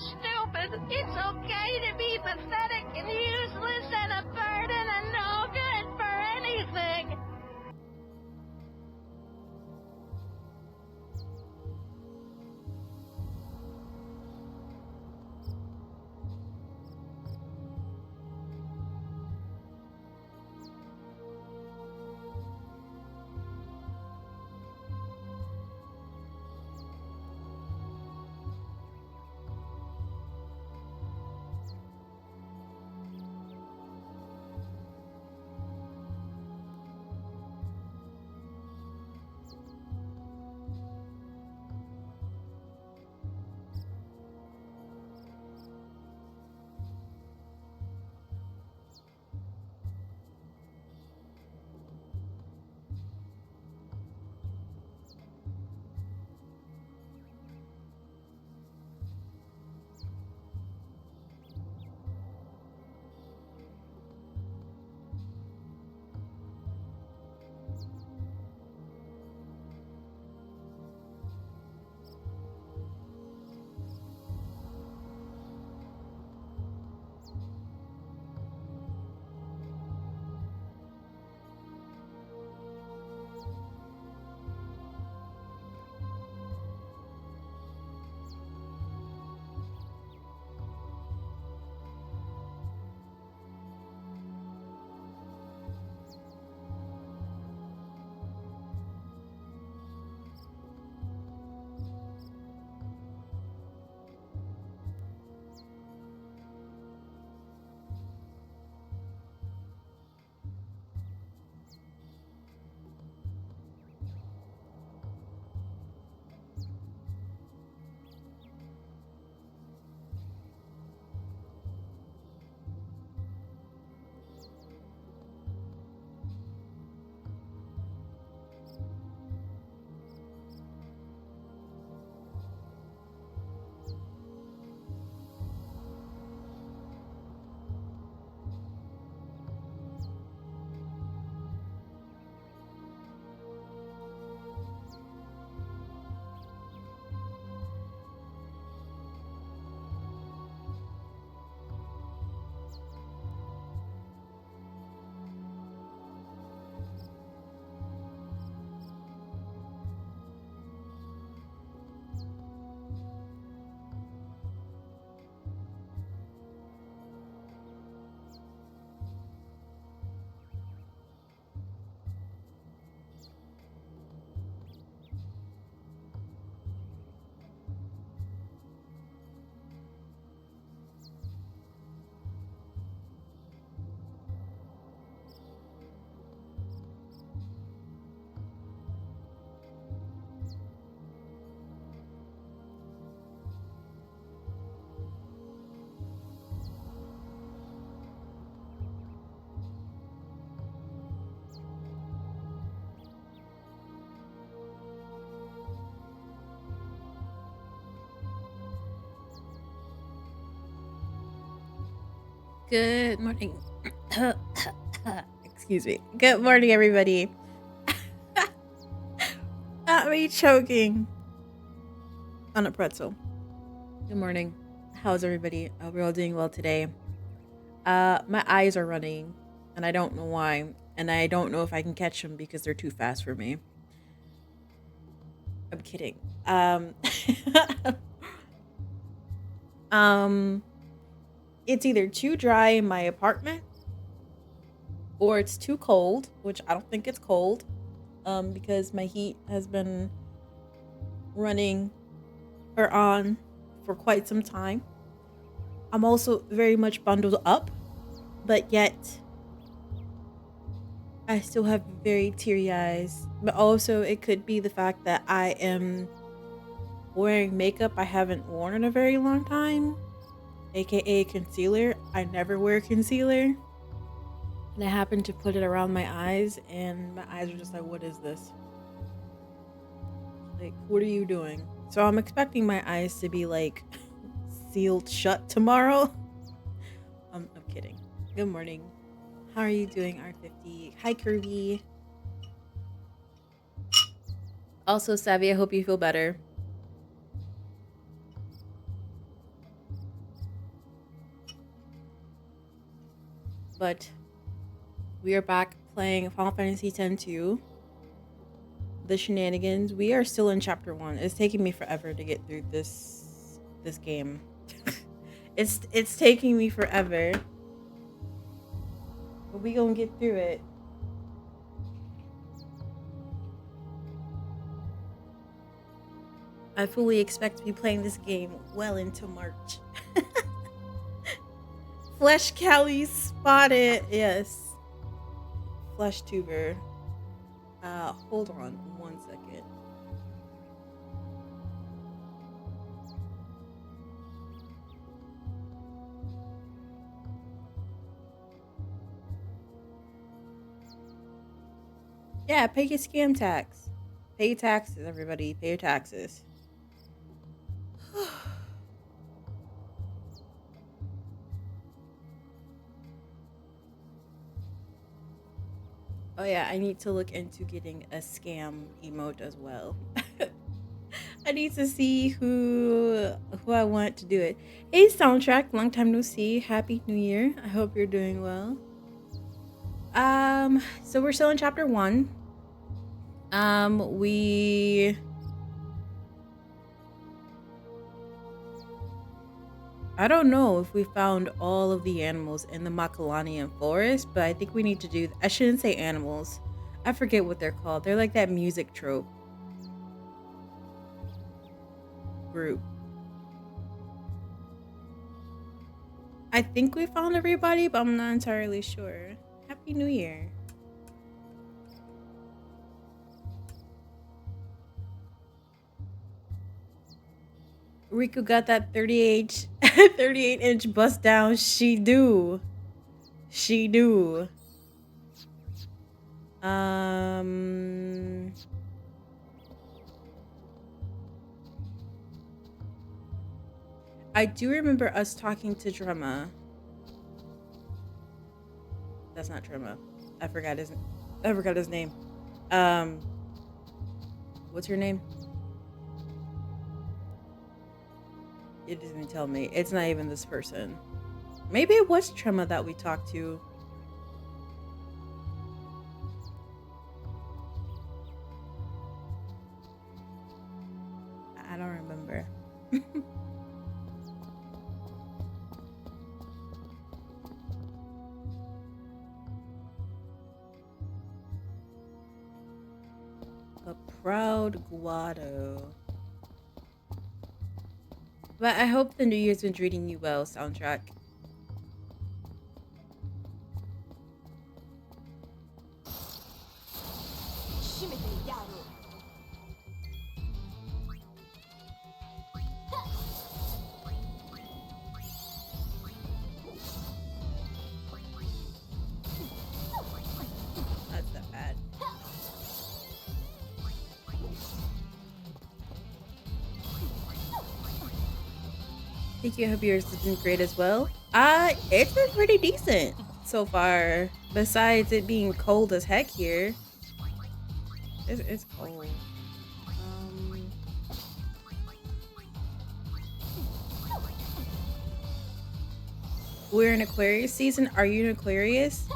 stupid. It's okay to be pathetic and useless and a burden and no good for anything. Good morning. Excuse me. Good morning, everybody. Not me choking on a pretzel. Good morning. How's everybody? I hope you're all doing well today. My eyes are running, and I don't know why. And I don't know if I can catch them because they're too fast for me. I'm kidding. It's either too dry in my apartment or it's too cold, which I don't think it's cold, because my heat has been running or on for quite some time. I'm also very much bundled up, but yet I still have very teary eyes. But also it could be the fact that I am wearing makeup I haven't worn in a very long time, aka concealer. I never wear concealer. And I happened to put it around my eyes, and my eyes are just like, what is this? Like, what are you doing? So I'm expecting my eyes to be like sealed shut tomorrow. I'm kidding. Good morning. How are you doing, R50? Hi, Kirby. Also, Savvy, I hope you feel better. But we are back playing Final Fantasy X-2. The shenanigans. We are still in chapter 1. It's taking me forever to get through this game. it's taking me forever. But we gonna get through it. I fully expect to be playing this game well into March. Flesh Callie spotted. Yes. Flesh tuber. Hold on 1 second. Yeah, pay your scam tax. Pay your taxes, everybody. Pay your taxes. Oh yeah, I need to look into getting a scam emote as well. I need to see who I want to do it. Hey Soundtrack, long time no see. Happy New Year. I hope you're doing well. So we're still in chapter 1. I don't know if we found all of the animals in the Macalanian forest, but I think we need to do... I shouldn't say animals. I forget what they're called. They're like that music trope group. I think we found everybody, but I'm not entirely sure. Happy New Year. Riku got that 38-inch bust down. She do. I do remember us talking to Drema. That's not Drema. I forgot his name. What's your name? It doesn't tell me. It's not even this person. Maybe it was Trema that we talked to. I don't remember. A proud Guado. But I hope the New Year's been treating you well, Soundtrack. That's not bad. Thank you. I hope yours has been great as well. It's been pretty decent so far. Besides it being cold as heck here. It's cold. We're in Aquarius season. Are you in Aquarius?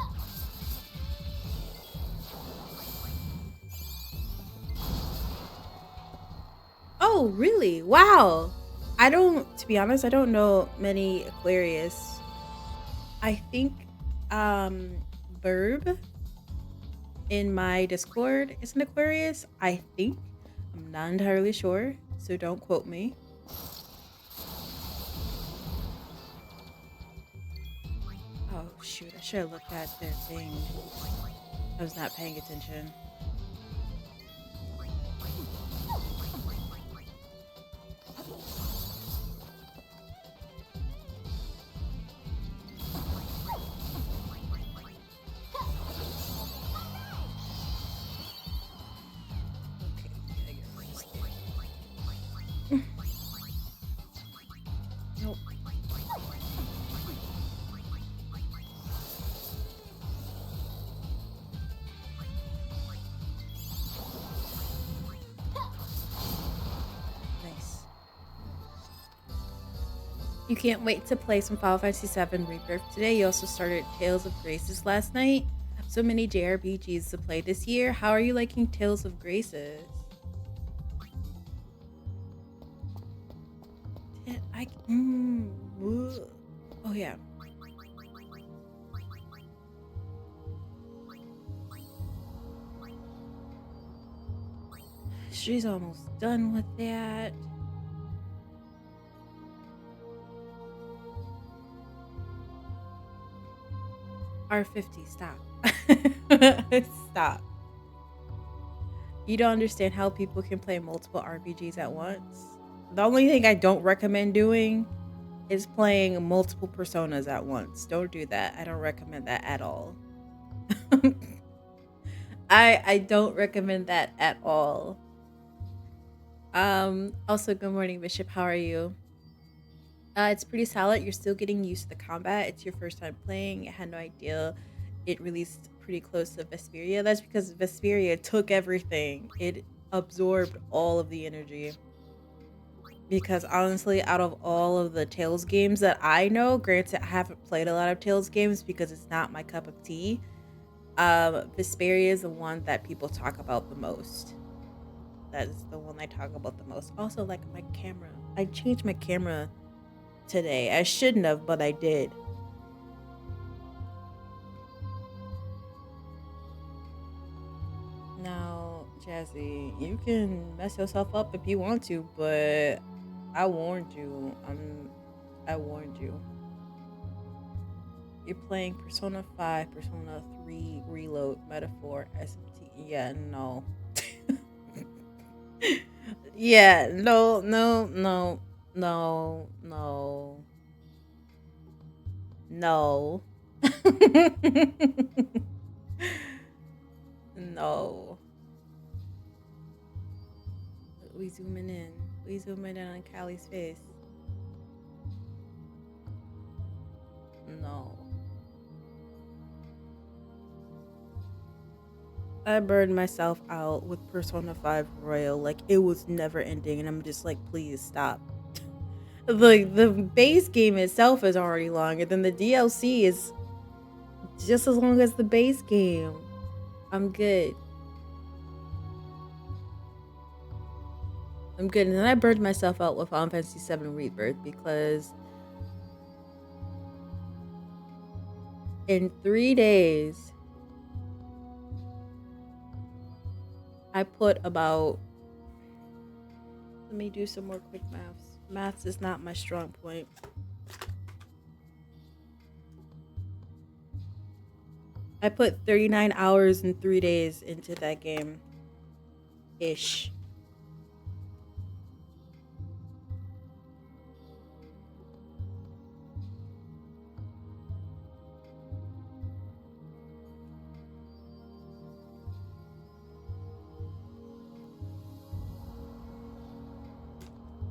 Oh, really? Wow. To be honest, I don't know many Aquarius. I think Burb in my Discord is an Aquarius. I think. I'm not entirely sure, so don't quote me. Oh shoot, I should have looked at their thing. I was not paying attention. Nope. You can't wait to play some Final Fantasy VII Rebirth today. You also started Tales of Graces last night. So many JRPGs to play this year. How are you liking Tales of Graces? Oh yeah. She's almost done with that. R50, stop. Stop. You don't understand how people can play multiple RPGs at once. The only thing I don't recommend doing is playing multiple personas at once. Don't do that. I don't recommend that at all. I don't recommend that at all. Also, good morning, Bishop. How are you? It's pretty solid. You're still getting used to the combat. It's your first time playing. I had no idea it released pretty close to Vesperia. That's because Vesperia took everything. It absorbed all of the energy. Because honestly, out of all of the Tales games that I know, granted I haven't played a lot of Tales games because it's not my cup of tea. Vesperia is the one that people talk about the most. That is the one I talk about the most. Also, like my camera. I changed my camera today. I shouldn't have, but I did. Now, Jazzy, you can mess yourself up if you want to, but I warned you. I warned you. You're playing Persona 5, Persona 3, Reload, Metaphor, SMT. Yeah, no. Yeah, no, no, no, no, no. No. No. We zooming in. We zooming in on Callie's face. No. I burned myself out with Persona 5 Royal. Like, it was never ending, and I'm just like, please stop. The base game itself is already long, and then the DLC is just as long as the base game. I'm good. I'm good. And then I burned myself out with Final Fantasy VII Rebirth because in 3 days, I put about... Let me do some more quick maths. Maths is not my strong point. I put 39 hours and 3 days into that game. Ish.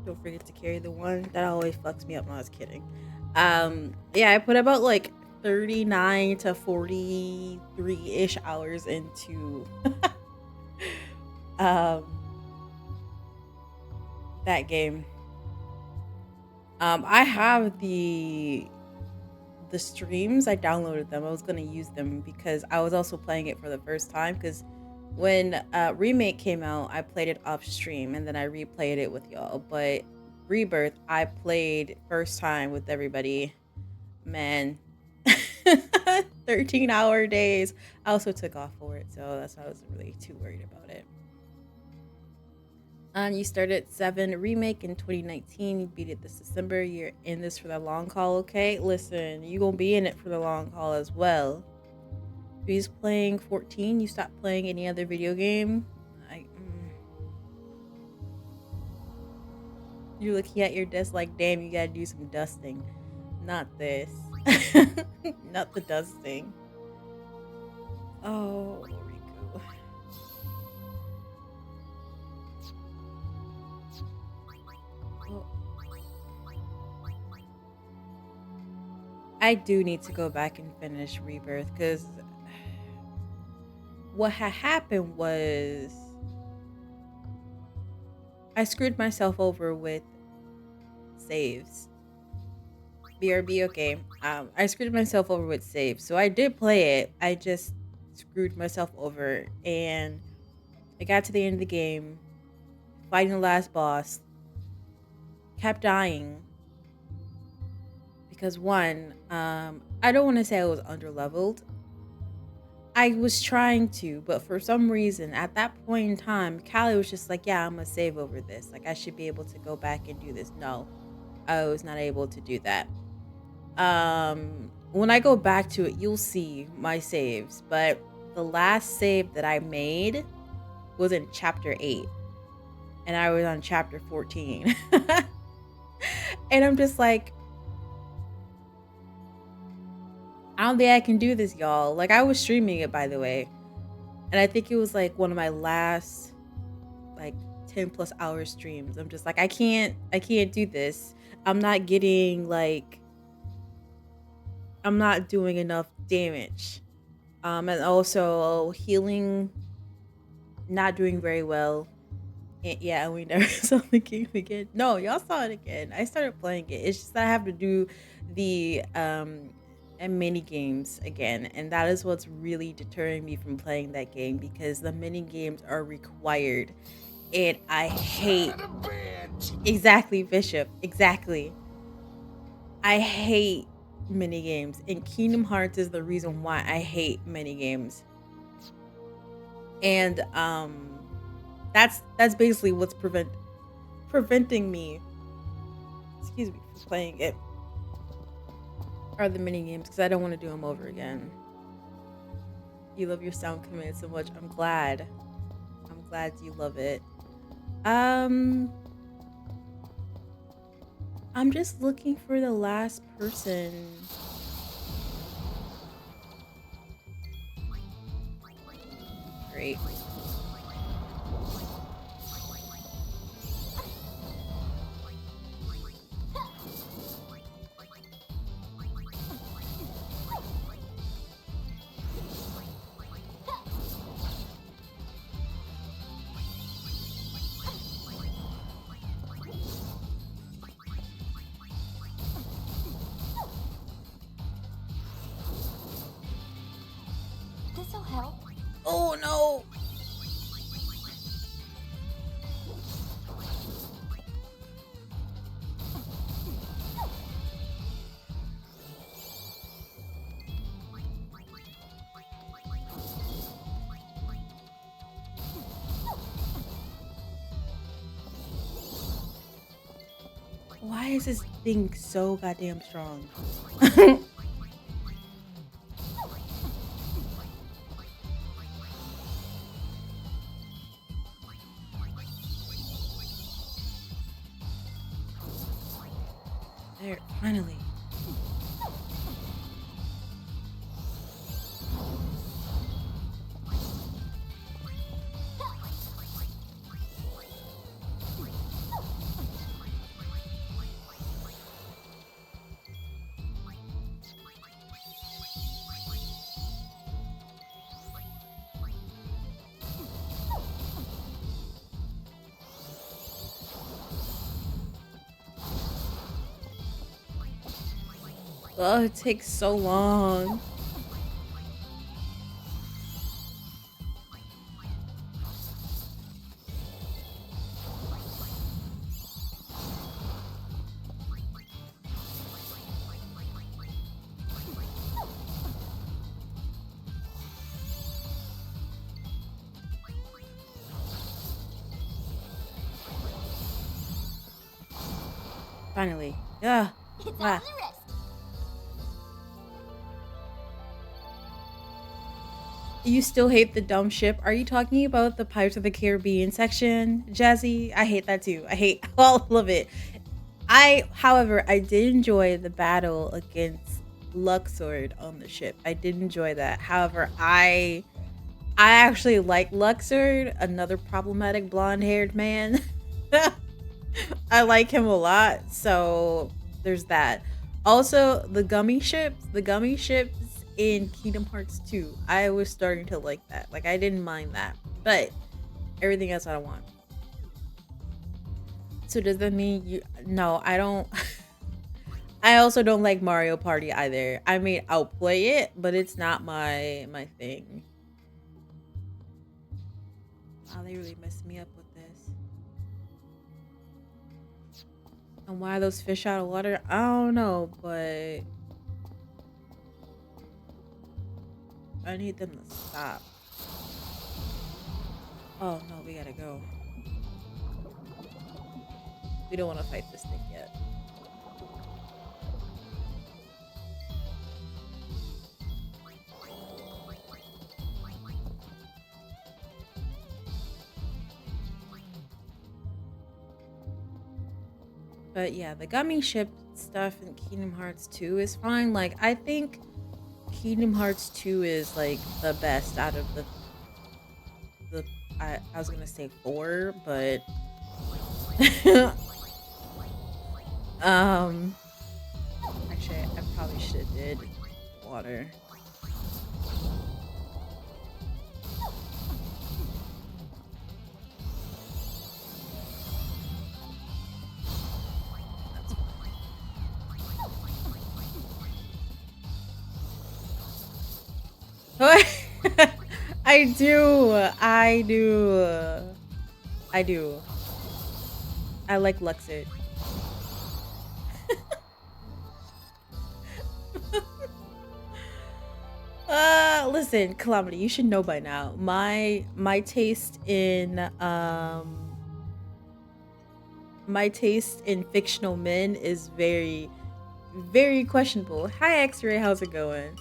Don't forget to carry the one. That always fucks me up. No, I was kidding. Yeah, I put about like 39 to 43-ish hours into that game. I have the streams. I downloaded them. I was gonna use them because I was also playing it for the first time because when Remake came out, I played it off stream and then I replayed it with y'all. But Rebirth, I played first time with everybody. Man, 13-hour days. I also took off for it, so that's why I wasn't really too worried about it. You started 7 Remake in 2019. You beat it this December. You're in this for the long haul, okay? Listen, you gonna be in it for the long haul as well. If he's playing 14, you stop playing any other video game. You're looking at your desk like, damn, you gotta do some dusting. Not this. Not the dusting. Oh, Riku. Oh. I do need to go back and finish Rebirth because what had happened was I screwed myself over with saves. BRB, okay. I screwed myself over with save. So I did play it. I just screwed myself over. And I got to the end of the game, fighting the last boss, kept dying. Because one, I don't want to say I was underleveled. I was trying to, but for some reason, at that point in time, Callie was just like, yeah, I'm going to save over this. Like, I should be able to go back and do this. No, I was not able to do that. When I go back to it, you'll see my saves, but the last save that I made was in chapter 8, and I was on chapter 14. And I'm just like, I don't think I can do this, y'all. Like, I was streaming it, by the way, and I think it was like one of my last like 10 plus hour streams. I'm just like, I can't do this. I'm not getting like, I'm not doing enough damage. And also healing, not doing very well. And yeah, we never saw the game again. No, y'all saw it again. I started playing it. It's just that I have to do the mini games again, and that is what's really deterring me from playing that game, because the mini games are required, and I hate. Exactly, Bishop. Exactly. I hate mini games, and Kingdom Hearts is the reason why I hate mini games. And that's basically what's preventing me, excuse me, from playing it, are the mini games, because I don't want to do them over again. You love your sound command so much. I'm glad you love it. I'm just looking for the last person. Great. This'll help. Oh no! Why is this thing so goddamn strong? There, finally. Oh, it takes so long. Finally. Yeah. It's on Ah. the wrist. You still hate the dumb ship? Are you talking about the Pirates of the Caribbean section, Jazzy? I hate that too. I hate all of it. However, I did enjoy the battle against Luxord on the ship. I did enjoy that. However, I actually like Luxord, another problematic blonde-haired man. I like him a lot, so there's that. Also, the gummy ships in Kingdom Hearts 2, I was starting to like that. Like, I didn't mind that, but everything else I don't want. So does that mean you? No, I don't. I also don't like Mario Party either. I mean, I'll play it, but it's not my thing. Wow, they really messed me up with this. And why are those fish out of water? I don't know, but I need them to stop. Oh no, we gotta go. We don't want to fight this thing yet. But yeah, the gummy ship stuff in Kingdom Hearts 2 is fine. Like, I think Kingdom Hearts 2 is like the best out of the I was gonna say 4, but actually I probably should have did water. I do. I like Luxit. Listen, Calamity, you should know by now. My taste in fictional men is very, very questionable. Hi X-Ray, how's it going?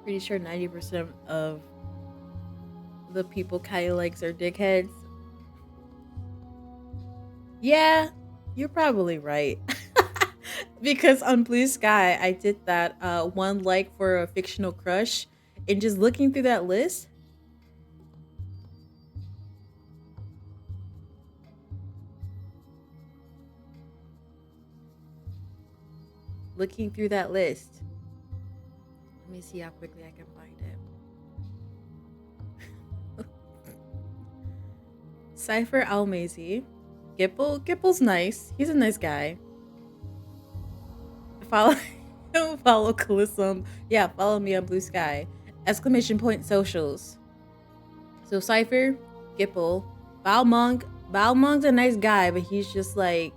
Pretty sure 90% of the people Kai likes are dickheads. Yeah, you're probably right. Because on Blue Sky, I did that one like for a fictional crush, and just looking through that list, let me see how quickly I can find it. Cypher Almazy. Gipple's nice. He's a nice guy. Follow Calissum. Yeah, follow me on Blue Sky. Exclamation point socials. So Cypher, Gipple, Balmong's a nice guy, but he's just like,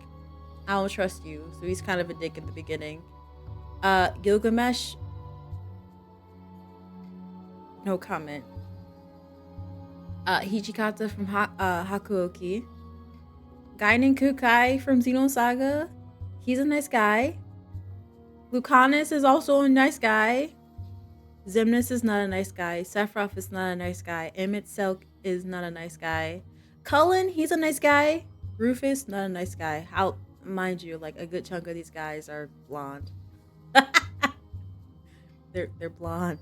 I don't trust you. So he's kind of a dick in the beginning. Gilgamesh, no comment. Hichikata from Hakuoki. Gainen Kukai from Xenosaga. He's a nice guy. Lucanus is also a nice guy. Xemnas is not a nice guy. Sephiroth is not a nice guy. Emmett Selk is not a nice guy. Cullen, he's a nice guy. Rufus, not a nice guy. How, mind you, like a good chunk of these guys are blonde. they're blonde.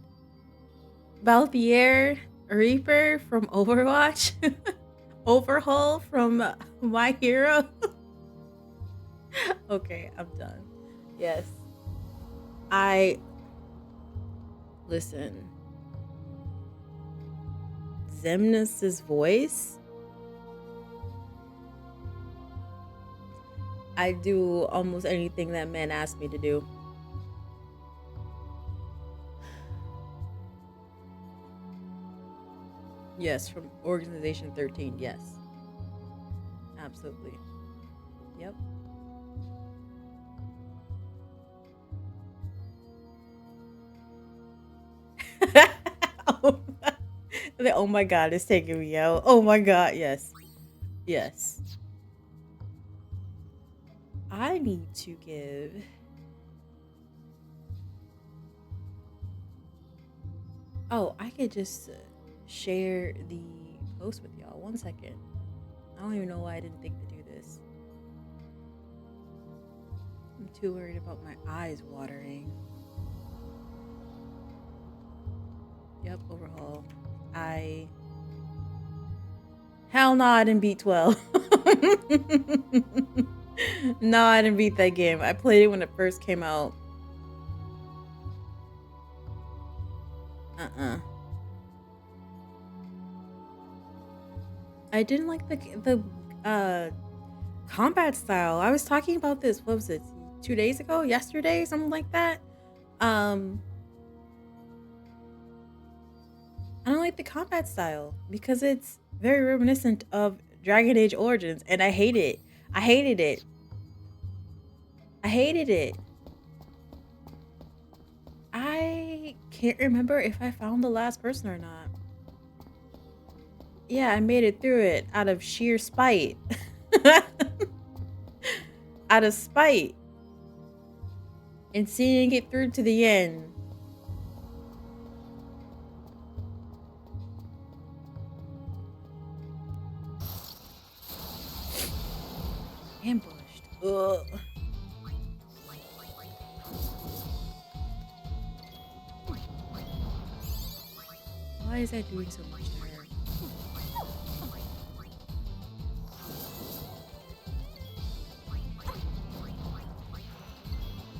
Balthier Reaper from Overwatch. Overhaul from My Hero. Okay, I'm done. Yes. Listen. Xemnas' voice. I do almost anything that man asked me to do. Yes, from Organization 13, yes. Absolutely. Yep. Oh my god, it's taking me out. Oh my god, yes. Yes. I need to give... Oh, I could just share the post with y'all. 1 second. I don't even know why I didn't think to do this. I'm too worried about my eyes watering. Yep, overhaul. Hell no, I didn't beat 12. No, I didn't beat that game. I played it when it first came out. I didn't like the combat style. I was talking about this. What was it? 2 days ago? Yesterday? Something like that. Um, I don't like the combat style because it's very reminiscent of Dragon Age Origins, and I hate it. I hated it. I hated it. I can't remember if I found the last person or not. Yeah, I made it through it out of sheer spite. Out of spite. And seeing it through to the end. Ambushed. Ugh. Why is that doing so much to her?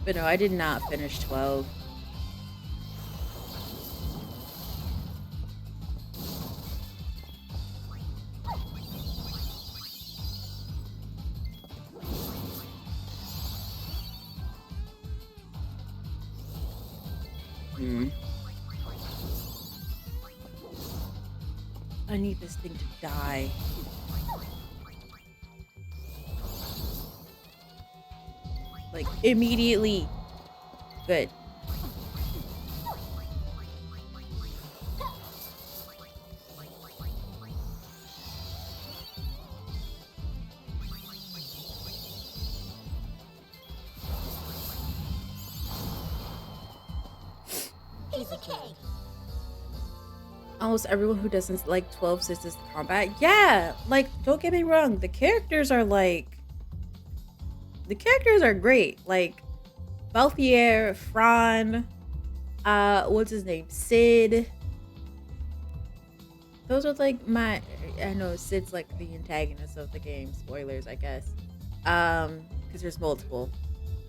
But no, I did not finish 12. I need this thing to die. Like, immediately. Good. Piece of cake. Almost everyone who doesn't like 12 says this combat. Yeah, like, don't get me wrong. The characters are great. Like, Balthier, Fran, what's his name? Sid. Those are like I know Sid's like the antagonist of the game. Spoilers, I guess. Because there's multiple.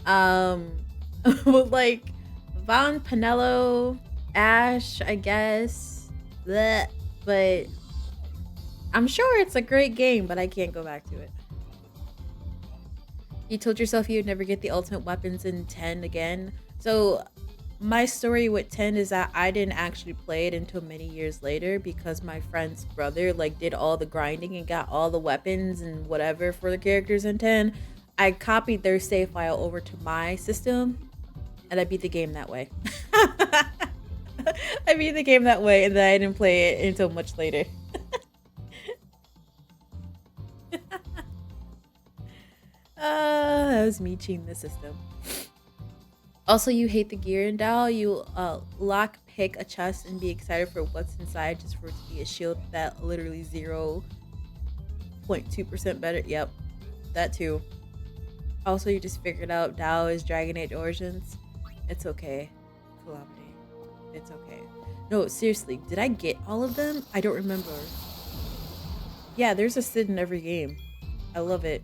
But like, Von Pinello, Ash, I guess. Blech. But I'm sure it's a great game, but I can't go back to it. You told yourself you'd never get the ultimate weapons in 10 again. So my story with 10 is that I didn't actually play it until many years later because my friend's brother like did all the grinding and got all the weapons and whatever for the characters in 10. I copied their save file over to my system and I beat the game that way. I beat the game that way and then I didn't play it until much later. That was me cheating the system. Also, you hate the gear in Dow. You lock pick a chest and be excited for what's inside just for it to be a shield that literally 0.2% better. Yep, that too. Also, you just figured out Dow is Dragon Age Origins. It's okay, Calamity. It's okay. No, seriously, did I get all of them? I don't remember. Yeah, there's a Sid in every game. I love it.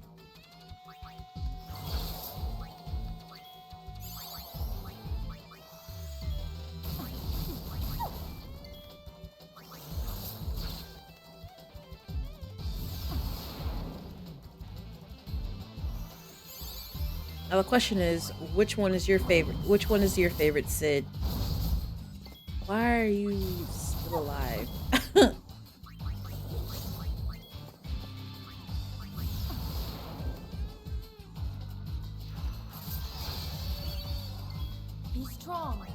Now the question is, which one is your favorite? Which one is your favorite Sid? Why are you still alive? Be strong.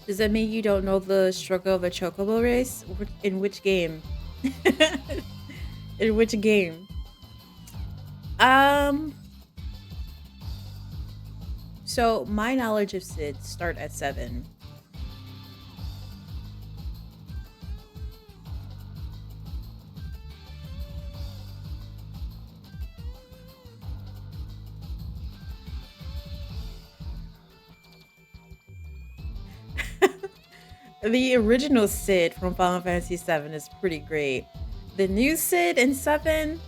Does that mean you don't know the struggle of a chocobo race? In which game? In which game? So my knowledge of Sid start at 7. The original Sid from Final Fantasy VII is pretty great. The new Sid in 7,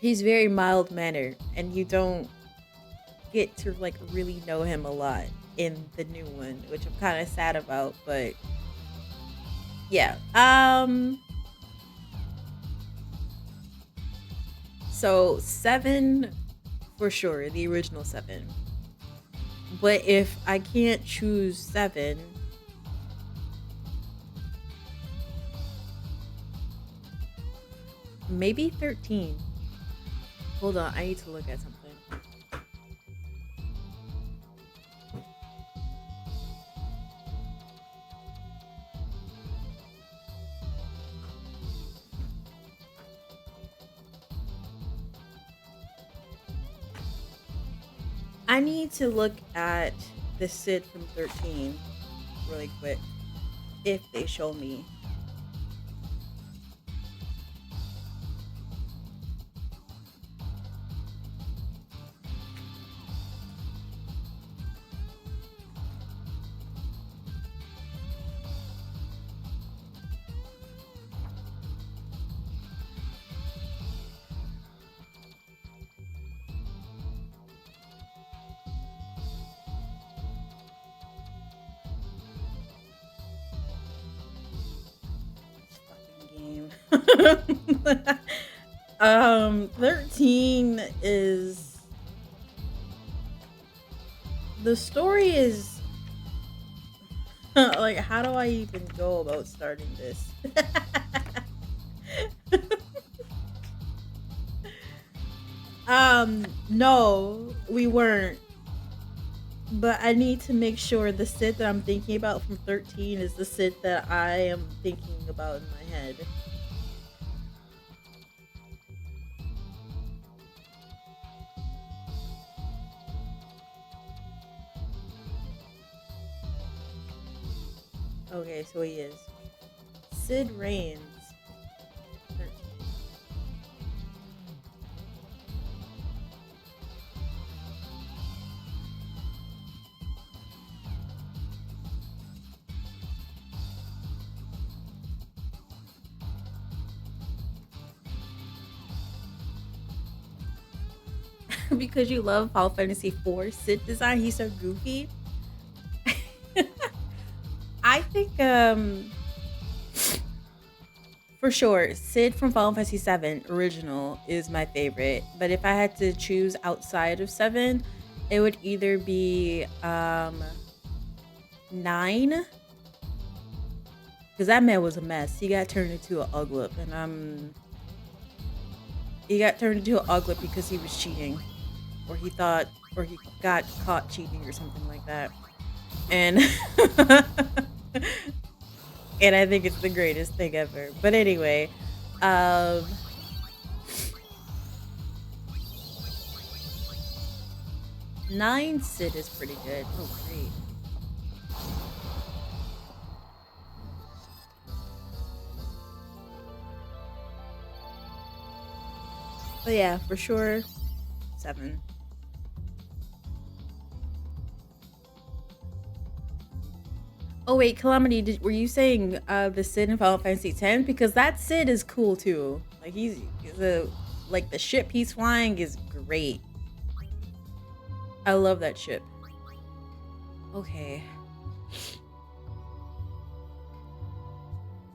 he's very mild mannered, and you don't get to like really know him a lot in the new one, which I'm kind of sad about. But yeah, so 7 for sure, the original 7. But if I can't choose 7, maybe 13. Hold on, I need to look at something. I need to look at the Sid from 13 really quick, if they show me. Game. 13 is, the story is like, how do I even go about starting this? No, we weren't. But I need to make sure the Sid that I'm thinking about from 13 is the Sid that I am thinking about in my head. Okay, so he is. Sid Reigns. 13. Because you love Final Fantasy IV Sid design, he's so goofy. I think for sure Sid from Final Fantasy VII original is my favorite, but if I had to choose outside of 7, it would either be 9, because that man was a mess. He got turned into an Uglip, and he got turned into an Uglip because he was cheating, or he got caught cheating or something like that. And and I think it's the greatest thing ever. But anyway, 9 Sid is pretty good. Oh, great. But yeah, for sure, 7. Oh wait, Calamity, were you saying the Sid in Final Fantasy X? Because that Sid is cool too. Like he's like the ship he's flying is great. I love that ship. Okay.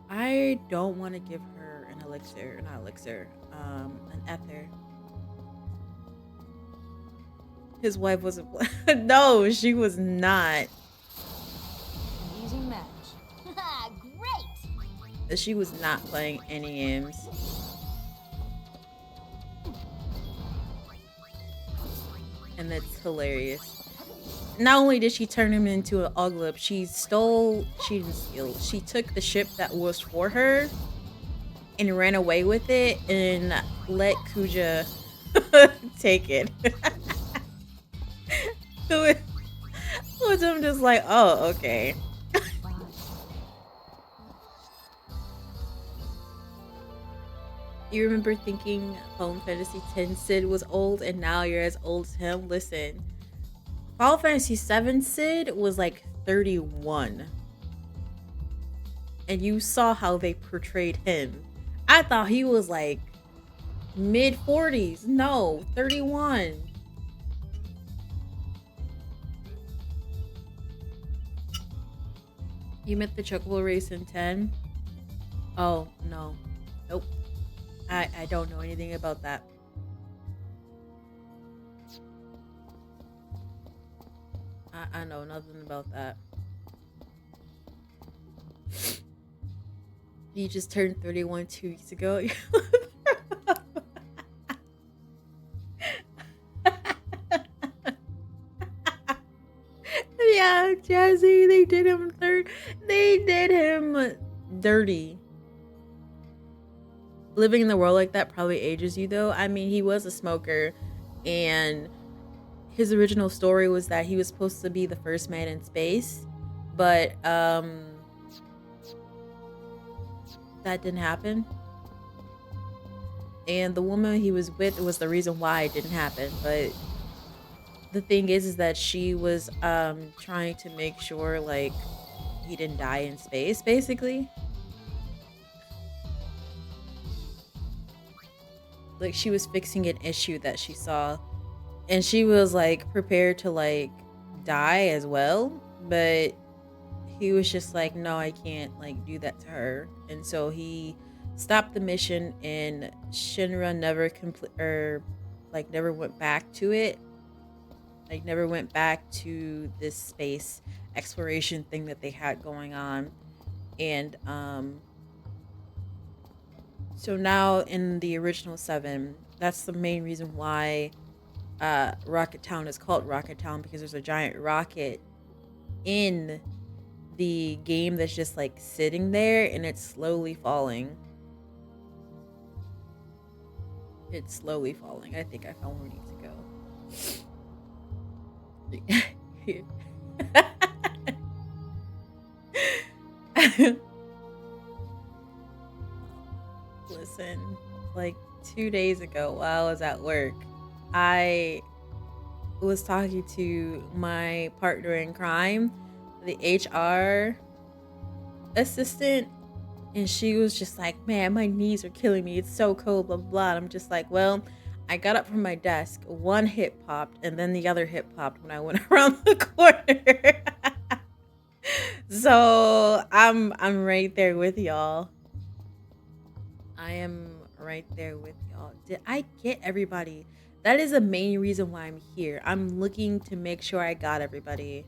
I don't want to give her an elixir, not elixir, an ether. His wife wasn't. No, she was not. Using match. Great! She was not playing any games. And that's hilarious. Not only did she turn him into an Uglip, she didn't steal. She took the ship that was for her and ran away with it and let Kuja take it. Which I'm just like, oh, okay. You remember thinking Final Fantasy X Sid was old and now you're as old as him? Listen, Final Fantasy VII Sid was like 31 and you saw how they portrayed him. I thought he was like mid 40s. No, 31. You meant the Chocobo race in 10? Oh, no. Nope. I don't know anything about that. I know nothing about that. You just turned 31 2 weeks ago. Yeah, Jazzy, they did him dirty. Living in the world like that probably ages you though. I mean, he was a smoker, and his original story was that he was supposed to be the first man in space, but that didn't happen. And the woman he was with was the reason why it didn't happen. But the thing is that she was trying to make sure like he didn't die in space, basically. Like she was fixing an issue that she saw, and she was like prepared to like die as well, but he was just like, no, I can't like do that to her. And so he stopped the mission, and Shinra never never went back to it. Like never went back to this space exploration thing that they had going on. And so now in the original 7, that's the main reason why Rocket Town is called Rocket Town, because there's a giant rocket in the game that's just like sitting there, and it's slowly falling. It's slowly falling. I think I found where we need to go. Listen, like 2 days ago while I was at work, I was talking to my partner in crime, the HR assistant, and she was just like, man, my knees are killing me. It's so cold, blah, blah, blah. And I'm just like, well, I got up from my desk. One hip popped, and then the other hip popped when I went around the corner. So I'm right there with y'all. I am right there with y'all. Did I get everybody? That is the main reason why I'm here. I'm looking to make sure I got everybody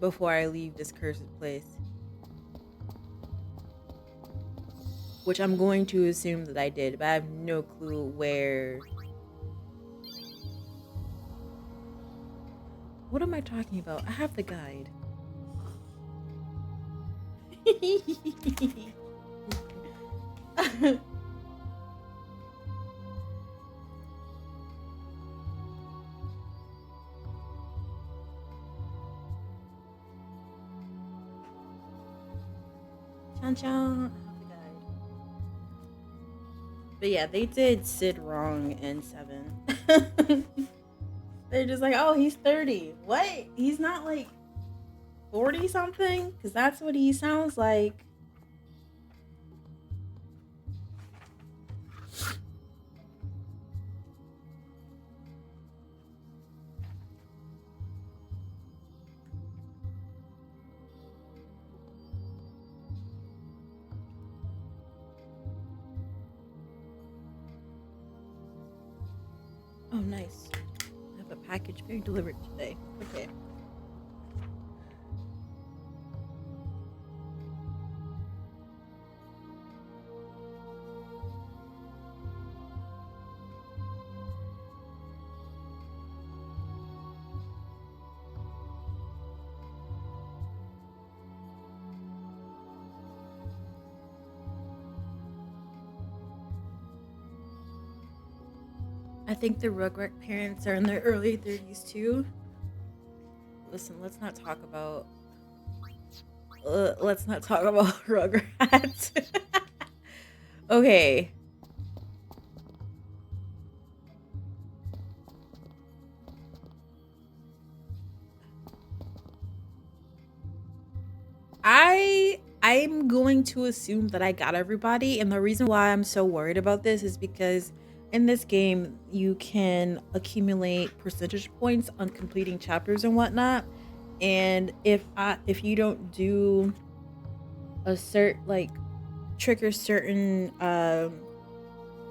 before I leave this cursed place. Which I'm going to assume that I did, but I have no clue where. What am I talking about? I have the guide. Chan chan. But yeah, they did Sid wrong in 7. They're just like, oh, he's 30. What? He's not like 40 something? Because that's what he sounds like. Oh, nice. I have a package being delivered today. Okay. I think the Rugrat parents are in their early 30s too. Listen, let's not talk about Rugrats. Okay. I'm going to assume that I got everybody, and the reason why I'm so worried about this is because in this game you can accumulate percentage points on completing chapters and whatnot. And if you don't do a trigger certain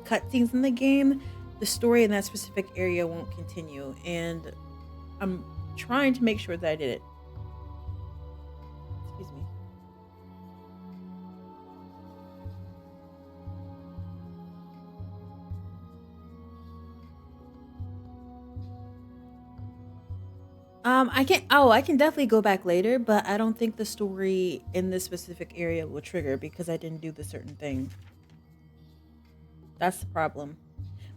cutscenes in the game, the story in that specific area won't continue. And I'm trying to make sure that I did it. Excuse me. I can definitely go back later, but I don't think the story in this specific area will trigger because I didn't do the certain thing. That's the problem.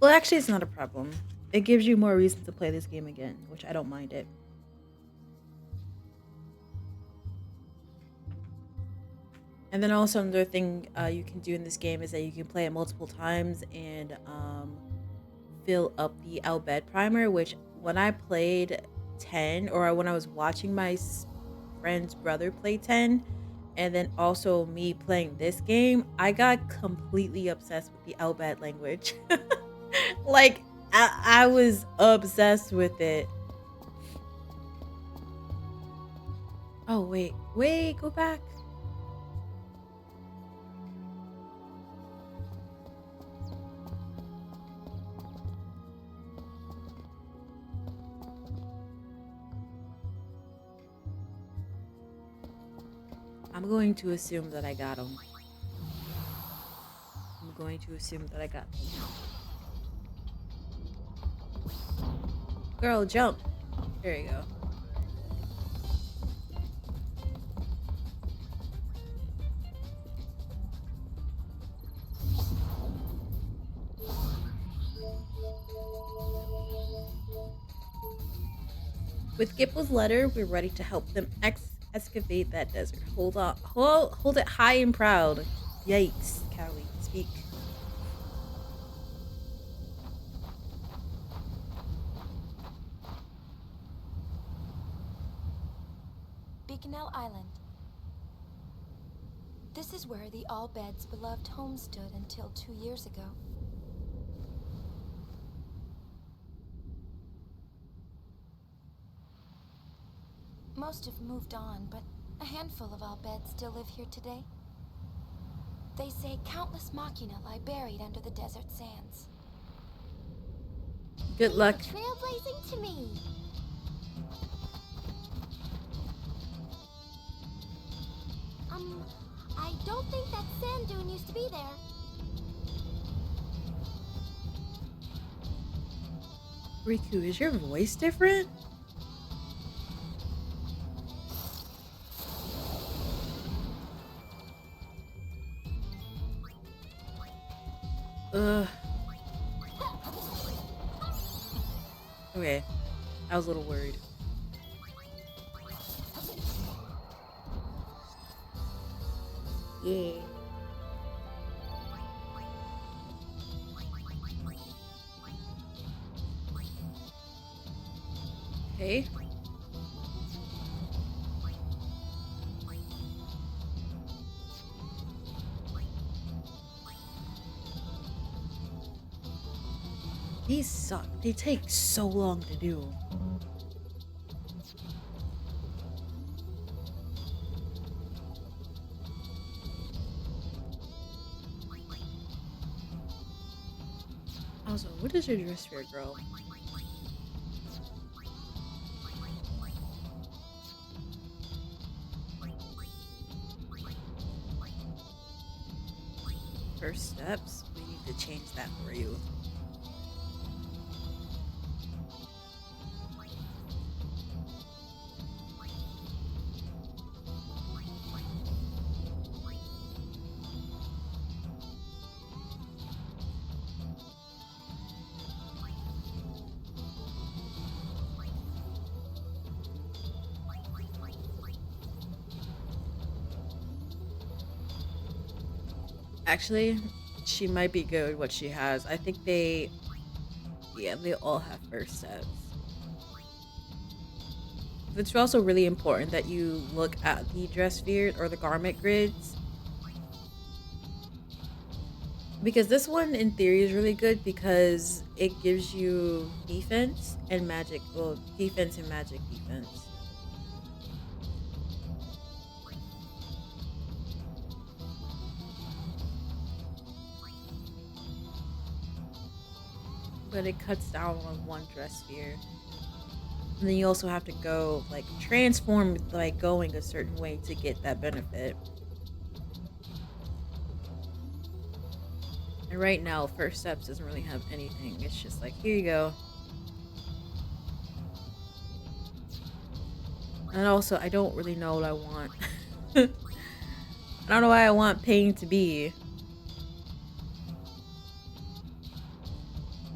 Well, actually, it's not a problem. It gives you more reason to play this game again, which I don't mind it. And then also another thing you can do in this game is that you can play it multiple times and fill up the Al Bhed primer, which when I played 10, or when I was watching my friend's brother play 10, and then also me playing this game, I got completely obsessed with the Al Bhed language. Like, I was obsessed with it. Oh, wait, go back. I'm going to assume that I got him. I'm going to assume that I got him. Girl, jump. There you go. With Gipple's letter, we're ready to help them excavate that desert. Hold on. Hold it high and proud. Yikes, Callie. Speak. Beaconell Island. This is where the Al Bhed's beloved home stood until 2 years ago. Most have moved on, but a handful of Al Bheds still live here today. They say countless machina lie buried under the desert sands. Good luck. Trailblazing to me. I don't think that sand dune used to be there. Riku, is your voice different? Ugh. Okay, I was a little worried. Yeah. Okay. These suck. They take so long to do. Also, what is your dress for, girl? First steps? We need to change that for you. Actually, she might be good with what she has. I think they all have first steps. It's also really important that you look at the dress sphere or the garment grids, because this one in theory is really good because it gives you defense and magic, well, defense and magic defense. But it cuts down on one dress sphere. And then you also have to go, like, transform by going a certain way to get that benefit. And right now, First Steps doesn't really have anything. It's just like, here you go. And also, I don't really know what I want. I don't know why I want Pain to be.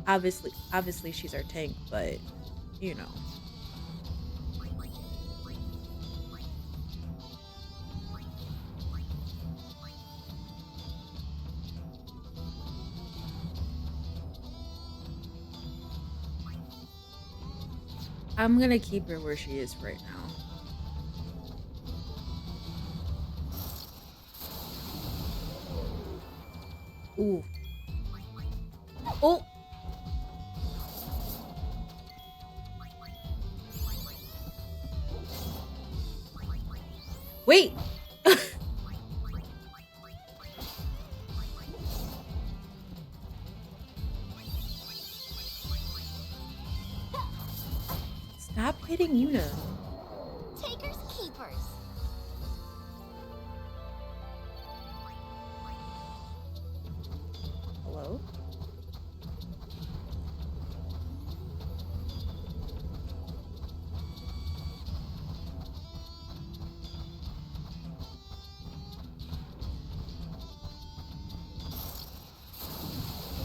Obviously she's our tank, but, you know. I'm gonna keep her where she is right now. Ooh. Oh! Wait! Stop hitting Yuna. Takers keepers. Hello?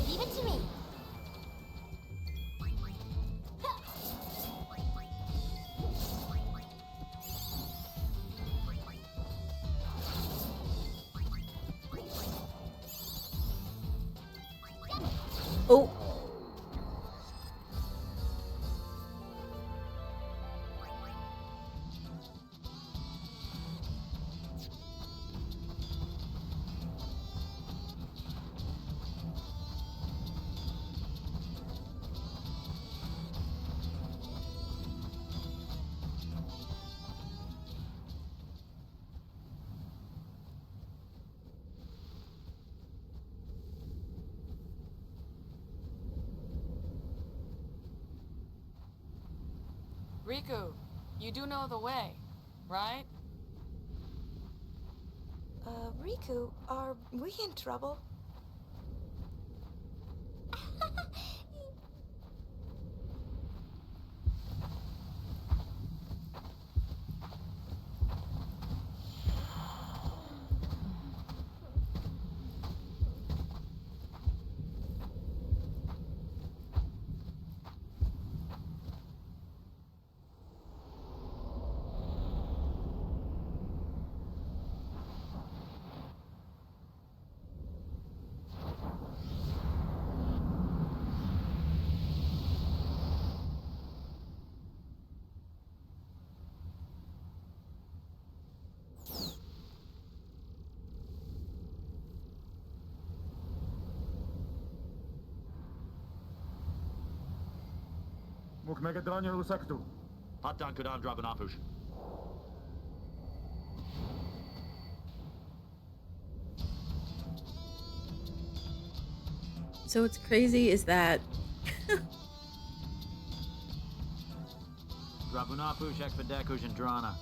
Leave it to me. Oh! Riku, you do know the way, right? Riku, are we in trouble? Mógł mega dronie lusaktu. Hattan kudan drabanapush. So what's crazy is that Drabunapush ekvadekus and drana.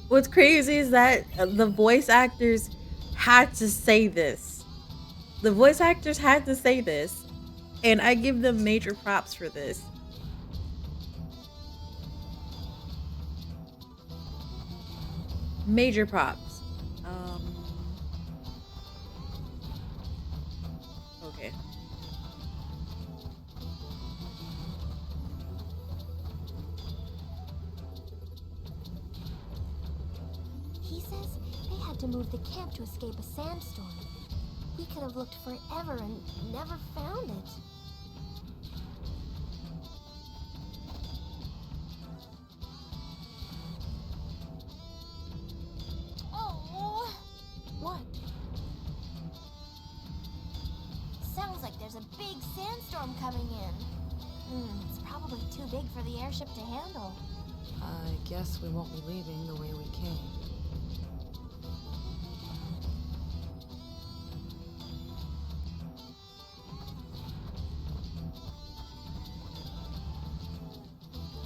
what's crazy is that the voice actors had to say this. The voice actors had to say this. And I give them major props for this. Major props. Okay. He says they had to move the camp to escape a sandstorm. We could have looked forever and never found it. there's a big sandstorm coming in. It's probably too big for the airship to handle. I guess we won't be leaving the way we came.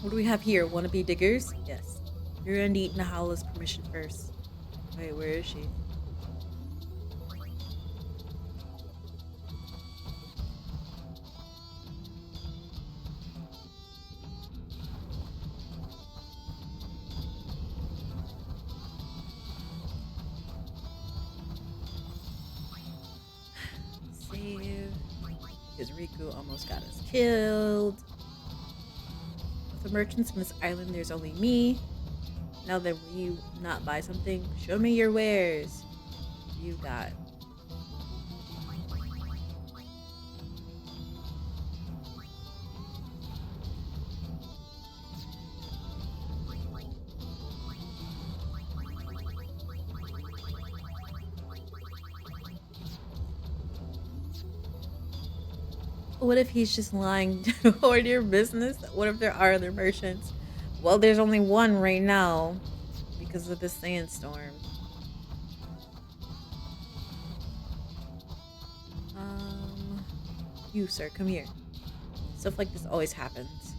What do we have here? Wannabe diggers? Yes. You're gonna need Nahala's permission first. Wait, where is she? Save. Because Riku almost got us killed. With the merchants on this island, there's only me. Now then, will you not buy something? Show me your wares. You got. What if he's just lying to hoard your business? What if there are other merchants? Well, there's only one right now because of the sandstorm. You, sir, come here. Stuff like this always happens.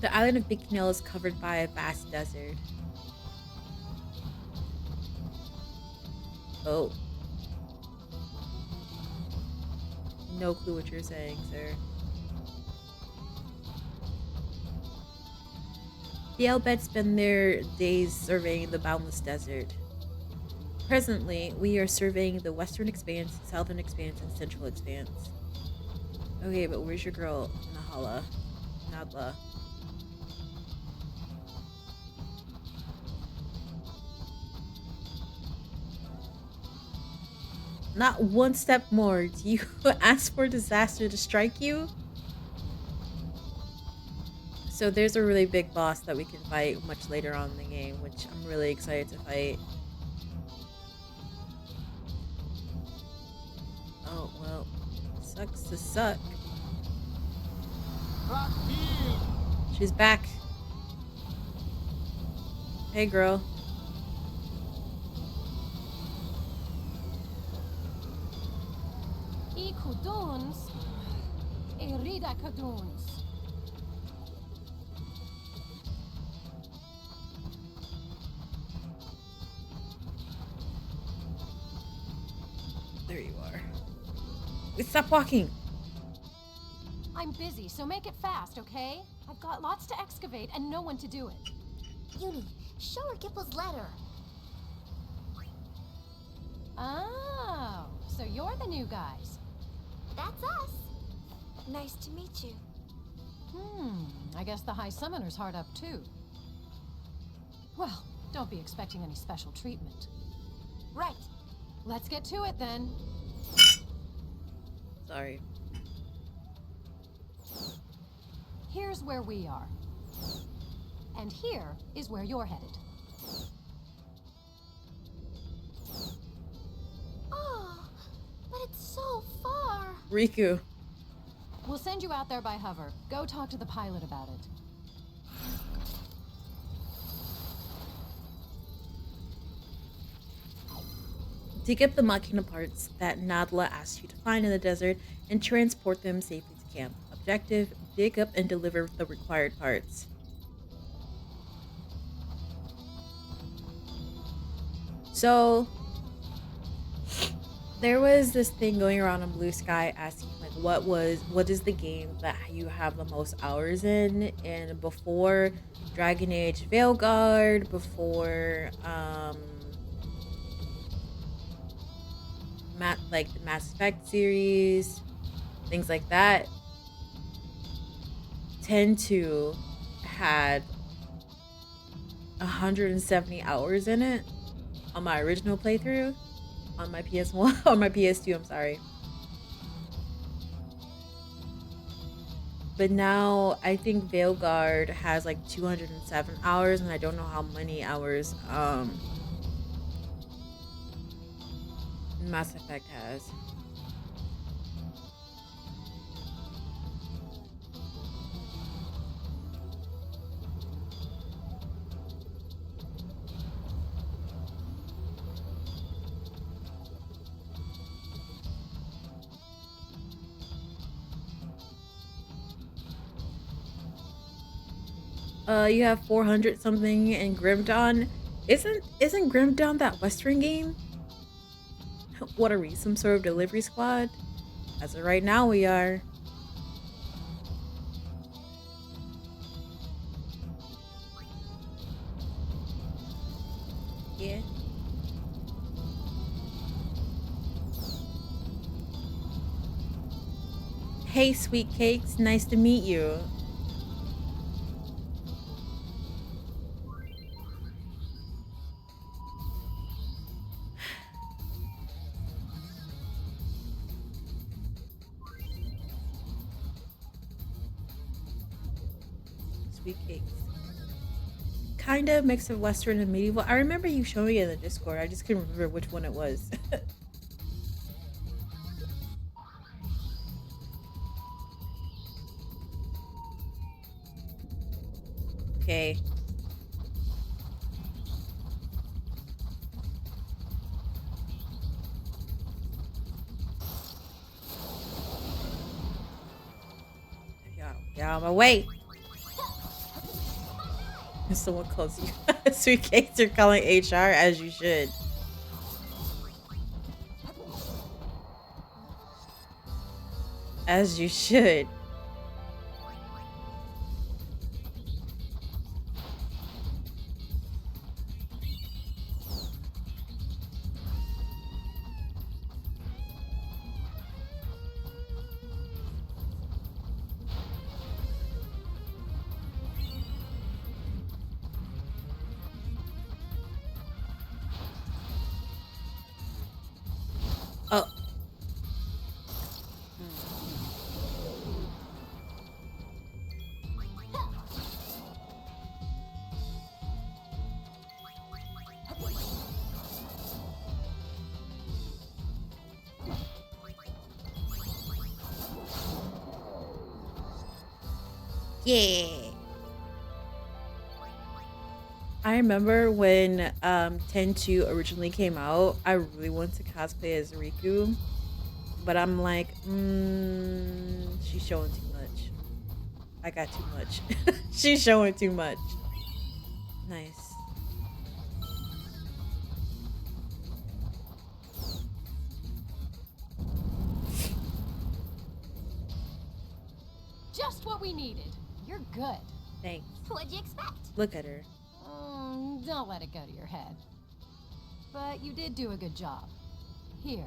The island of Big Canal is covered by a vast desert. Oh. No clue what you're saying, sir. The Albets spend their days surveying the boundless desert. Presently, we are surveying the western expanse, southern expanse, and central expanse. Okay, but where's your girl, Nahala? Nadla. Not one step more. Do you ask for disaster to strike you? So there's a really big boss that we can fight much later on in the game, which I'm really excited to fight. Oh, well. Sucks to suck. She's back. Hey, girl. Kuduns, Erida Kuduns. There you are. Stop walking. I'm busy, so make it fast, okay? I've got lots to excavate and no one to do it. Uni, show her Gipple's letter. Oh, so you're the new guys. That's us. Nice to meet you. I guess the High Summoner's hard up too. Well, don't be expecting any special treatment. Right. Let's get to it then. Sorry. Here's where we are. And here is where you're headed. Oh, but it's so far. Riku. We'll send you out there by hover. Go talk to the pilot about it. Dig up the Machina parts that Nadla asked you to find in the desert and transport them safely to camp. Objective, dig up and deliver the required parts. So, there was this thing going around on Blue Sky asking like what is the game that you have the most hours in, and before Dragon Age Veilguard, before like the Mass Effect series, things like that, tend to had 170 hours in it on my original playthrough on my PS1 or my PS2, I'm sorry. But now I think Veilguard has like 207 hours, and I Mass Effect has. You have 400 something in Grim Dawn. Isn't Grim Dawn that Western game? What are we? Some sort of delivery squad? As of right now, we are. Yeah. Hey, sweet cakes. Nice to meet you. Sweet cakes. Kind of mix of Western and medieval. I remember you showing it in the Discord. I just couldn't remember which one it was. Okay. Get out of my way. If someone calls you sweet cakes, you're calling HR, as you should. As you should. Oh. Yeah. I remember when 10-2 originally came out, I really wanted to cosplay as Riku, but I'm like, she's showing too much. I got too much. She's showing too much. Nice. Just what we needed. You're good. Thanks. What'd you expect? Look at her. Don't let it go to your head. But you did do a good job. Here,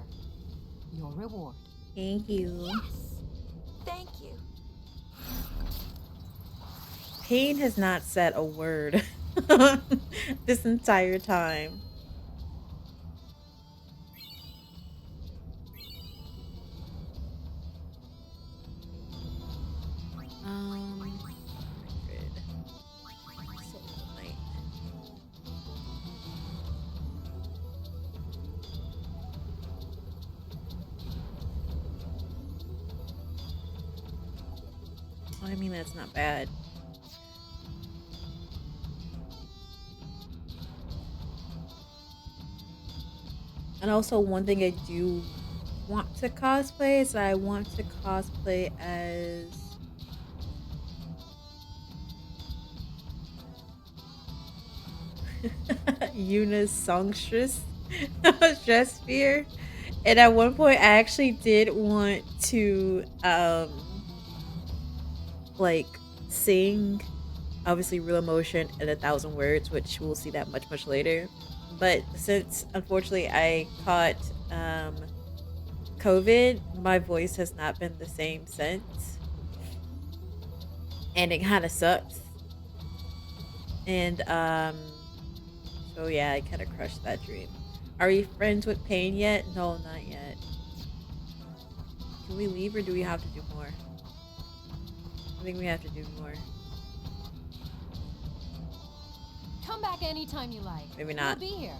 your reward. Thank you. Yes! Thank you. Payne has not said a word this entire time. I mean, that's not bad. And also, one thing I do want to cosplay is I want to cosplay as Yuna's songstress, Stresssphere. And at one point, I actually did want to like sing obviously Real Emotion in 1,000 words, which we'll see that much later. But since unfortunately I caught COVID, my voice has not been the same since, and it kind of sucks. And so yeah, I kind of crushed that dream. Are we friends with Payne yet? No, not yet. Can we leave or do we have to do more? I think we have to do more. Come back anytime you like. Maybe not. We'll be here.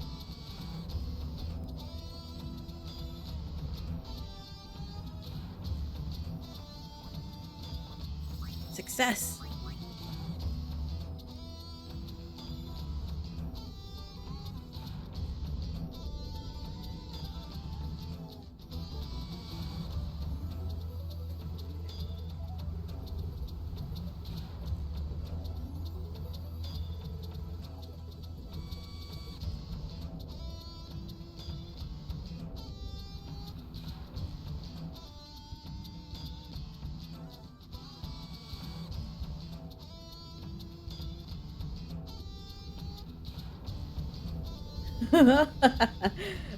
Success.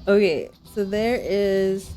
Okay, so there is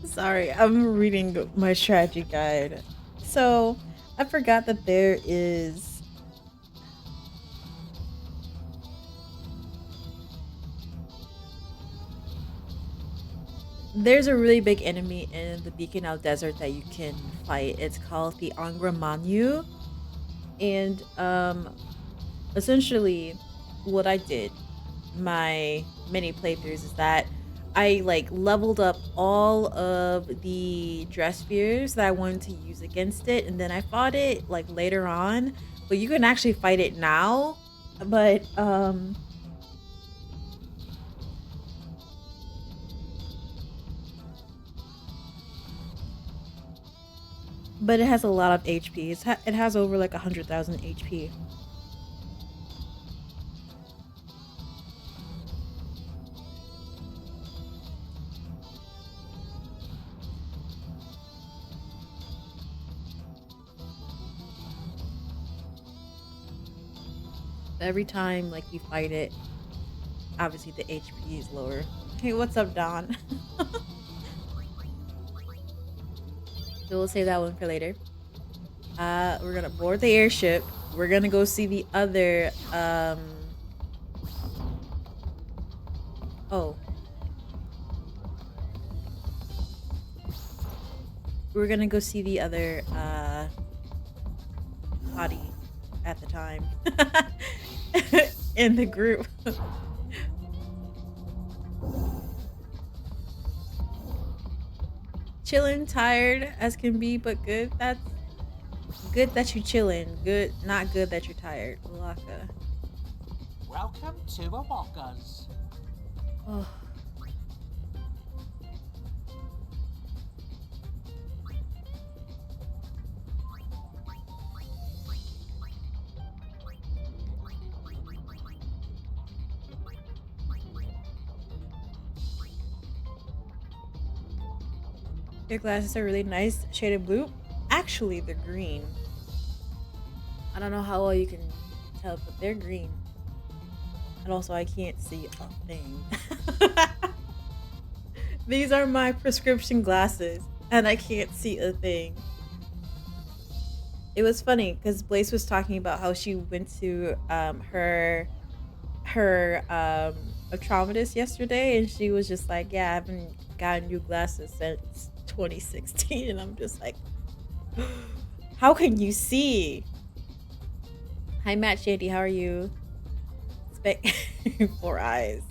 sorry, I'm reading my strategy guide. So I forgot that there's a really big enemy in the Beacon Out Desert that you can fight. It's called the Angra Manu. And essentially what I did, my mini playthroughs, is that I like leveled up all of the dress spheres that I wanted to use against it, and then I fought it like later on. But you can actually fight it now. But it has a lot of HP. It has over like 100,000 HP. Every time like you fight it, obviously the HP is lower. Hey, what's up, Don? So we'll save that one for later. We're gonna board the airship. We're gonna go see the other oh. We're gonna go see the other body at the time in the group. Chilling, tired as can be, but good. That's good that you chilling. Good, not good that you're tired. Laka. Welcome to Awaka's. Oh. Your glasses are really nice, shaded blue. Actually, they're green. I don't know how well you can tell, but they're green. And also, I can't see a thing. These are my prescription glasses, and I can't see a thing. It was funny because Blaze was talking about how she went to her optometrist yesterday, and she was just like, "Yeah, I haven't gotten new glasses since 2016," and I'm just like, how can you see? Hi Matt Shandy, how are you? Four eyes.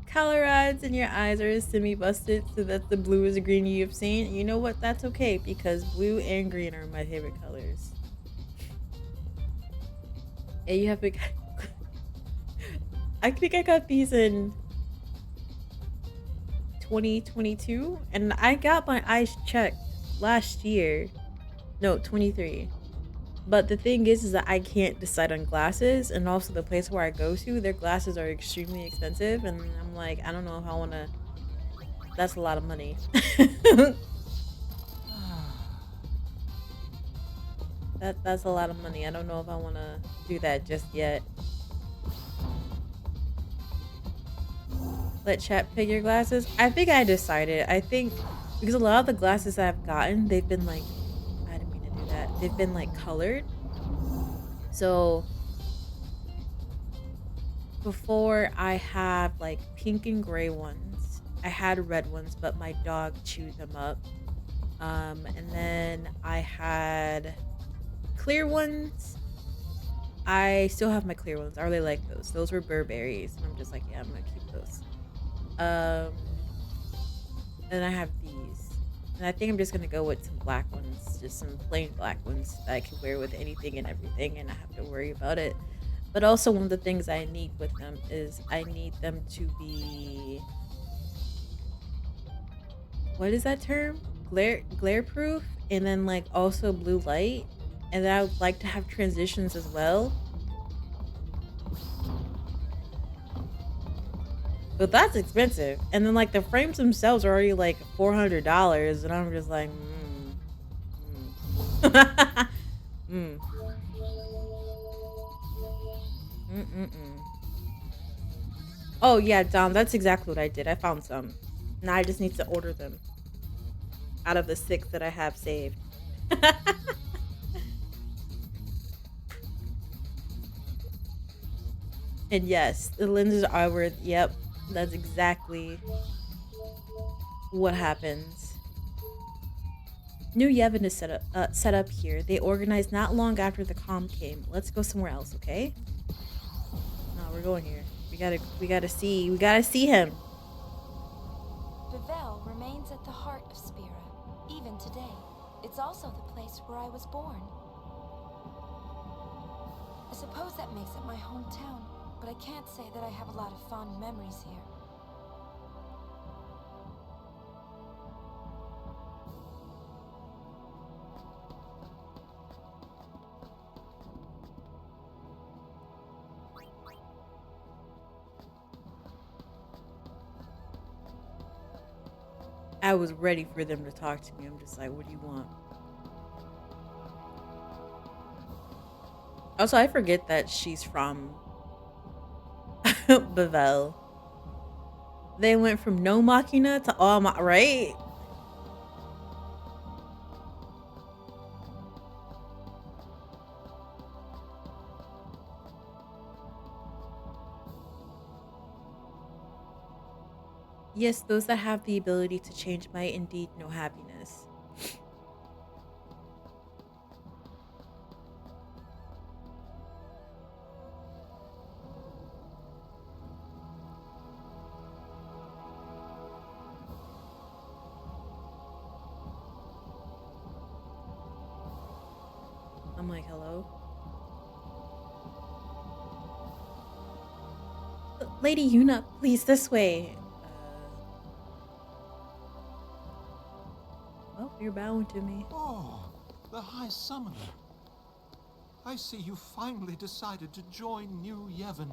Color rods in your eyes are semi-busted, so that the blue is the green you've seen. You know what? That's okay, because blue and green are my favorite colors. And you have big. I think I got these in 2022, and I got my eyes checked last year. No, 23. But the thing is that I can't decide on glasses, and also the place where I go to, their glasses are extremely expensive, and I'm like, I don't know if I want to. That's a lot of money. That's a lot of money. I don't know if I want to do that just yet. Let chat pick your glasses. I think I decided. I think because a lot of the glasses I've gotten, they've been like, I didn't mean to do that. They've been like colored. So before I have like pink and gray ones. I had red ones, but my dog chewed them up. And then I had clear ones. I still have my clear ones. I really like those. Those were Burberry's, and I'm just like, yeah, I'm gonna keep those. And I have these, and I think I'm just gonna go with some black ones, just some plain black ones that I can wear with anything and everything, and I have to worry about it. But also, one of the things I need with them is I need them to be, what is that term? Glare proof, and then like also blue light, and then I would like to have transitions as well. But that's expensive, and then like the frames themselves are already like $400, and I'm just like, Oh yeah, Dom, that's exactly what I did. I found some. Now I just need to order them out of the 6 that I have saved. And yes, the lenses are worth. Yep, that's exactly what happens. New Yevon is set up here. They organized not long after the calm came. Let's go somewhere else, okay? No, we're going here. We gotta see him. Bevel remains at the heart of Spira, even today. It's also the place where I was born. I suppose that makes it my hometown, but I can't say that I have a lot of fond memories here. I was ready for them to talk to me. I'm just like, what do you want? Also, I forget that she's from Bevel. They went from no Machina to all right? Yes, those that have the ability to change might indeed know happiness. I'm like, hello? Lady Yuna, please, this way. Oh, you're bowing to me. Oh, the High Summoner. I see you finally decided to join New Yevon.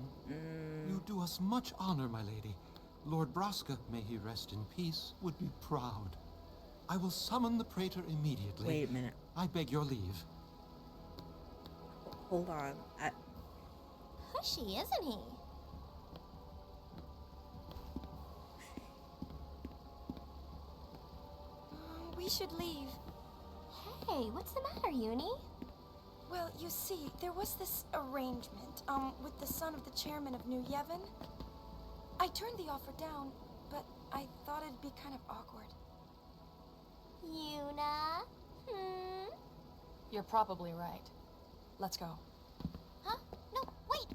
You do us much honor, my lady. Lord Braska, may he rest in peace, would be proud. I will summon the Praetor immediately. Wait a minute. I beg your leave. Hold on. Pushy, isn't he? We should leave. Hey, what's the matter, Uni? Well, you see, there was this arrangement, with the son of the chairman of New Yevon. I turned the offer down, but I thought it'd be kind of awkward. Yuna? You're probably right. Let's go. Huh? No, wait,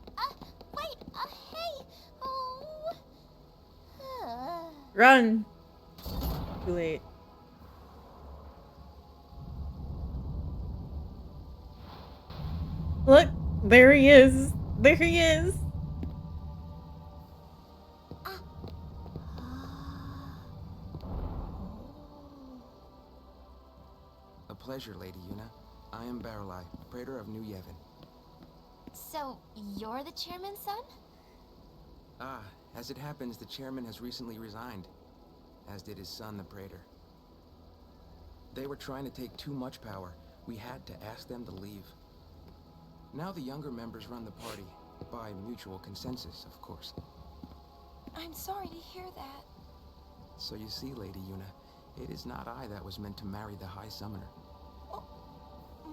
hey! Oh... Run! Too late. Look, there he is. There he is. A pleasure, Lady Yuna. I am Baralai, Praetor of New Yevon. So, you're the chairman's son? Ah, as it happens, the chairman has recently resigned, as did his son, the Praetor. They were trying to take too much power. We had to ask them to leave. Now the younger members run the party, by mutual consensus, of course. I'm sorry to hear that. So you see, Lady Yuna, it is not I that was meant to marry the High Summoner. Oh,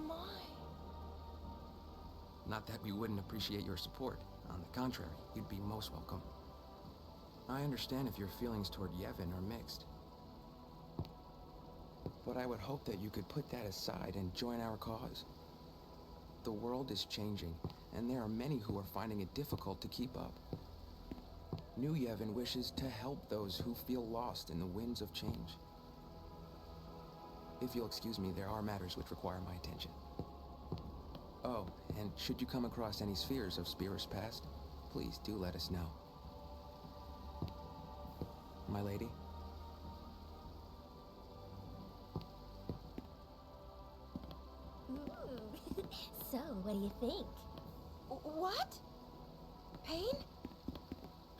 my. Not that we wouldn't appreciate your support. On the contrary, you'd be most welcome. I understand if your feelings toward Yevon are mixed. But I would hope that you could put that aside and join our cause. The world is changing, and there are many who are finding it difficult to keep up. New Yevon wishes to help those who feel lost in the winds of change. If you'll excuse me, there are matters which require my attention. Oh, and should you come across any spheres of Spirus past, please do let us know. My lady? So, what do you think? What? Pain?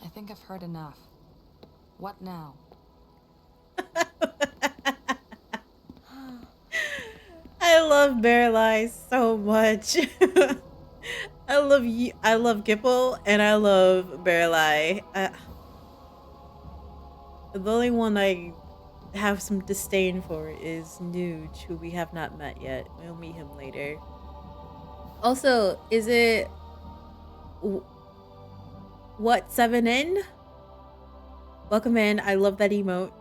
I think I've heard enough. What now? I love Bearlie so much. I love Gipple, and I love Bearlie. The only one I have some disdain for is Nuge, who we have not met yet. We'll meet him later. Also, is it what 7N? Welcome in. I love that emote.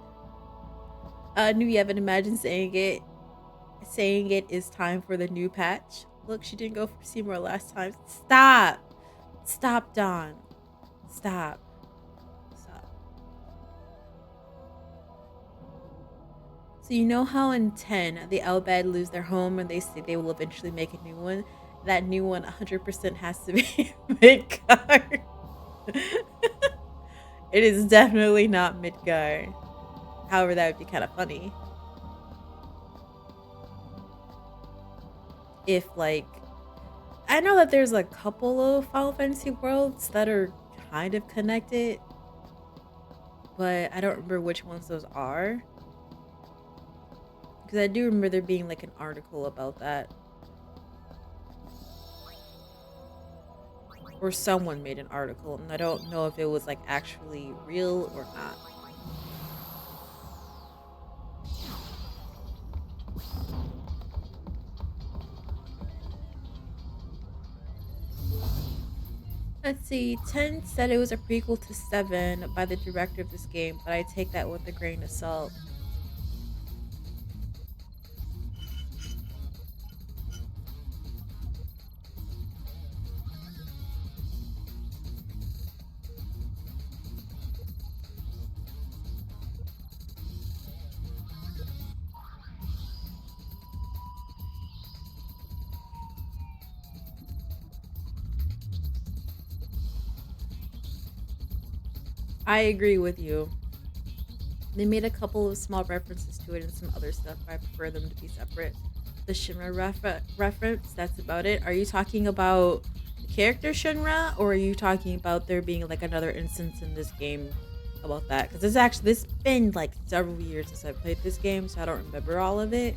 New Yevon, imagine saying it is time for the new patch. Look, she didn't go for Seymour last time. Stop, Dawn. Stop. So you know how in 10 the Elbad lose their home and they say they will eventually make a new one? That new one 100% has to be Midgar. It is definitely not Midgar. However, that would be kind of funny. If, like, I know that there's a couple of Final Fantasy worlds that are kind of connected, but I don't remember which ones those are. Because I do remember there being, like, an article about that. Or someone made an article, and I don't know if it was, like, actually real or not. Let's see, 10 said it was a prequel to 7 by the director of this game, but I take that with a grain of salt. I agree with you. They made a couple of small references to it and some other stuff, but I prefer them to be separate. The Shinra reference, that's about it. Are you talking about the character Shinra, or are you talking about there being like another instance in this game about that? Because it's been like several years since I played this game, so I don't remember all of it.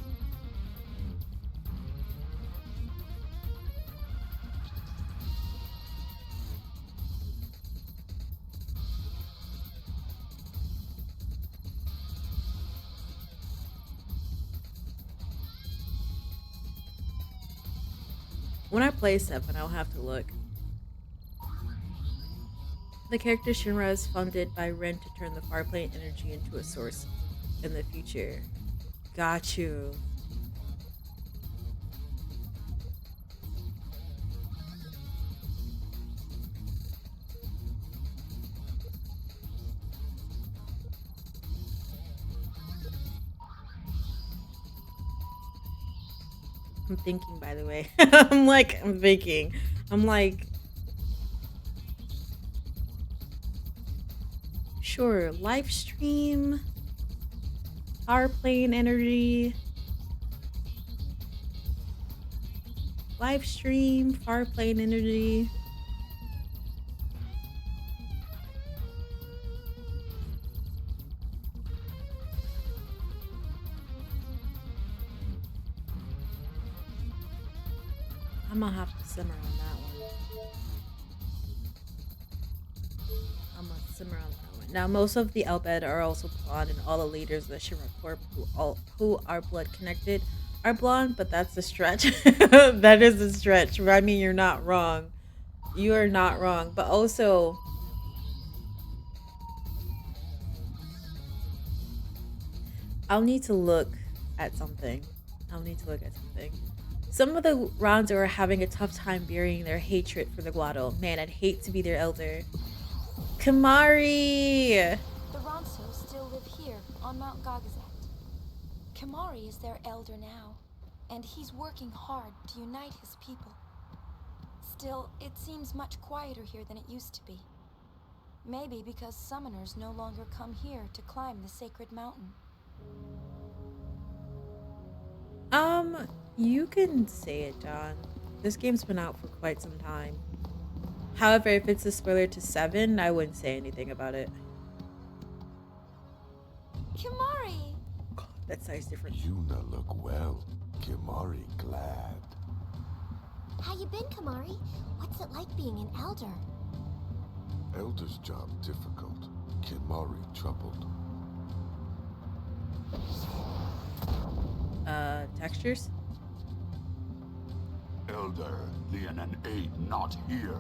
When I play 7, I'll have to look. The character Shinra is funded by Ren to turn the Farplane energy into a source in the future. Got you. I'm thinking, by the way. I'm thinking. I'm like, sure, live stream, Farplane energy, live stream, Farplane energy. I'm gonna have to simmer on that one. I'm gonna simmer on that one. Now, most of the Elbed are also blonde, and all the leaders of the Shimmer Corp who are blood connected are blonde, but that's a stretch. That is a stretch. I mean, you're not wrong. You are not wrong. But also, I'll need to look at something. Some of the Ronzo are having a tough time burying their hatred for the Guado. Man, I'd hate to be their elder. Kamari! The Ronsos still live here, on Mount Gagazet. Kamari is their elder now, and he's working hard to unite his people. Still, it seems much quieter here than it used to be. Maybe because summoners no longer come here to climb the sacred mountain. You can say it, John. This game's been out for quite some time. However, if it's a spoiler to 7, I wouldn't say anything about it. Kimari! God, that size difference. Yuna look well. Kimari glad. How you been, Kamari? What's it like being an elder? Elder's job difficult. Kimari troubled. Textures? Elder, Lian and Aid not here.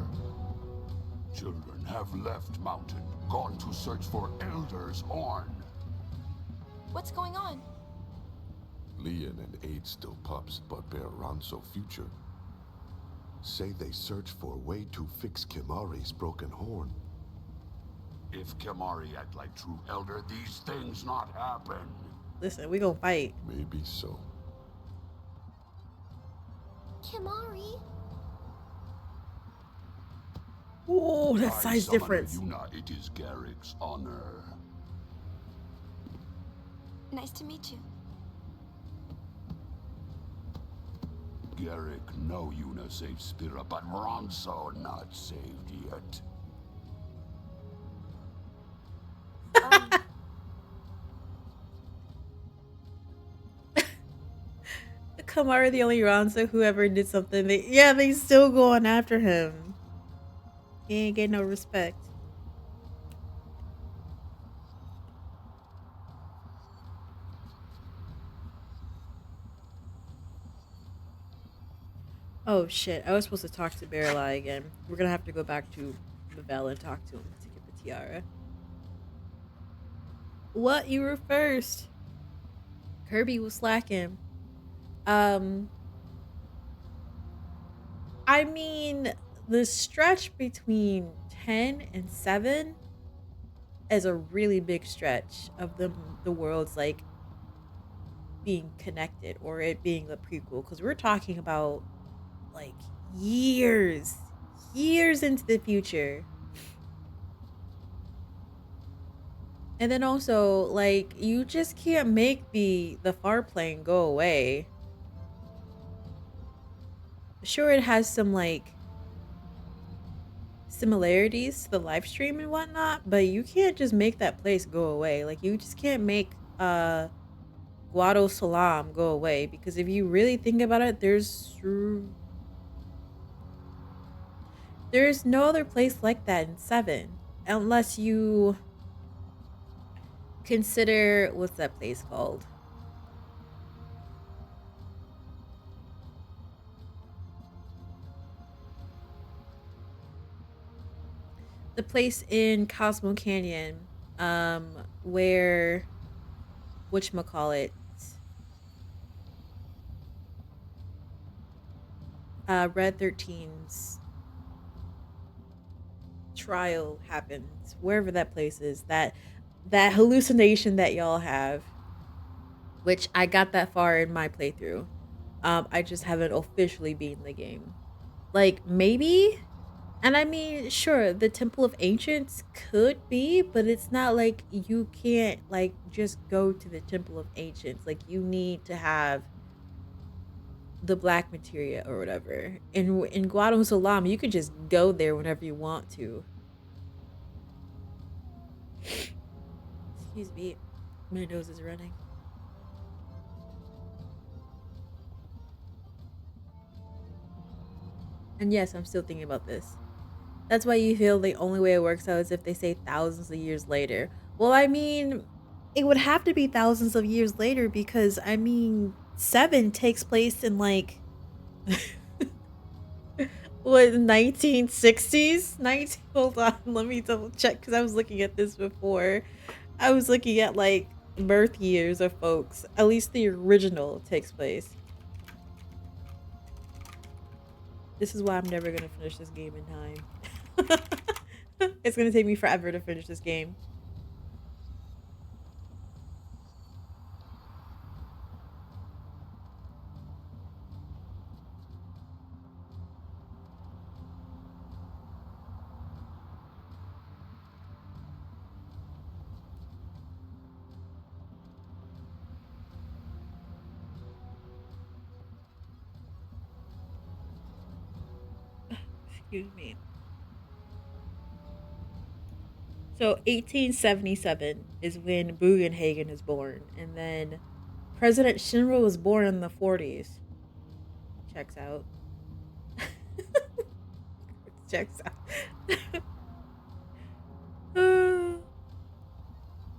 Children have left mountain, gone to search for Elder's horn. What's going on? Lian and Aid still pups, but bear Ronso future. Say they search for a way to fix Kimari's broken horn. If Kimari act like true Elder, these things not happen. Listen, we gon' fight. Maybe so. Kimari? Oh, that size difference. Yuna, it is Garrick's honor. Nice to meet you. Garrick know Yuna saved Spira, but Ronso not saved yet. Kamari the only Ronso who ever did something. They still going after him. He ain't get no respect. Oh shit, I was supposed to talk to Barrelai again. We're gonna have to go back to Vivelle and talk to him to get the tiara. What? You were first. Kirby was slacking. I mean, the stretch between 10 and 7 is a really big stretch of the worlds like being connected, or it being the prequel, because we're talking about like years into the future. And then also, like, you just can't make the far plane go away. Sure, it has some like similarities to the live stream and whatnot, but you can't just make that place go away. Like, you just can't make Guado Salam go away, because if you really think about it, there's no other place like that in 7, unless you consider, what's that place called? The place in Cosmo Canyon, where, whatchamacallit, Red 13's trial happens, wherever that place is, that hallucination that y'all have, which I got that far in my playthrough. I just haven't officially beaten the game. Like, maybe. And I mean, sure, the Temple of Ancients could be, but it's not like you can't, like, just go to the Temple of Ancients. Like, you need to have the black materia or whatever. In Guado Salam, you could just go there whenever you want to. Excuse me, my nose is running. And yes, I'm still thinking about this. That's why you feel the only way it works out is if they say thousands of years later. Well, I mean, it would have to be thousands of years later because, I mean, 7 takes place in like, what, 1960s? 19, hold on, let me double check because I was looking at this before. I was looking at like birth years of folks. At least the original takes place. This is why I'm never going to finish this game in time. It's going to take me forever to finish this game. Excuse me. So 1877 is when Bugenhagen is born, and then President Shinra was born in the 40s. Checks out. Checks out.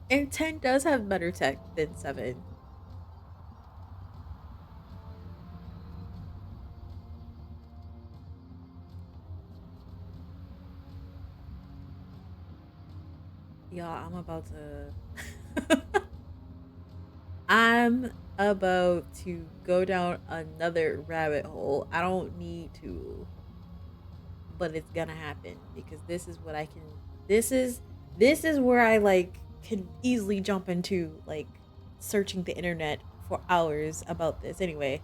And 10 does have better tech than 7. Y'all, I'm about to go down another rabbit hole. I don't need to, but it's gonna happen because this is what I can. This is where I like can easily jump into like searching the internet for hours about this. Anyway.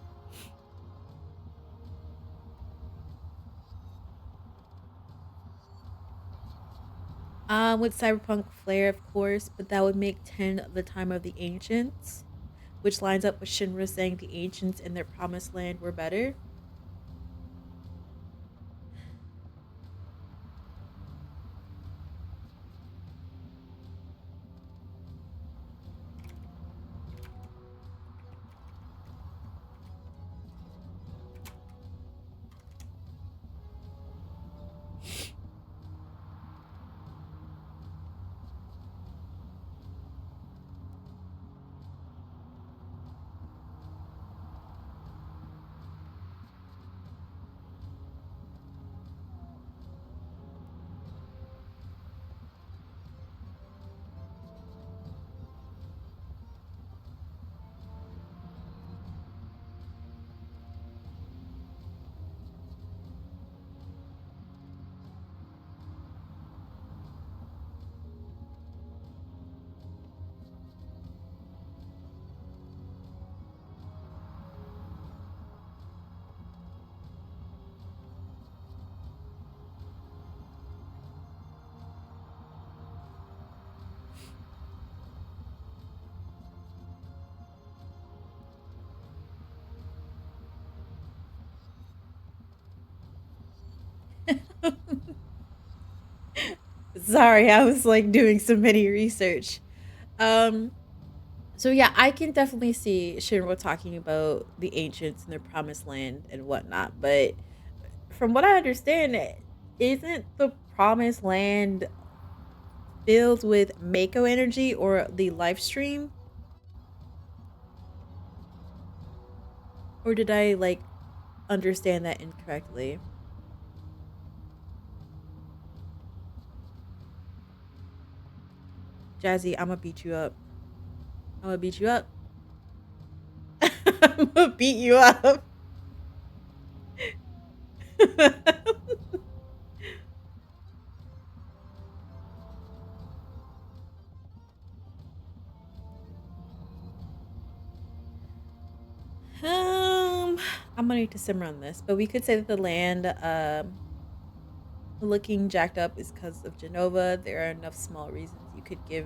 With cyberpunk flair, of course, but that would make 10 the time of the ancients, which lines up with Shinra saying the ancients in their promised land were better. Sorry, I was like doing some mini research. So yeah, I can definitely see Shinra talking about the ancients and their promised land and whatnot, but from what I understand, isn't the promised land filled with Mako energy or the life stream? Or did I like understand that incorrectly? Jazzy, I'm gonna beat you up. I'm gonna beat you up. I'm gonna beat you up. I'm gonna need to simmer on this, but we could say that the land looking jacked up is because of Genova. There are enough small reasons you could give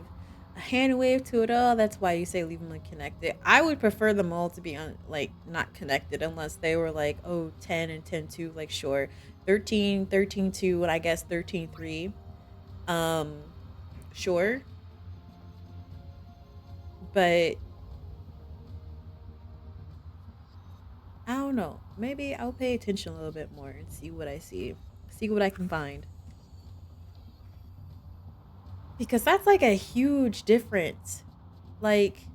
a hand wave to it all. That's why you say leave them connected. I would prefer them all to be on like not connected unless they were like, oh, 10 and 10-2, like sure. 13, 13-2, and I guess 13-3. Sure. But I don't know. Maybe I'll pay attention a little bit more and see what I see. See what I can find. Because that's like a huge difference. Like,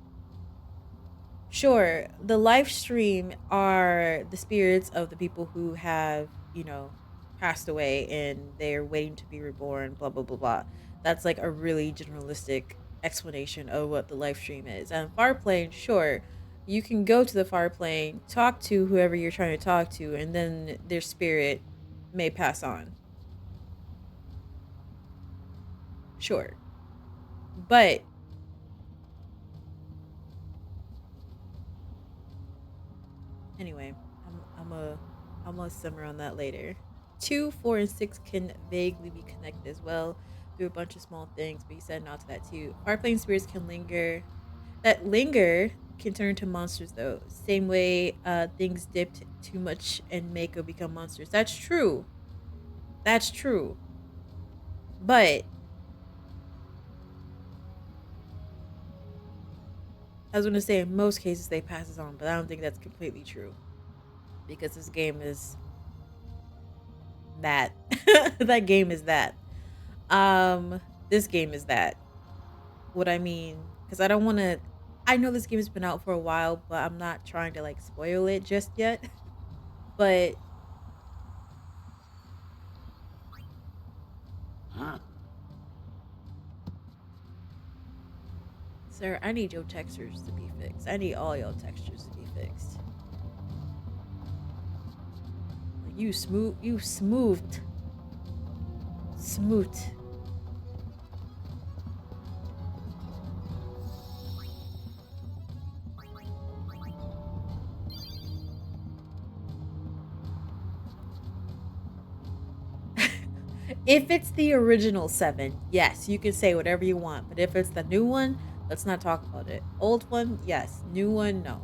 sure, the live stream are the spirits of the people who have, you know, passed away and they're waiting to be reborn, blah, blah, blah, blah. That's like a really generalistic explanation of what the live stream is. And far plane, sure, you can go to the far plane, talk to whoever you're trying to talk to, and then their spirit may pass on. Sure. But anyway, I'm gonna simmer on that later. 2, 4, and 6 can vaguely be connected as well through a bunch of small things, but you said not to that too. Far plane spirits can linger. That linger can turn into monsters though. Same way things dipped too much and Mako become monsters. That's true. That's true. But I was gonna say in most cases they passes on, but I don't think that's completely true. Because this game is that. That game is that. This game is that. What I mean, because I don't want to. I know this game has been out for a while, but I'm not trying to like spoil it just yet. But sir, I need your textures to be fixed. I need all your textures to be fixed. Like you smoothed. Smoot. If it's the original 7, yes, you can say whatever you want. But if it's the new one, let's not talk about it. Old one, yes. New one, no.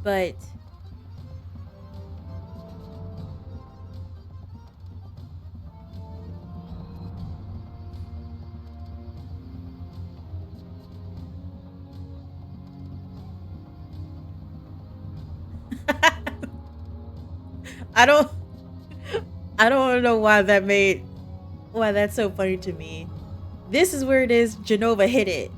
But I don't know why that's so funny to me. This is where it is. Genova hit it.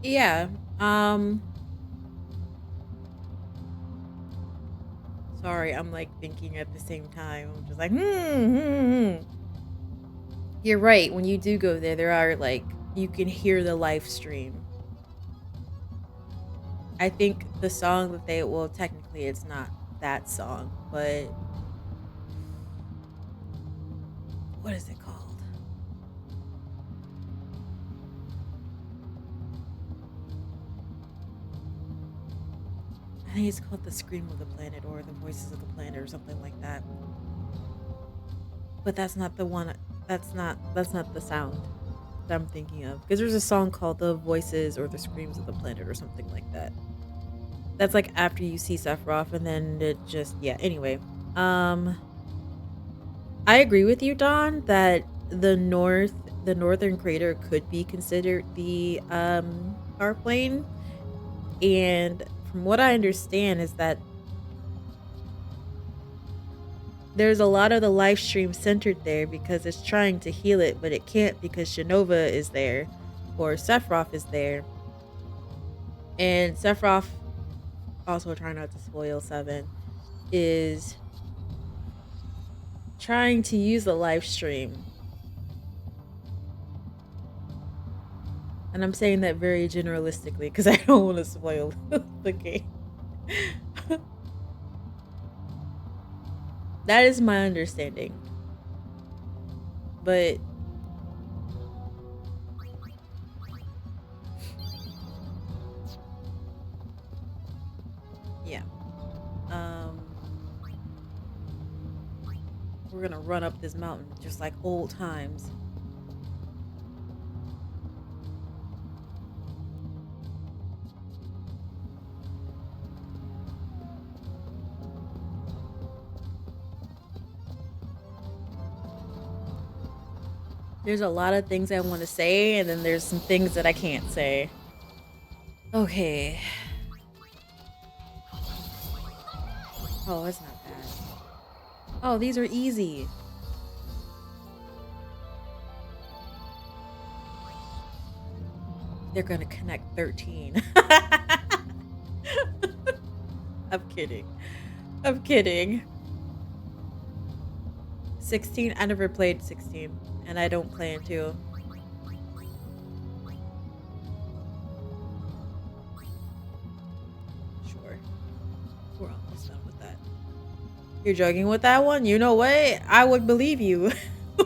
Yeah. Sorry, I'm like thinking at the same time. I'm just like, You're right. When you do go there, there are like you can hear the live stream. I think the song that they technically it's not that song, but what is it called? I think it's called The Scream of the Planet or The Voices of the Planet or something like that. But that's not the one. That's not the sound that I'm thinking of. Because there's a song called The Voices or The Screams of the Planet or something like that. That's like after you see Sephiroth and then it just anyway. I agree with you, Don, that the northern crater could be considered the power plane. And from what I understand is that there's a lot of the live stream centered there because it's trying to heal it, but it can't because Genova is there or Sephiroth is there. And Sephiroth, also trying not to spoil 7, is trying to use the live stream. And I'm saying that very generalistically because I don't want to spoil the game. That is my understanding. But yeah. We're gonna run up this mountain just like old times. There's a lot of things I want to say, and then there's some things that I can't say. Okay. Oh, it's not bad. Oh, these are easy. They're gonna connect 13. I'm kidding. I'm kidding. 16, I never played 16, and I don't plan to. Sure. We're almost done with that. You're joking with that one? You know what? I would believe you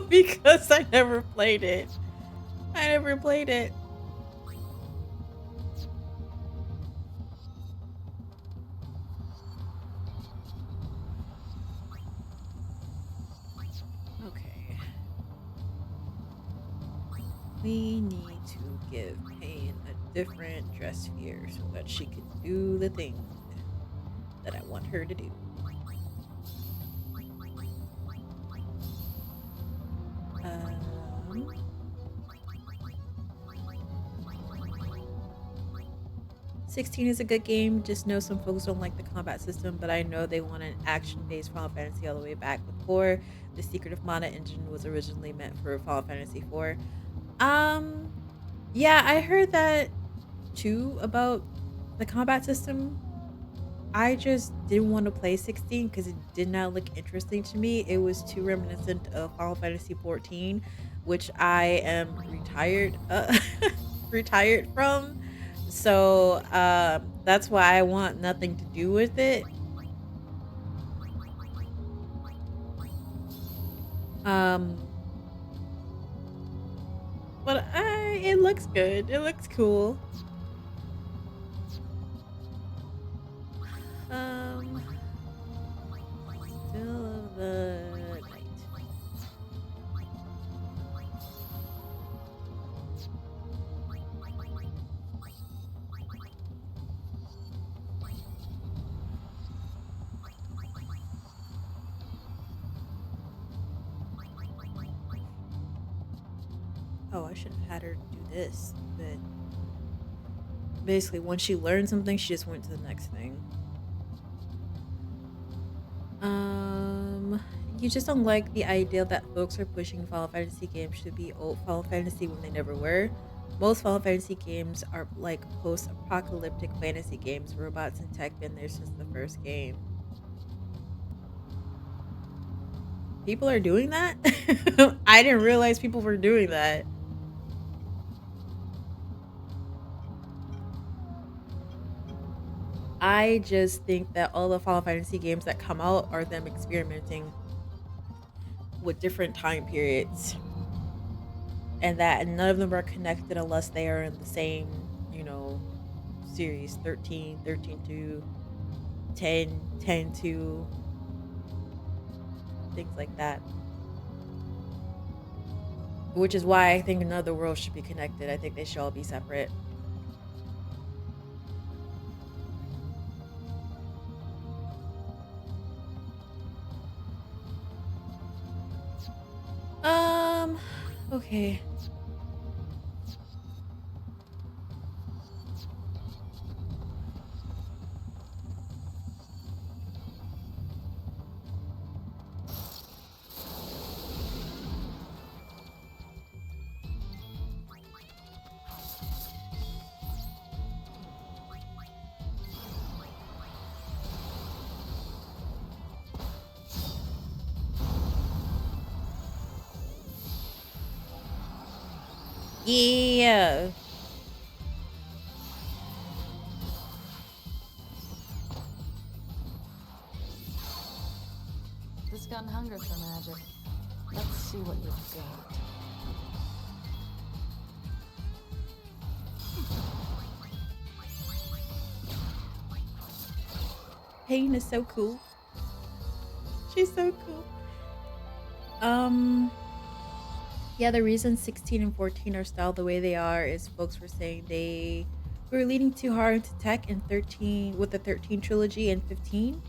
because I never played it. I never played it. Okay. We need to give Pain a different dress sphere so that she can do the thing that I want her to do. 16 is a good game. Just know some folks don't like the combat system, but I know they want an action-based Final Fantasy all the way back with 4. The Secret of Mana engine was originally meant for Final Fantasy 4. Yeah, I heard that too about the combat system. I just didn't want to play 16 because it did not look interesting to me. It was too reminiscent of Final Fantasy 14, which I am retired from. So that's why I want nothing to do with it. But it looks good. It looks cool. Still of the night. Oh, I should have had her do this, but basically once she learned something, she just went to the next thing. You just don't like the idea that folks are pushing Final Fantasy games should be old Final Fantasy when they never were. Most Final Fantasy games are like post-apocalyptic fantasy games. Robots and tech been there since the first game. People are doing that? I didn't realize people were doing that. I just think that all the Final Fantasy games that come out are them experimenting with different time periods. And that none of them are connected unless they are in the same, series. 13, 13-2, 10, 10-2, things like that. Which is why I think none of the worlds should be connected. I think they should all be separate. Okay. Yeah. This gun hungers for magic. Let's see what you've got. Pain is so cool. She's so cool. Yeah, the reason 16 and 14 are styled the way they are is folks were saying they were leaning too hard into tech in 13 with the 13 trilogy and 15.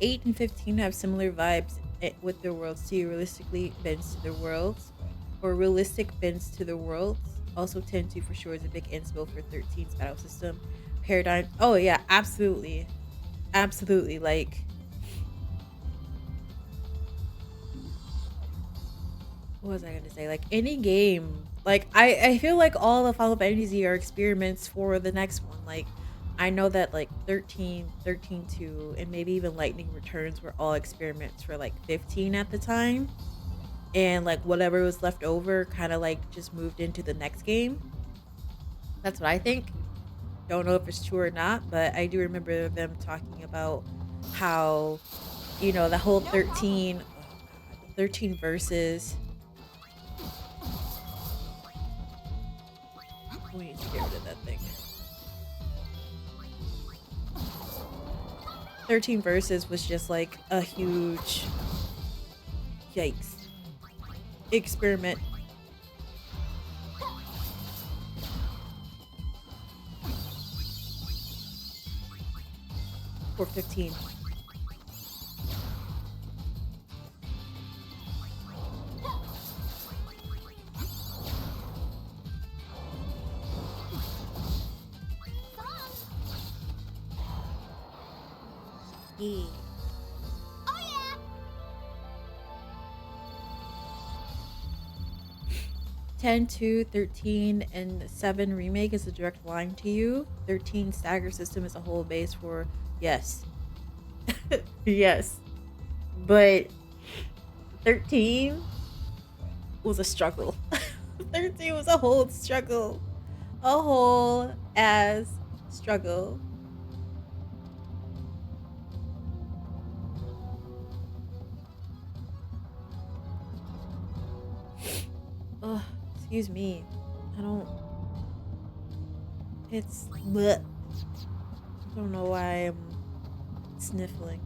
8 and 15 have similar vibes with their worlds too. Realistically, bends to their worlds. or realistic bends to the world. Also 10-2 for sure is a big inspo for 13's battle system. Paradigm. Oh yeah, absolutely. Absolutely. Like, what was I gonna say? Like, any game, like I feel like all the Final Fantasy are experiments for the next one. Like, I know that like 13, 13-2, and maybe even Lightning Returns were all experiments for like 15 at the time. And like whatever was left over kind of like just moved into the next game. That's what I think. Don't know if it's true or not, but I do remember them talking about how, you know, the whole 13 verses. We need to get rid of that thing. 13 verses was just like a huge yikes experiment. For 15. Yeah. Oh yeah. 10 to 13 and 7 remake is a direct line to you. 13 stagger system is a whole base for yes. Yes. But 13 was a struggle. 13 was a whole struggle. A whole ass struggle. Oh, excuse me. I don't. It's. Bleh. I don't know why I'm sniffling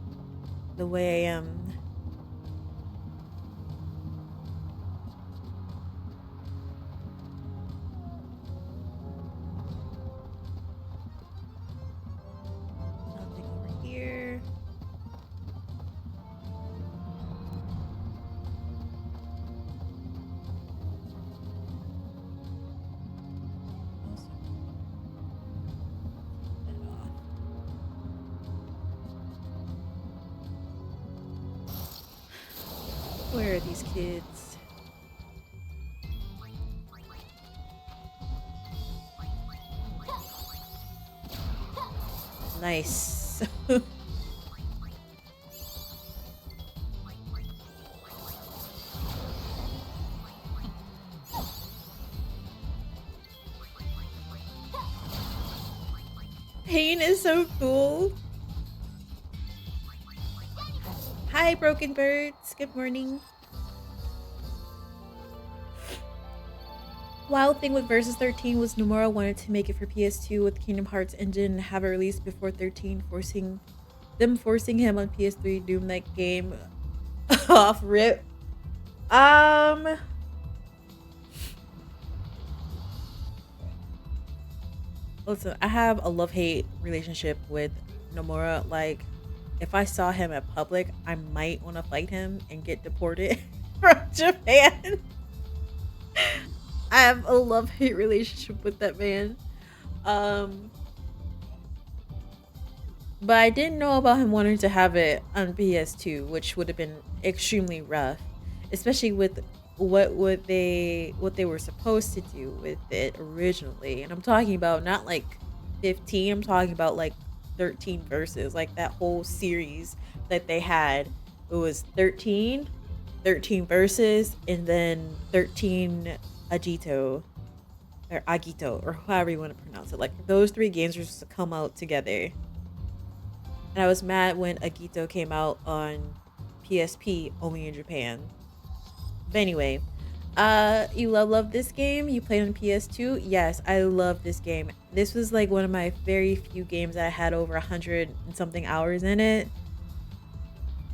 the way I am. Nothing over here. Where are these kids? Nice. Pain is so cool. Hi, Broken Birds. Good morning. Wild thing with Versus 13 was Nomura wanted to make it for PS2 with Kingdom Hearts engine and have it released before 13, forcing him on PS3 Doom that game off rip. Listen, I have a love-hate relationship with Nomura. Like, if I saw him at public, I might want to fight him and get deported from Japan. I have a love-hate relationship with that man. But I didn't know about him wanting to have it on PS2, which would have been extremely rough, especially with what they were supposed to do with it originally. And I'm talking about not like 15, I'm talking about like 13 verses, like that whole series that they had. It was 13 verses, and then 13 Agito or Agito, or however you want to pronounce it. Like, those 3 games were supposed to come out together. And I was mad when Agito came out on PSP only in Japan. But anyway, you love this game? You played on PS2? Yes, I love this game. This was like one of my very few games that I had over 100 and something hours in it.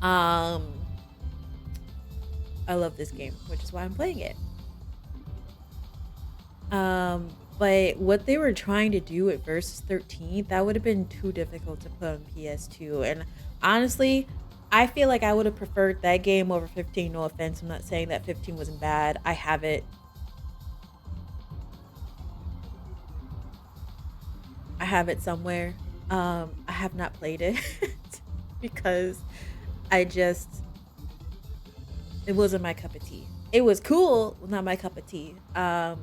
I love this game, which is why I'm playing it. But what they were trying to do at Versus 13, that would have been too difficult to put on PS2. And honestly, I feel like I would have preferred that game over 15. No offense. I'm not saying that 15 wasn't bad. I have it. I have it somewhere. I have not played it because it wasn't my cup of tea. It was cool, not my cup of tea. I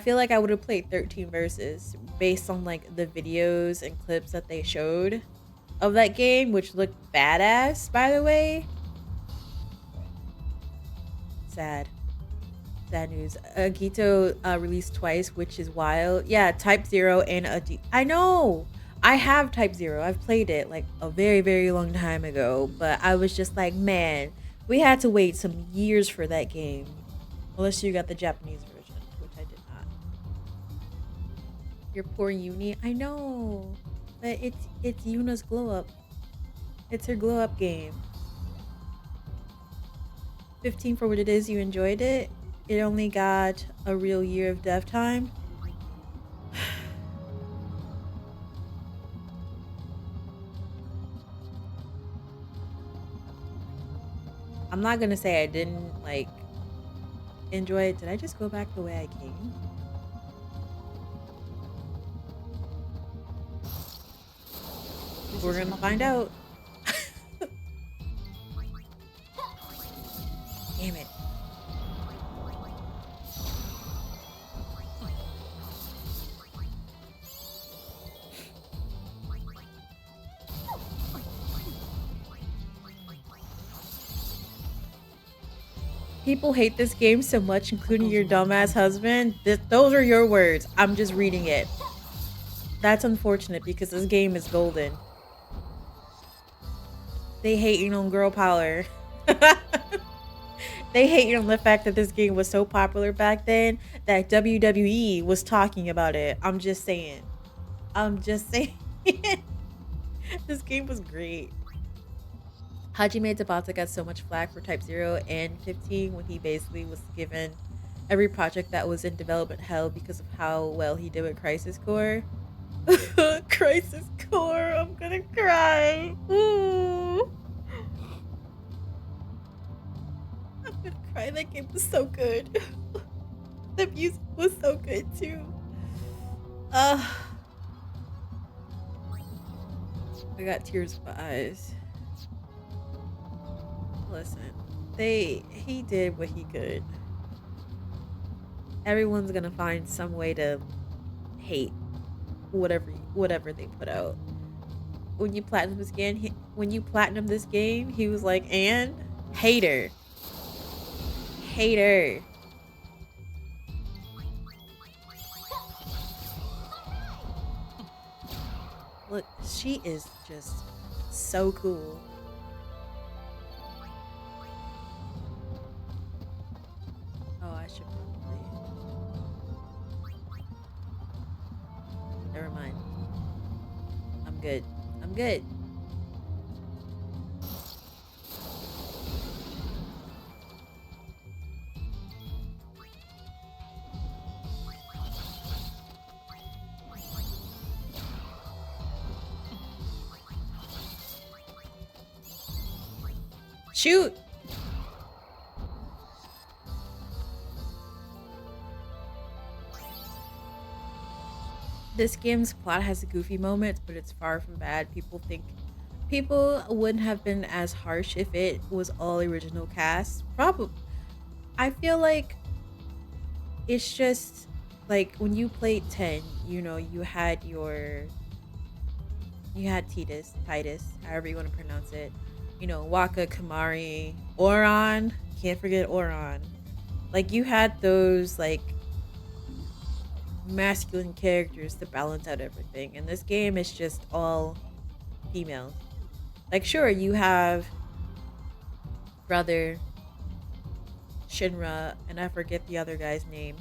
feel like I would have played 13 versus based on like the videos and clips that they showed of that game, which looked badass, by the way. Sad news. Agito released twice, which is wild. Yeah, Type 0 and I know! I have Type 0. I've played it like a very, very long time ago, but I was just like, man, we had to wait some years for that game. Unless you got the Japanese version, which I did not. Your poor Uni. I know, but it's Yuna's glow up. It's her glow up game. 15 for what it is. You enjoyed it. It only got a real year of dev time. I'm not gonna say I didn't like enjoy it. Did I just go back the way I came? We're gonna find out. Damn it. People hate this game so much, including your dumbass husband. Those are your words. I'm just reading it. That's unfortunate because this game is golden. They hating on girl power. They hating on the fact that this game was so popular back then that WWE was talking about it. I'm just saying. This game was great. Hajime Tabata got so much flack for Type 0 and 15 when he basically was given every project that was in development hell because of how well he did with Crisis Core. Crisis Core, I'm gonna cry. Ooh. I'm gonna cry. That game was so good. The music was so good too. I got tears in my eyes. Listen, he did what he could. Everyone's gonna find some way to hate whatever they put out. When you platinum this game, he was like, and hater. Look, she is just so cool. Oh, I should probably. Never mind. I'm good. Shoot! This game's plot has goofy moments, but it's far from bad. People wouldn't have been as harsh if it was all original cast. Probably. I feel like it's just like when you played 10, you know, you had Titus, however you want to pronounce it. You know, Waka, Kamari, Oran. Can't forget Oran. Like, you had those, like, masculine characters to balance out everything. And this game is just all females. Like, sure, you have Brother, Shinra, and I forget the other guy's name.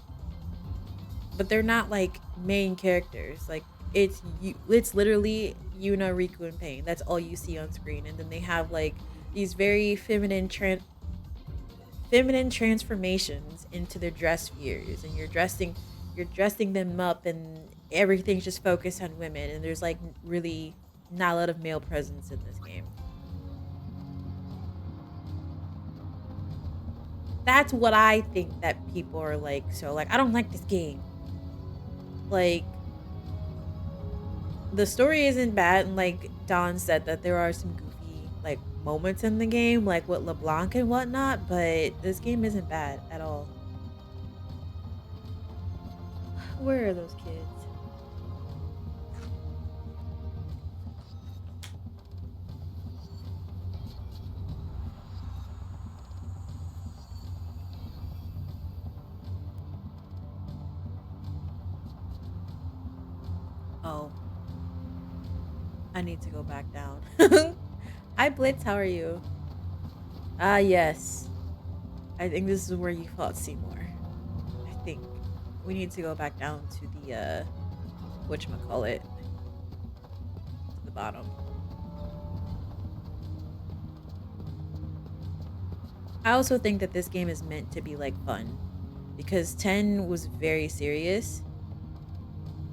But they're not, like, main characters. Like, it's literally Yuna, Riku, and Pain. That's all you see on screen. And then they have like these very feminine transformations into their dress spheres, and you're dressing them up, and everything's just focused on women. And there's like really not a lot of male presence in this game. That's what I think that people are like. So like, I don't like this game. Like, the story isn't bad, and like Don said that there are some goofy like moments in the game, like with LeBlanc and whatnot, but this game isn't bad at all. Where are those kids? Oh. I need to go back down. Hi Blitz, how are you? Ah, yes. I think this is where you fought Seymour. I think. We need to go back down to the, whatchamacallit. To the bottom. I also think that this game is meant to be, like, fun. Because 10 was very serious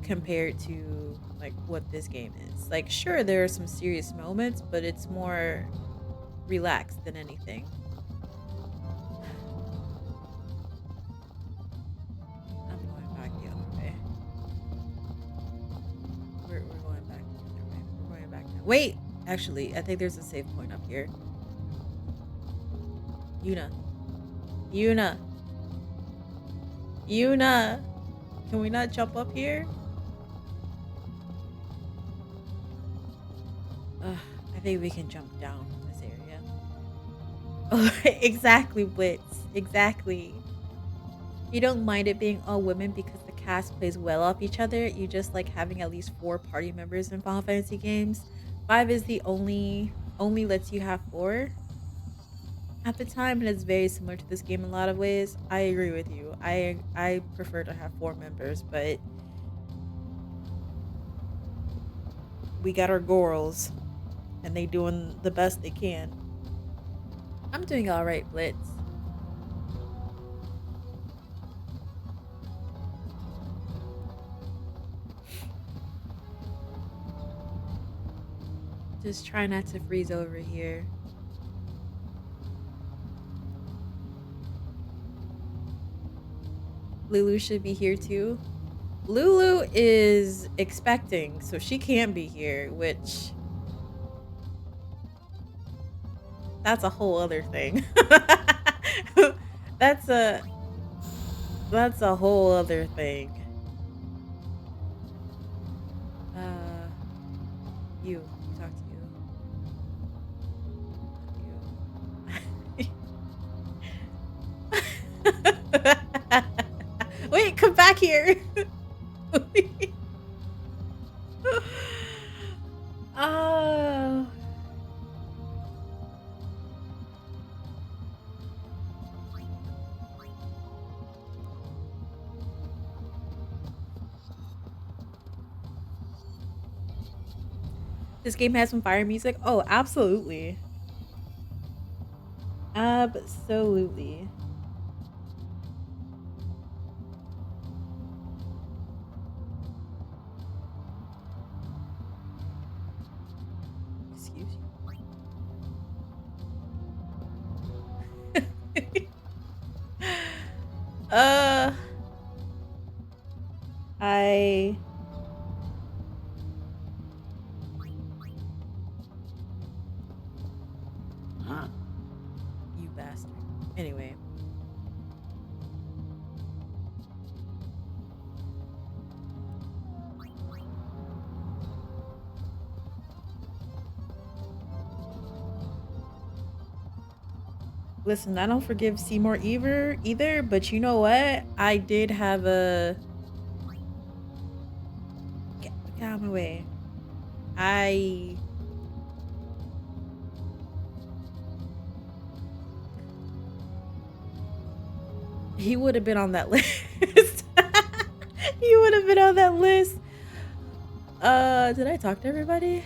compared to, like, what this game is. Like, sure, there are some serious moments, but it's more relaxed than anything. I'm going back the other way. We're going back the other way. We're going back now. Wait! Actually, I think there's a save point up here. Yuna. Can we not jump up here? I think we can jump down this area. Oh, exactly, Blitz. Exactly. You don't mind it being all women because the cast plays well off each other. You just like having at least 4 party members in Final Fantasy games. 5 is the only lets you have 4 at the time, and it's very similar to this game in a lot of ways. I agree with you. I prefer to have 4 members, but we got our girls, and they doing the best they can. I'm doing all right, Blitz. Just try not to freeze over here. Lulu should be here too. Lulu is expecting, so she can't be here, which that's a whole other thing. That's a whole other thing. You talk to you. Wait, come back here. Oh. This game has some fire music. Oh, absolutely. Absolutely. Excuse you. You bastard. Anyway. Listen, I don't forgive Seymour either, but you know what? I did have a... Get out of my way. He would have been on that list. He would have been on that list. Did I talk to everybody?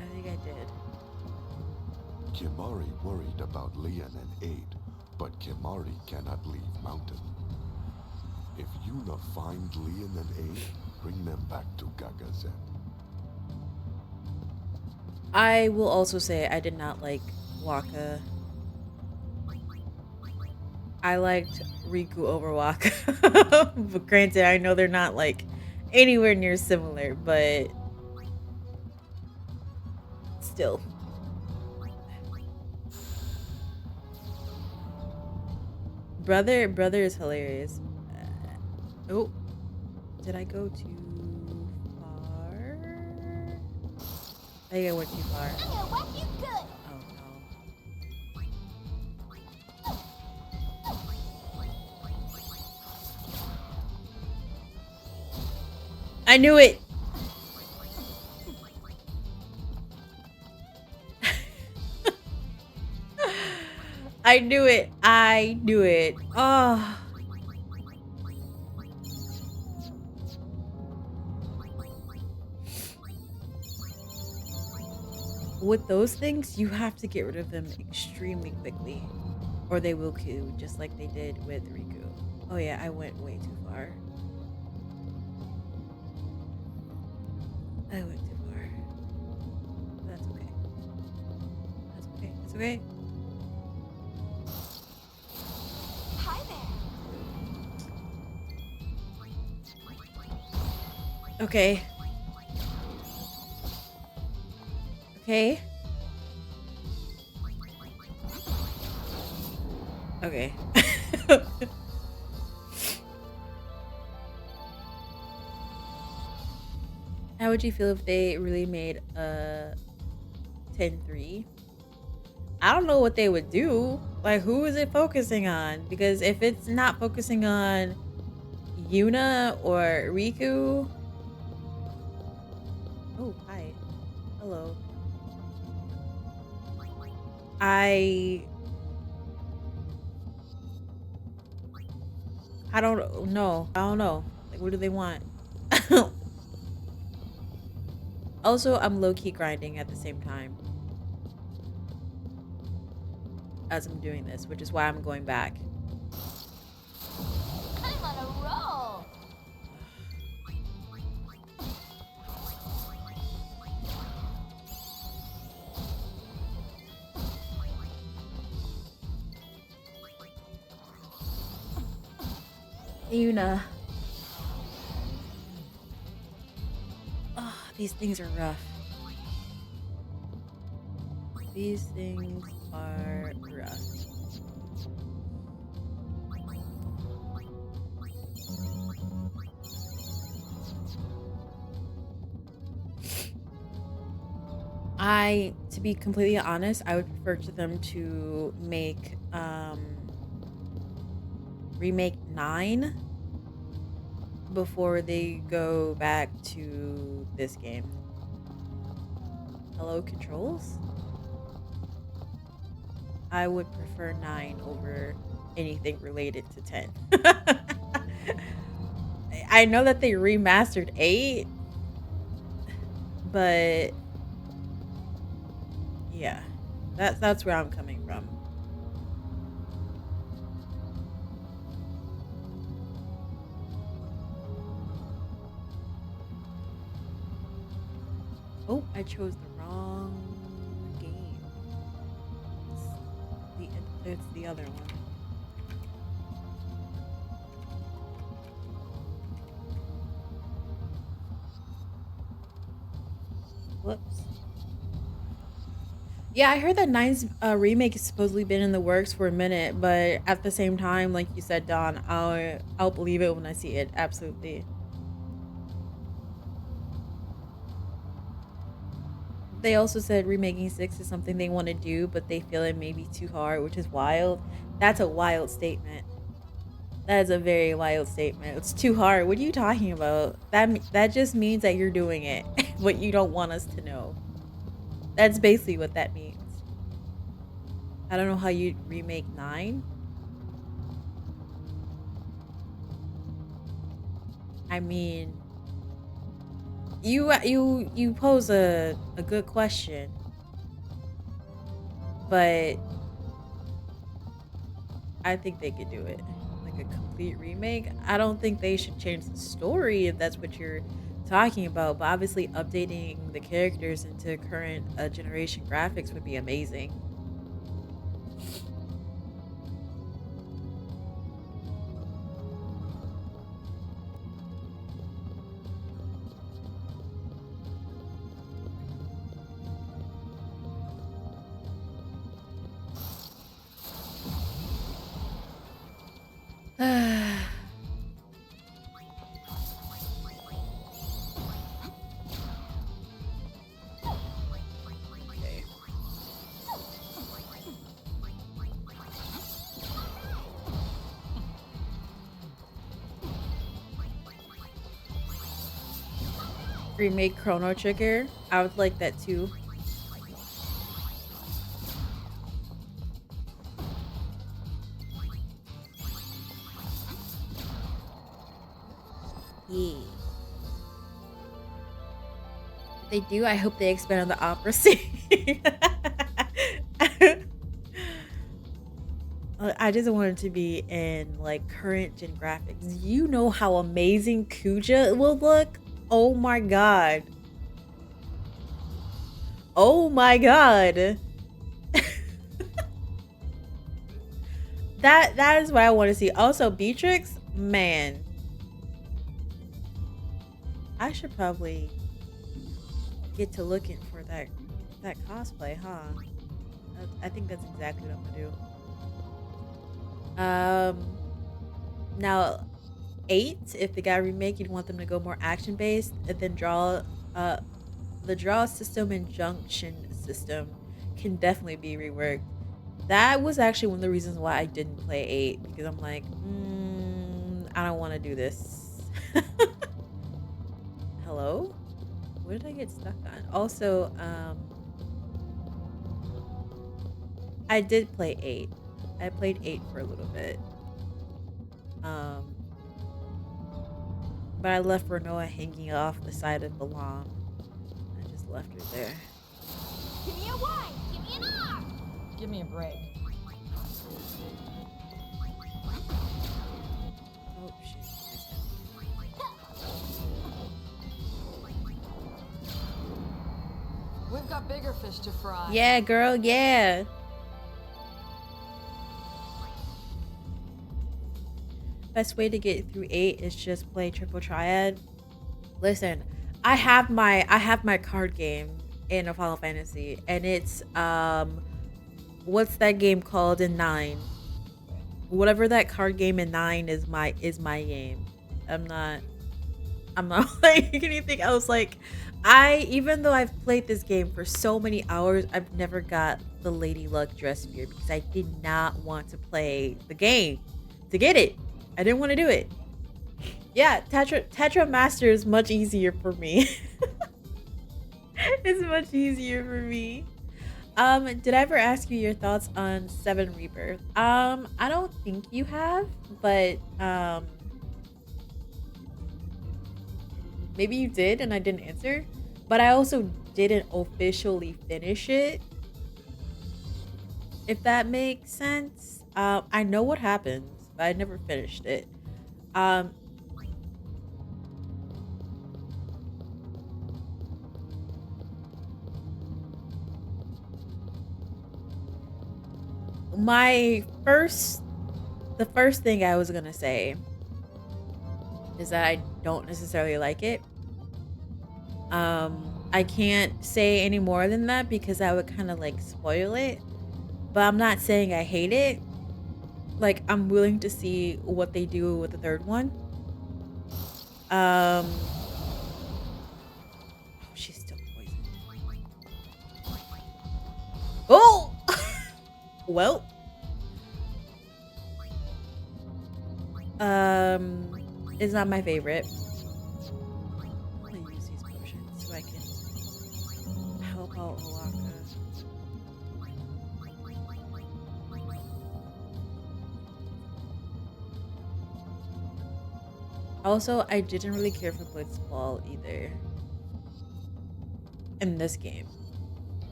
I think I did. Kimari worried about Leon and Aid, but Kimari cannot leave Mountain. If you Yuna find Leon and Aid, bring them back to Gagazet. I will also say I did not like Waka. I liked Riku over Waka. But granted, I know they're not like anywhere near similar, but still. Brother is hilarious. Oh, did I go too far? I think I went too far. I'm gonna whack you good. Oh no. I knew it. I knew it. I knew it. Oh. With those things, you have to get rid of them extremely quickly, or they will queue, just like they did with Riku. Oh yeah, I went way too far. I went too far. That's okay. That's okay. It's okay. Hi there. Okay. Okay. Okay. How would you feel if they really made a 10-3? I don't know what they would do. Like, who is it focusing on? Because if it's not focusing on Yuna or Riku... Oh, hi. Hello. I don't know. I don't know. Like, what do they want? Also, I'm low-key grinding at the same time as I'm doing this, which is why I'm going back. I'm on a roll. Yuna. Oh, these things are rough. These things are rough. To be completely honest, I would prefer to them to make remake 9 before they go back to this game. Hello, controls? I would prefer 9 over anything related to 10. I know that they remastered 8, but yeah, that's where I'm coming from. Oh, I chose the wrong game. It's the other one. Whoops. Yeah, I heard that 9's remake has supposedly been in the works for a minute, but at the same time, like you said, Dawn, I'll believe it when I see it. Absolutely. They also said remaking 6 is something they want to do, but they feel it may be too hard, which is wild. That's a wild statement. That is a very wild statement. It's too hard. What are you talking about? That just means that you're doing it, but you don't want us to know. That's basically what that means. I don't know how you remake 9. I mean, you pose a good question, but I think they could do it. Like, like a complete remake, I don't think they should change the story if that's what you're talking about. But obviously, updating the characters into current generation graphics would be amazing. Remake Chrono Trigger. I would like that too. Yeah. If they do, I hope they expand on the opera scene. I just want it to be in like current gen graphics. You know how amazing Kuja will look? Oh my god. Oh my god. That is what I want to see. Also, Beatrix, man. I should probably get to looking for that cosplay, huh? I think that's exactly what I'm gonna do. Now 8, if they got a remake, you'd want them to go more action based, and then the draw system and junction system can definitely be reworked. That was actually one of the reasons why I didn't play 8, because I'm like, I don't want to do this. Hello? What did I get stuck on? Also, I did play 8. I played 8 for a little bit. But I left Renoa hanging off the side of Balam. I just left her there. Give me a Y! Give me an R! Give me a break. Oh, shit. We've got bigger fish to fry. Yeah, girl, yeah. Best way to get through 8 is just play triple triad. Listen, I have my card game in a Final Fantasy, and it's what's that game called in 9? Whatever that card game in 9 is my game. I'm not like anything else. Like, even though I've played this game for so many hours, I've never got the Lady Luck dress sphere because I did not want to play the game to get it. I didn't want to do it. Yeah, Tetra Master is much easier for me. It's much easier for me. Did I ever ask you your thoughts on 7 Rebirth? I don't think you have, but maybe you did and I didn't answer. But I also didn't officially finish it, if that makes sense. I know what happens, but I never finished it. The first thing I was gonna say is that I don't necessarily like it. I can't say any more than that because I would kind of like spoil it, but I'm not saying I hate it. Like, I'm willing to see what they do with the third one. Oh, she's still poisoned. Oh! Well. It's not my favorite. I'm gonna use these potions so I can help out Oaka. Also, I didn't really care for Blitzball either in this game.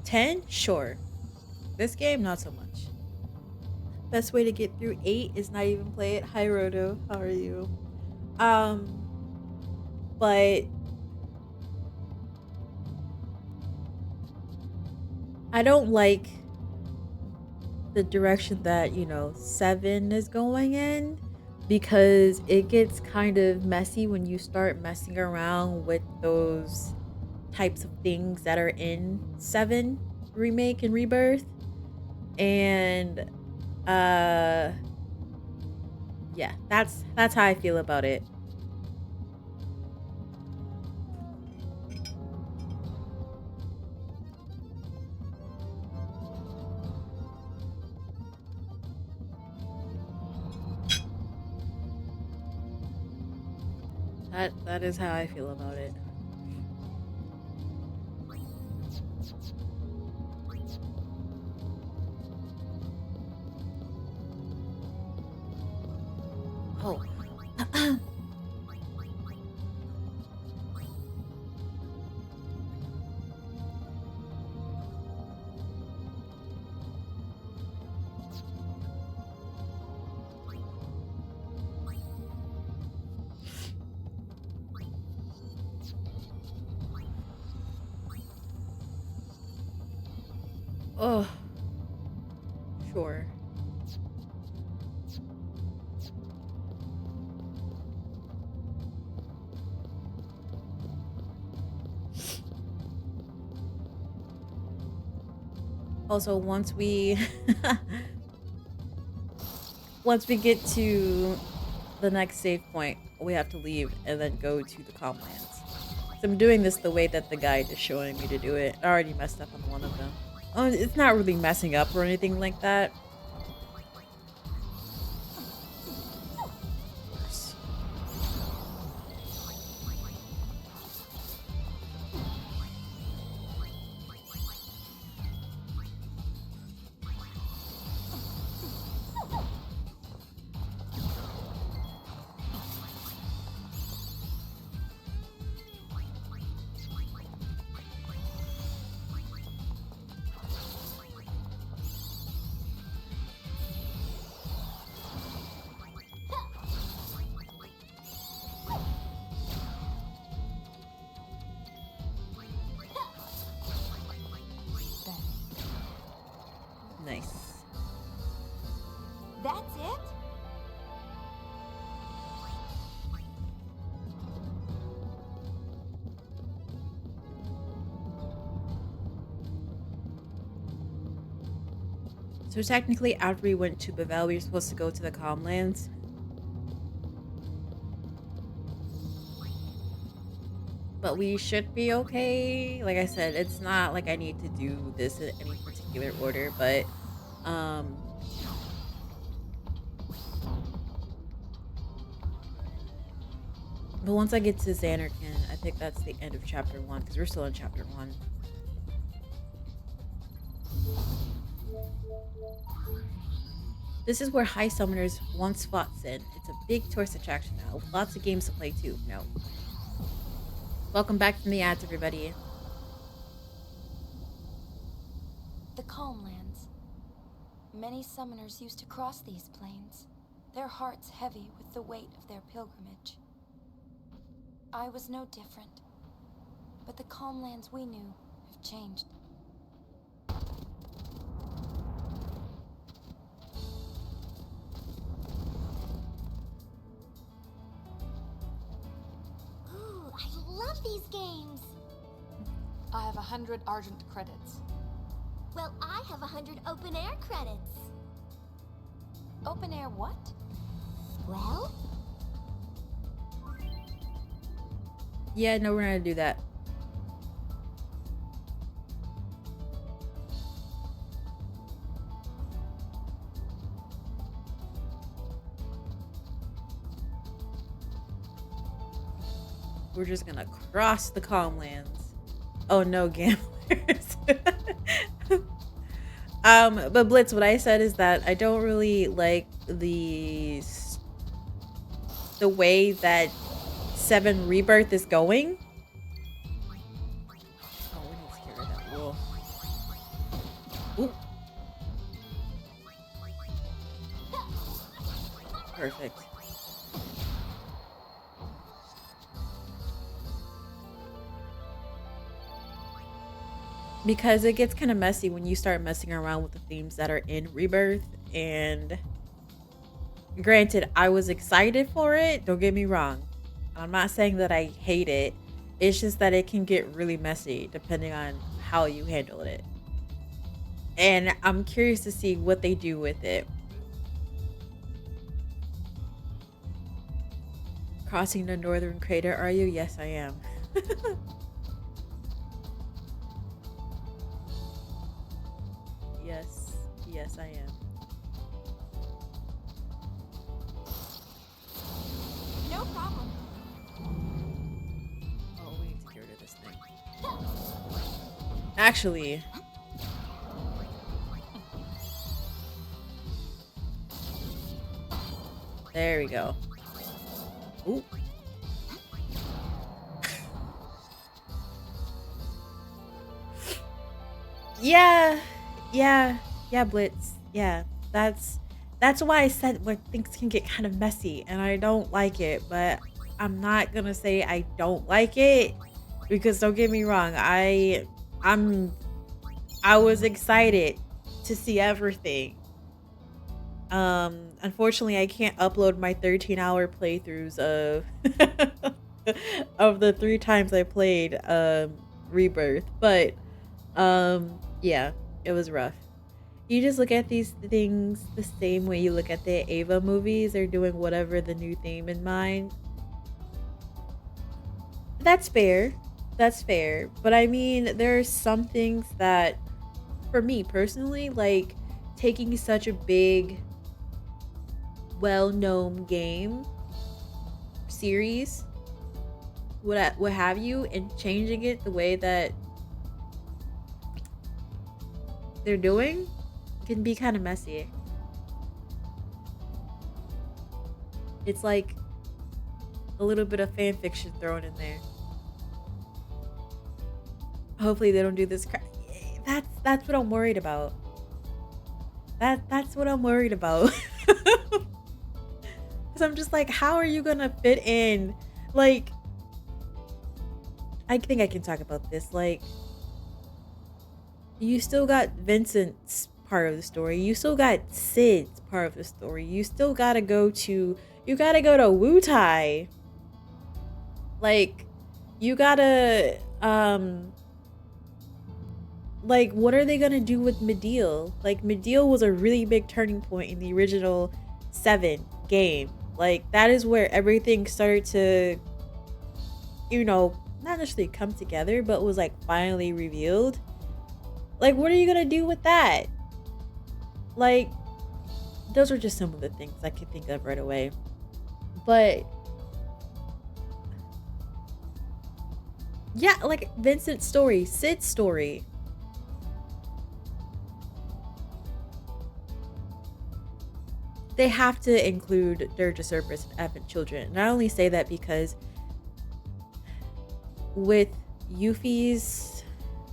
10, sure. This game, not so much. Best way to get through 8 is not even play it. Hi Roto, how are you? But I don't like the direction that, 7 is going in, because it gets kind of messy when you start messing around with those types of things that are in 7 remake and rebirth. And yeah, that's how I feel about it. That is how I feel about it. Oh. Oh. Sure. Also, once we get to the next save point, we have to leave and then go to the comm lands. So I'm doing this the way that the guide is showing me to do it. I already messed up on one of them. Oh, it's not really messing up or anything like that. Nice. That's it? So technically, after we went to Bevel, we were supposed to go to the comm lands. But we should be okay. Like I said, it's not like I need to do this in any particular order, but once I get to Xanarkand, I think that's the end of chapter 1, because we're still in chapter 1. This is where High Summoners once fought Sin. It's a big tourist attraction now, with lots of games to play too. No. Welcome back from the ads, everybody. The Calmlands. Many summoners used to cross these plains, their hearts heavy with the weight of their pilgrimage. I was no different, but the Calmlands we knew have changed. Ooh, I love these games. I have 100 Argent credits. Well, I have 100 open air credits. Open air what? Well? Yeah, no, we're gonna do that. We're just gonna cross the Calmlands. Oh no, gamblers. But Blitz, what I said is that I don't really like the way that 7 Rebirth is going. Oh, we need to get rid of that wolf. Ooh. Perfect. Because it gets kind of messy when you start messing around with the themes that are in Rebirth. And granted, I was excited for it. Don't get me wrong. I'm not saying that I hate it. It's just that it can get really messy depending on how you handle it. And I'm curious to see what they do with it. Crossing the northern crater, are you? Yes, I am. Yes, I am. No problem. Oh, we need to get rid of this thing. Actually, there we go. Ooh. Yeah, Blitz. Yeah, that's why I said where things can get kind of messy, and I don't like it. But I'm not gonna say I don't like it, because don't get me wrong, I was excited to see everything. Unfortunately, I can't upload my 13-hour playthroughs of of the 3 times I played Rebirth, but yeah, it was rough. You just look at these things the same way you look at the Ava movies. They're doing whatever the new theme in mind. That's fair. That's fair. But I mean, there are some things that, for me personally, like taking such a big, well-known game, series, what have you, and changing it the way that they're doing can be kind of messy. It's like a little bit of fan fiction thrown in there. Hopefully they don't do this crap. That's what I'm worried about. That's what I'm worried about. Because I'm just like, how are you gonna fit in? Like, I think I can talk about this. Like, you still got Vincent's part of the story. You still got Sid's part of the story. You still gotta go to Wutai. Like, you gotta like, what are they gonna do with Mideel? Like, Mideel was a really big turning point in the original 7 game. Like, that is where everything started to, you know, not necessarily come together, but was like finally revealed. Like, what are you gonna do with that? Like, those are just some of the things I could think of right away. But yeah, like Vincent's story, Sid's story. They have to include Dirge of Cerberus and Advent Children. And I only say that because with Yuffie's,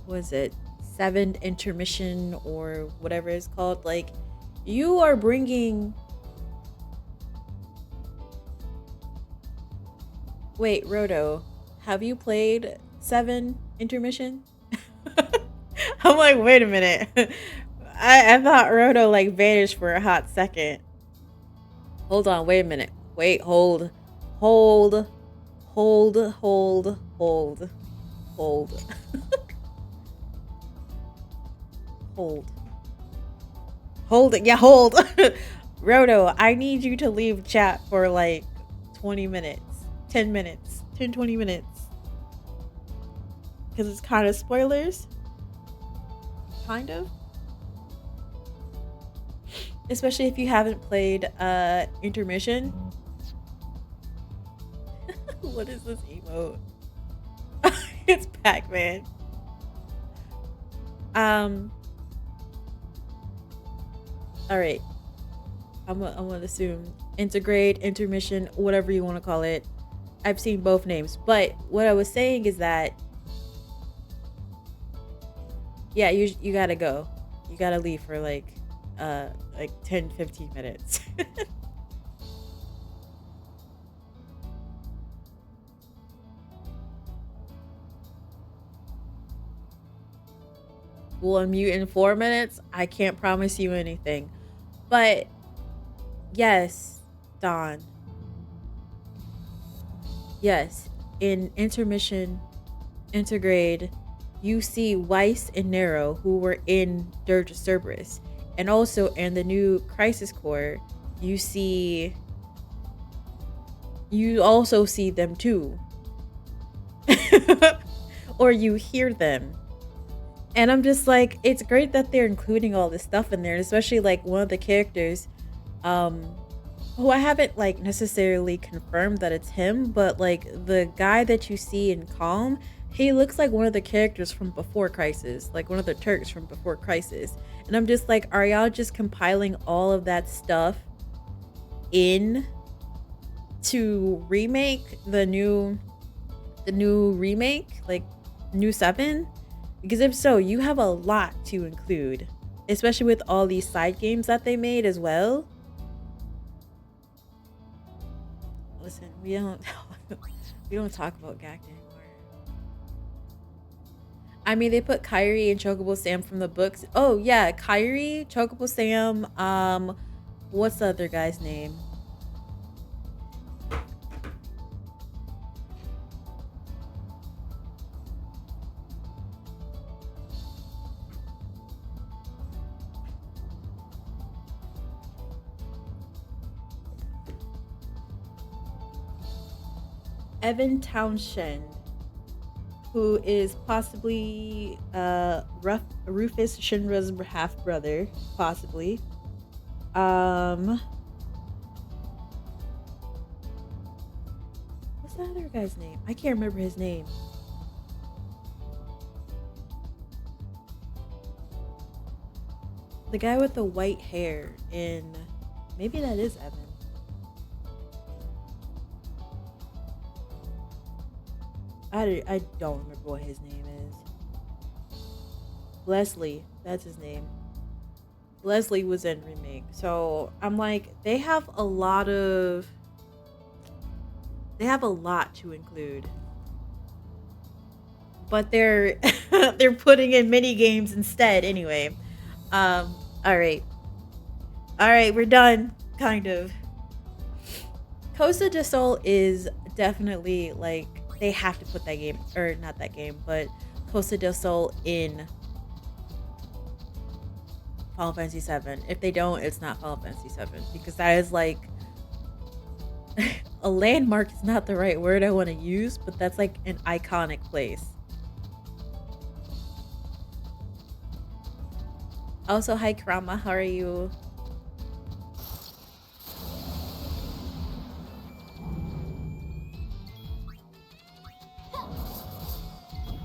was it 7th intermission or whatever it's called, like, you are bringing... Wait, Roto, have you played 7 intermission? I'm like, wait a minute. I thought Roto like vanished for a hot second. Hold on, wait a minute. Wait, hold. Hold. Hold it. Yeah, hold. Roto, I need you to leave chat for like 20 minutes. 10 minutes. 20 minutes. Because it's kind of spoilers. Kind of. Especially if you haven't played intermission. What is this emote? It's Pac-Man. Alright. I'm gonna assume integrate, intermission, whatever you want to call it. I've seen both names. But what I was saying is that, yeah, you gotta go. You gotta leave for like 10-15 minutes. will unmute in 4 minutes. I can't promise you anything. But yes, Don. Yes, in intermission, intergrade, you see Weiss and Nero, who were in Dirge of Cerberus. And also in the new Crisis Core, you also see them too. Or you hear them. And I'm just like, it's great that they're including all this stuff in there, especially like one of the characters, who I haven't like necessarily confirmed that it's him, but like the guy that you see in Calm, he looks like one of the characters from Before Crisis, like one of the Turks from Before Crisis. And I'm just like, are y'all just compiling all of that stuff in to remake the new remake, like new 7? Because if so, you have a lot to include, especially with all these side games that they made as well. Listen, we don't talk about Gak anymore. I mean, they put Kyrie and Chocobo Sam from the books. Oh yeah, Kyrie, Chocobo Sam, what's the other guy's name? Evan Townshend, who is possibly Rufus Shinra's half brother, possibly. What's that other guy's name? I can't remember his name. The guy with the white hair in, maybe that is Evan. I don't remember what his name is. Leslie, that's his name. Leslie was in Remake. So I'm like, they have a lot to include. But they're they're putting in mini games instead anyway. All right, we're done, kind of. Costa del Sol is definitely like, they have to put that game, or not that game, but Costa del Sol in Final Fantasy VII. If they don't, it's not Final Fantasy VII, because that is like a landmark is not the right word I want to use, but that's like an iconic place. Also, hi Krama, how are you?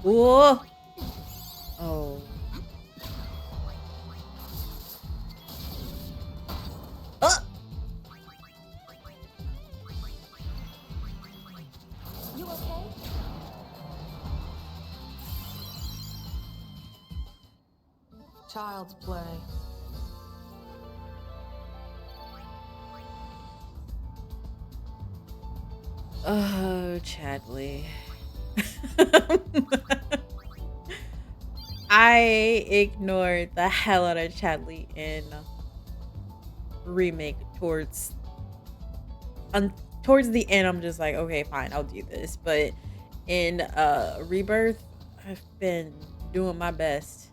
Whoa! Oh. You okay? Child's play. Oh, Chadley. I ignored the hell out of Chadley in Remake towards the end. I'm just like, okay, fine, I'll do this. But in Rebirth, I've been doing my best.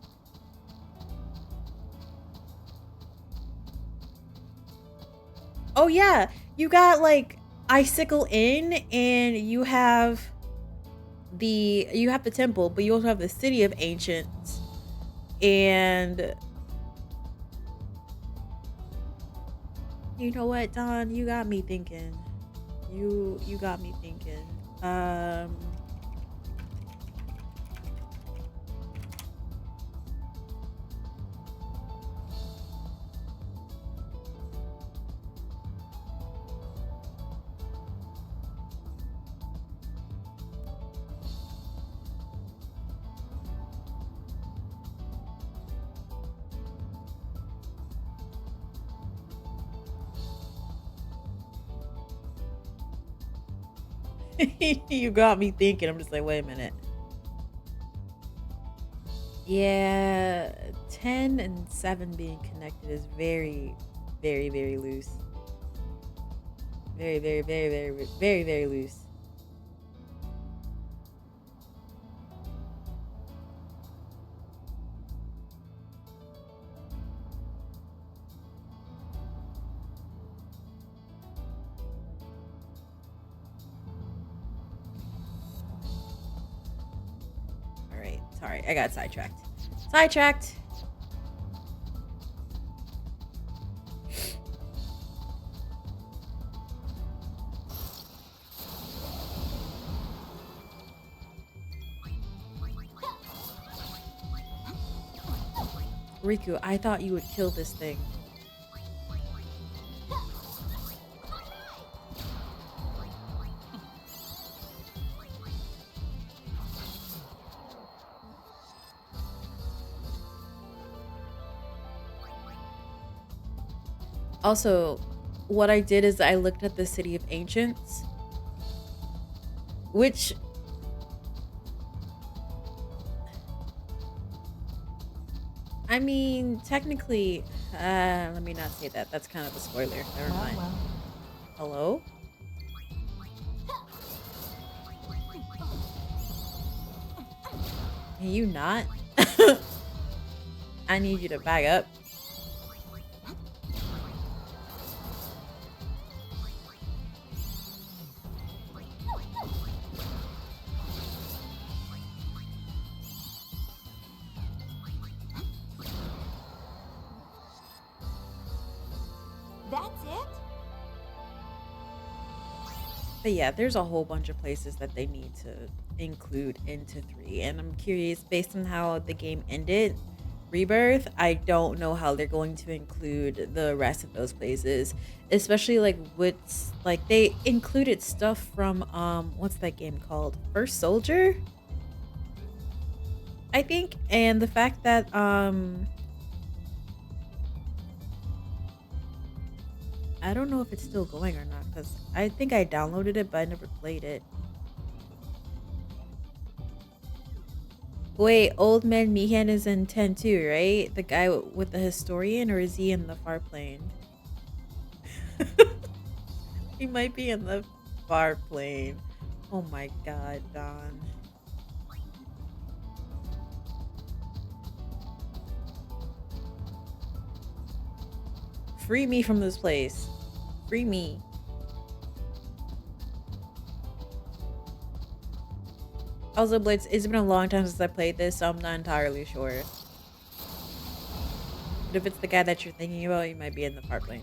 Oh yeah, you got like Icicle Inn, and you have the temple, but you also have the City of Ancients, and you know what, Don, you got me thinking. You got me thinking. You got me thinking. I'm just like, wait a minute. Yeah, 10 and 7 being connected is very, very, very loose. Very, very, very, very, very, very loose. Alright, sorry, I got sidetracked. Sidetracked! Riku, I thought you would kill this thing. Also, what I did is I looked at the City of Ancients, which I mean, technically, let me not say that. That's kind of a spoiler. Never mind. Hello? Can you not? I need you to back up. That's it? But yeah, there's a whole bunch of places that they need to include into 3. And I'm curious, based on how the game ended, Rebirth, I don't know how they're going to include the rest of those places. Especially like what's like they included stuff from what's that game called? First Soldier? I think. And the fact that I don't know if it's still going or not, because I think I downloaded it, but I never played it. Wait, Old Man Meehan is in 10 too, right? The guy with the historian, or is he in the far plane? He might be in the far plane. Oh my god, Don. Free me from this place. Free me. Also, Blitz, it's been a long time since I played this, so I'm not entirely sure. But if it's the guy that you're thinking about, he might be in the far plane.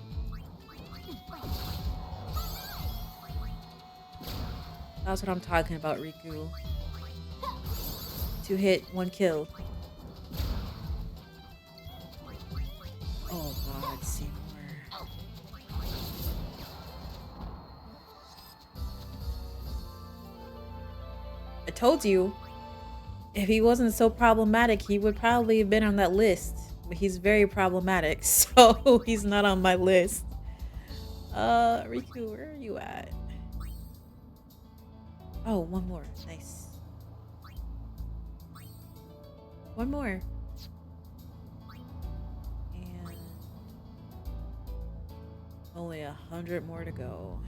That's what I'm talking about, Riku. 2 hit, 1 kill. Oh god, Seymour. I told you, if he wasn't so problematic, he would probably have been on that list. But he's very problematic, so he's not on my list. Riku, where are you at? Oh, 1 more. Nice. 1 more. And only 100 more to go.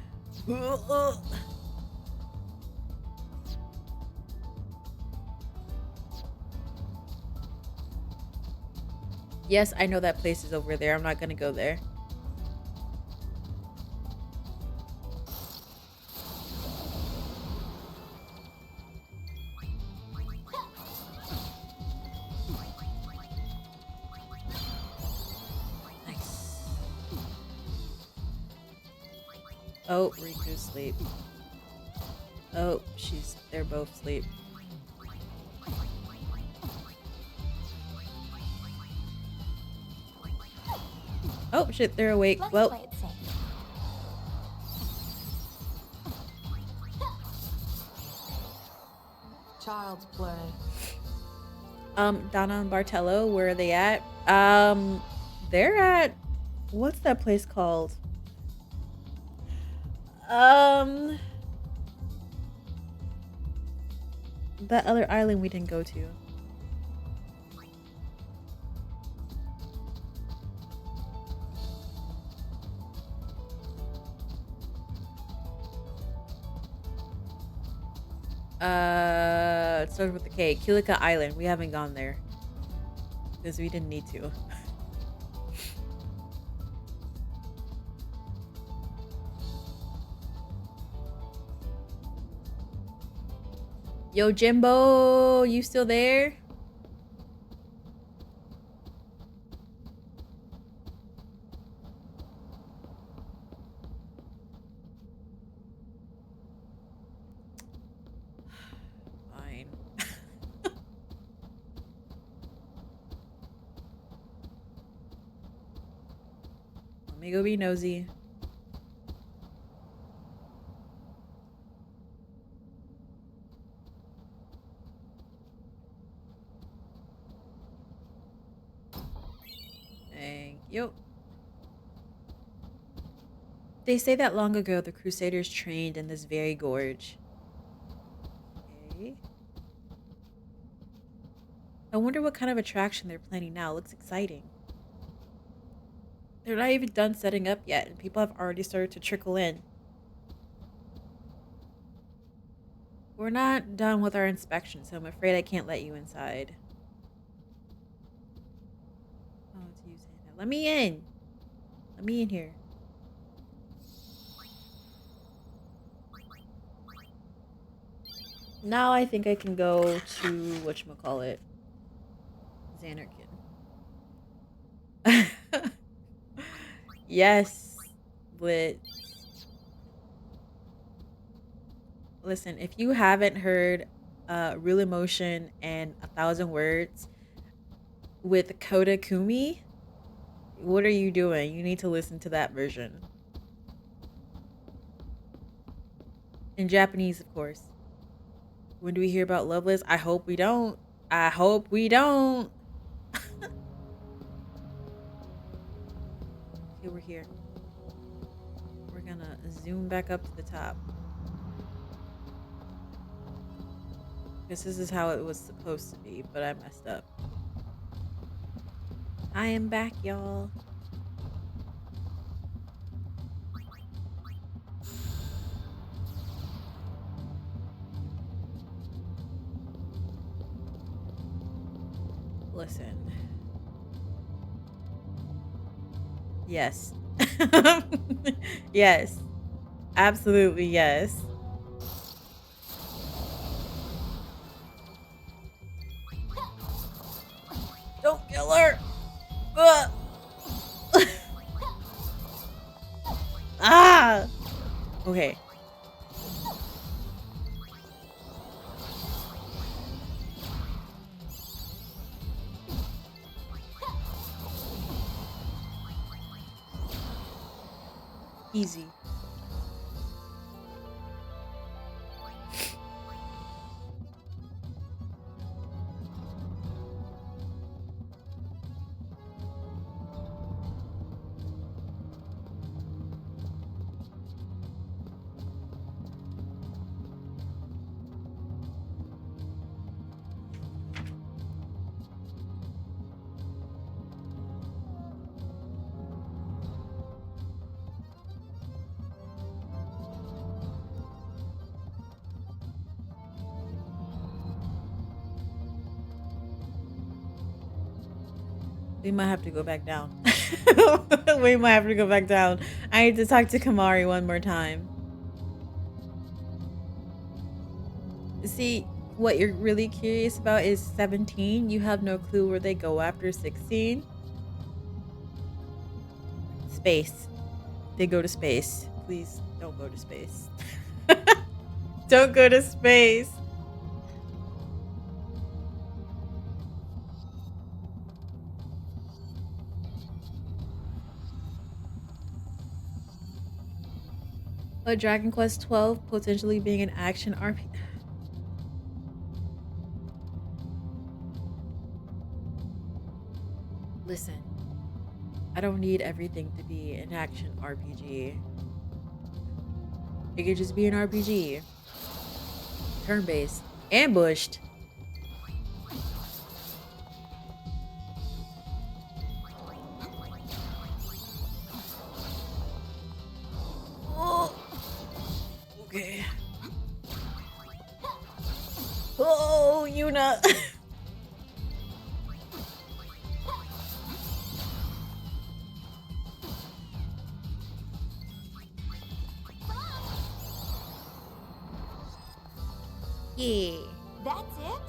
Yes, I know that place is over there. I'm not gonna go there. Nice. Oh, Riku's asleep. Oh, they're both asleep. Oh shit, they're awake. Let's Well, play it safe. Child's play. Donna and Bartello, where are they at? They're at, what's that place called? That other island we didn't go to. It starts with the K. Kilika Island. We haven't gone there because we didn't need to. Yo, Jimbo, you still there? Fine. Let me go be nosy. Thank you. They say that long ago the Crusaders trained in this very gorge. Okay. I wonder what kind of attraction they're planning now. Looks exciting. They're not even done setting up yet, and people have already started to trickle in. We're not done with our inspection, so I'm afraid I can't let you inside. Oh, it's you saying that. Let me in. Let me in here. Now I think I can go to whatchamacallit. Xanarkin. Yes, Blitz. Listen, if you haven't heard Real Emotion and 1,000 Words with Koda Kumi, what are you doing? You need to listen to that version. In Japanese, of course. When do we hear about Loveless? I hope we don't. I hope we don't. Okay, we're here. We're gonna zoom back up to the top. Because this is how it was supposed to be, but I messed up. I am back, y'all. Listen. Yes. Yes. Absolutely yes. Don't kill her. Ah. Okay. Easy. We might have to go back down. We might have to go back down. I need to talk to Kamari one more time. See, what you're really curious about is 17. You have no clue where they go after 16. Space. They go to space. Please don't go to space. Don't go to space. But Dragon Quest 12 potentially being an action RPG. Listen, I don't need everything to be an action RPG. It could just be an RPG. Turn-based. Ambushed. Oh. Okay. Oh, Yuna. Yeah. That's it?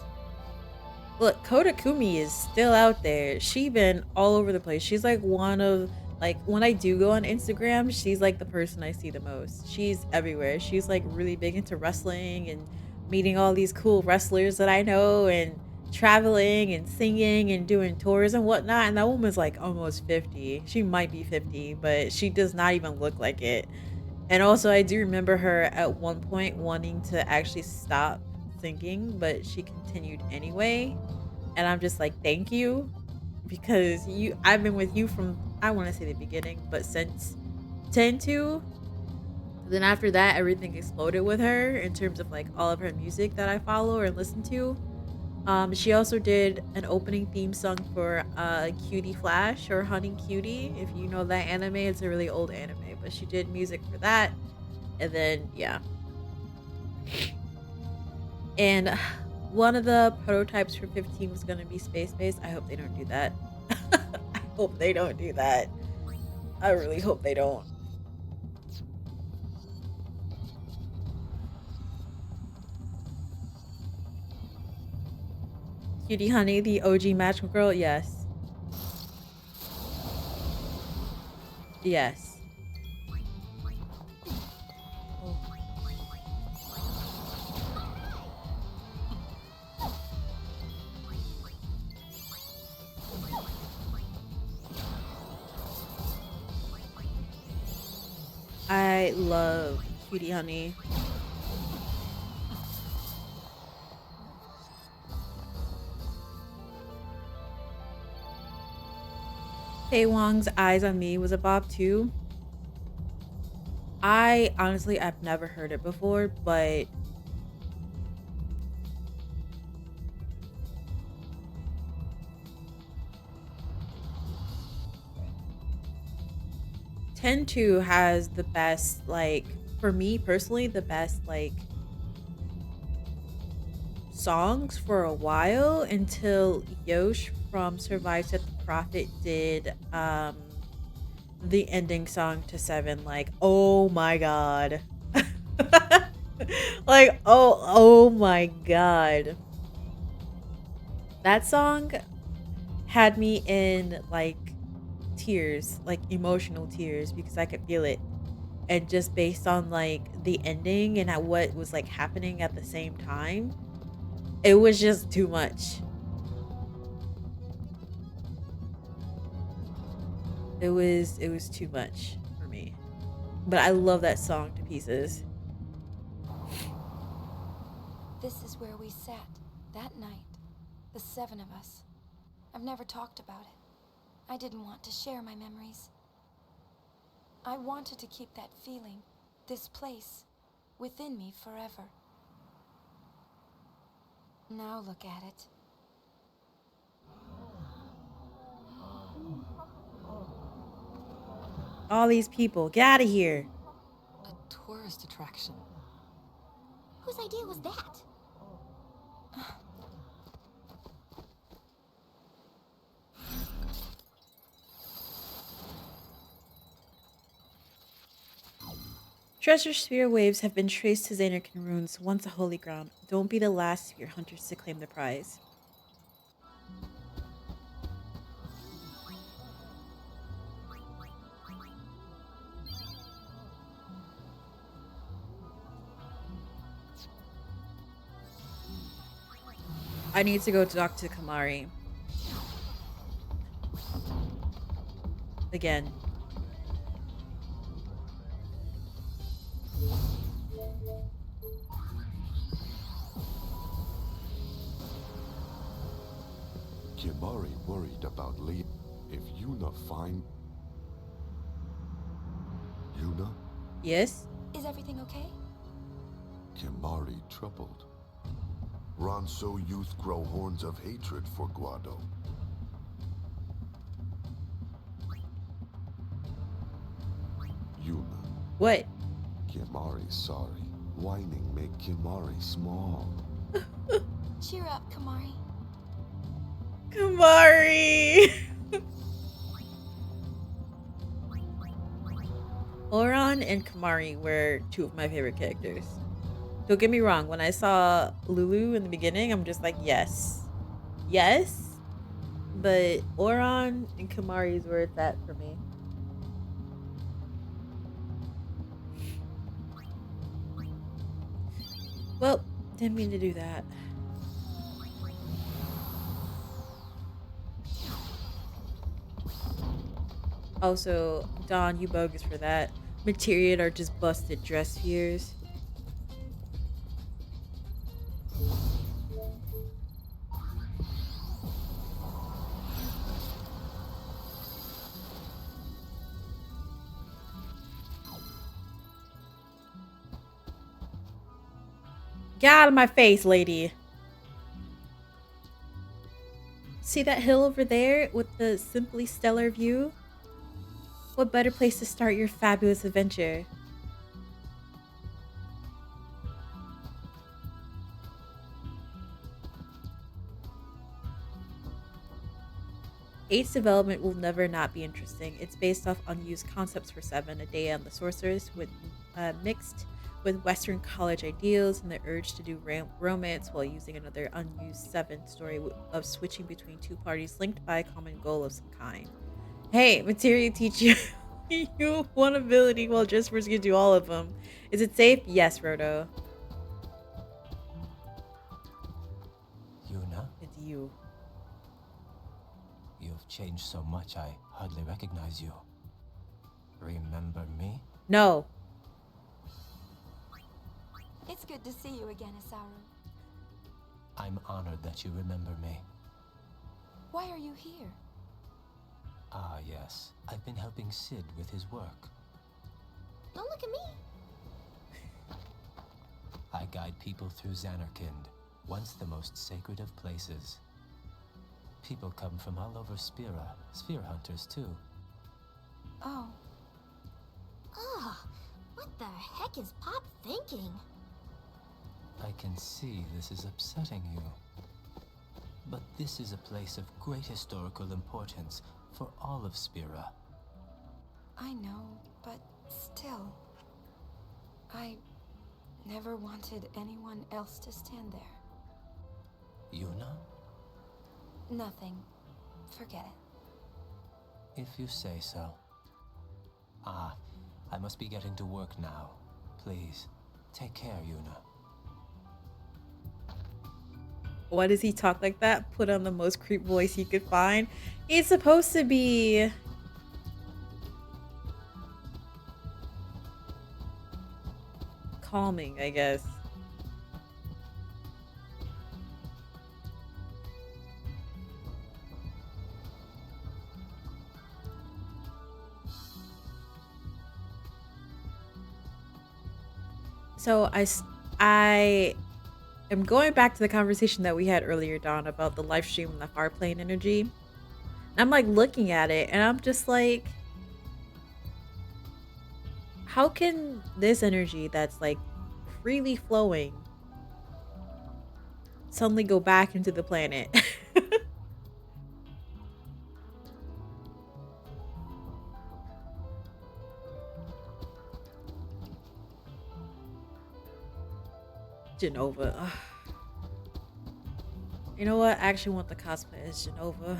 Look, Kodakumi is still out there. She been all over the place. She's like one of, like, when I do go on Instagram, she's like the person I see the most. She's everywhere. She's like really big into wrestling and meeting all these cool wrestlers that I know and traveling and singing and doing tours and whatnot. And that woman's like almost 50. She might be 50, but she does not even look like it. And also, I do remember her at one point wanting to actually stop singing, but she continued anyway. And I'm just like, thank you, because I've been with you from, I want to say the beginning, but since 10-2. Then after that, everything exploded with her in terms of like all of her music that I follow or listen to. She also did an opening theme song for Cutie Flash, or Honey Cutie. If you know that anime, it's a really old anime, but she did music for that. And then, yeah. And one of the prototypes for 15 was going to be space-based. I hope they don't do that. I hope they don't do that. I really hope they don't. Cutie Honey, the OG magical girl? Yes. Yes. I love Cutie Honey. Fei Wong's Eyes on Me was a bop too. I honestly, I've never heard it before, but Ten-2 has the best, like, for me personally, the best, like, songs for a while until Yosh from Survive Set the Prophet did the ending song to 7. Like, oh my god. Like, oh my god. That song had me in like tears, like emotional tears, because I could feel it. And just based on like the ending and at what was like happening at the same time, it was just too much. It was too much for me. But I love that song to pieces. This is where we sat that night, the 7 of us. I've never talked about it. I didn't want to share my memories. I wanted to keep that feeling, this place, within me forever. Now look at it. All these people, get out of here. A tourist attraction. Whose idea was that? Treasure sphere waves have been traced to Xanarkand ruins, once a holy ground. Don't be the last sphere hunters to claim the prize. I need to go talk to Kamari. Again. Kimari worried about Lee. If Yuna find... Yuna? Yes? Is everything okay? Kimari troubled. Ronso youth grow horns of hatred for Guado. Yuna. What? Kimari sorry. Whining make Kimari small. Cheer up, Kamari. Kamari! Oran and Kamari were two of my favorite characters. Don't get me wrong, when I saw Lulu in the beginning, I'm just like, yes. Yes. But Oran and Kamari is where it's at for me. Well, didn't mean to do that. Also, Dawn, you bogus for that. Materia are just busted dress fears. Get out of my face, lady. See that hill over there with the simply stellar view? What better place to start your fabulous adventure? Eight's development will never not be interesting. It's based off unused concepts for 7, a day on the sorceress, with mixed with Western college ideals and the urge to do romance while using another unused 7 story of switching between two parties linked by a common goal of some kind. Hey, Materia teach you you one ability while Jaspers can do all of them. Is it safe? Yes, Roto. Yuna? It's you. You've changed so much I hardly recognize you. Remember me? No. It's good to see you again, Isaru. I'm honored that you remember me. Why are you here? Ah, yes. I've been helping Sid with his work. Don't look at me. I guide people through Xanarkand, once the most sacred of places. People come from all over Spira, sphere hunters too. Oh. Ugh, what the heck is Pop thinking? I can see this is upsetting you. But this is a place of great historical importance for all of Spira. I know, but still. I never wanted anyone else to stand there. Yuna? Nothing. Forget it. If you say so. Ah, I must be getting to work now. Please, take care, Yuna. Why does he talk like that? Put on the most creep voice he could find. He's supposed to be calming, I guess. So I am going back to the conversation that we had earlier, Dawn, about the live stream and the far plane energy. And I'm like looking at it and I'm just like, how can this energy that's like freely flowing suddenly go back into the planet? Genova. Ugh. You know what? I actually want the cosplay as Genova.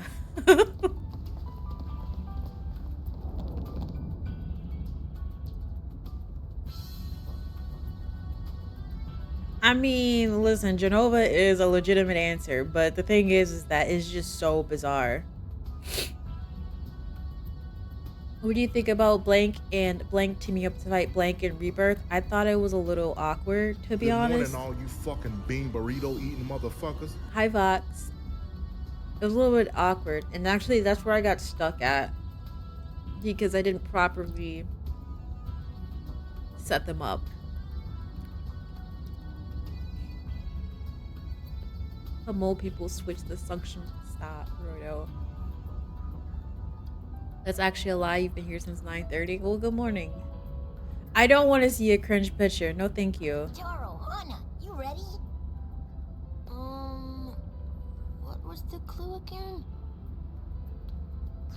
I mean, listen, Genova is a legitimate answer, but the thing is that it's just so bizarre. What do you think about Blank and Blank teaming up to fight Blank in Rebirth? I thought it was a little awkward, to be honest. Good morning, all you fucking bean burrito eating motherfuckers. Hi, Vox. It was a little bit awkward, and actually that's where I got stuck at. Because I didn't properly set them up. The mole people switch the suction stop, Roto. That's actually a lie. You've been here since 9:30. Well, good morning. I don't want to see a cringe picture. No, thank you. Taro, Hana, you ready? was the clue again?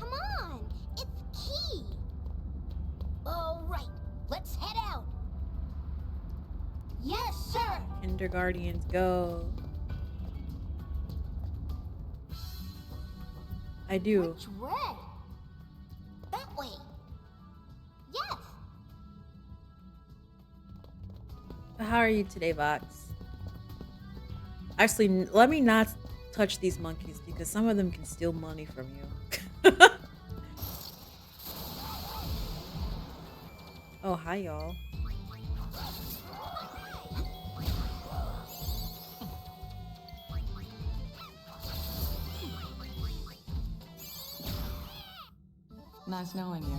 Come on! It's key! All right, let's head out! Yes, sir! Kindergartens, go. I do. Which way? That way. Yes! How are you today, Vox? Actually, let me not touch these monkeys because some of them can steal money from you. Oh, hi, y'all. Nice knowing you.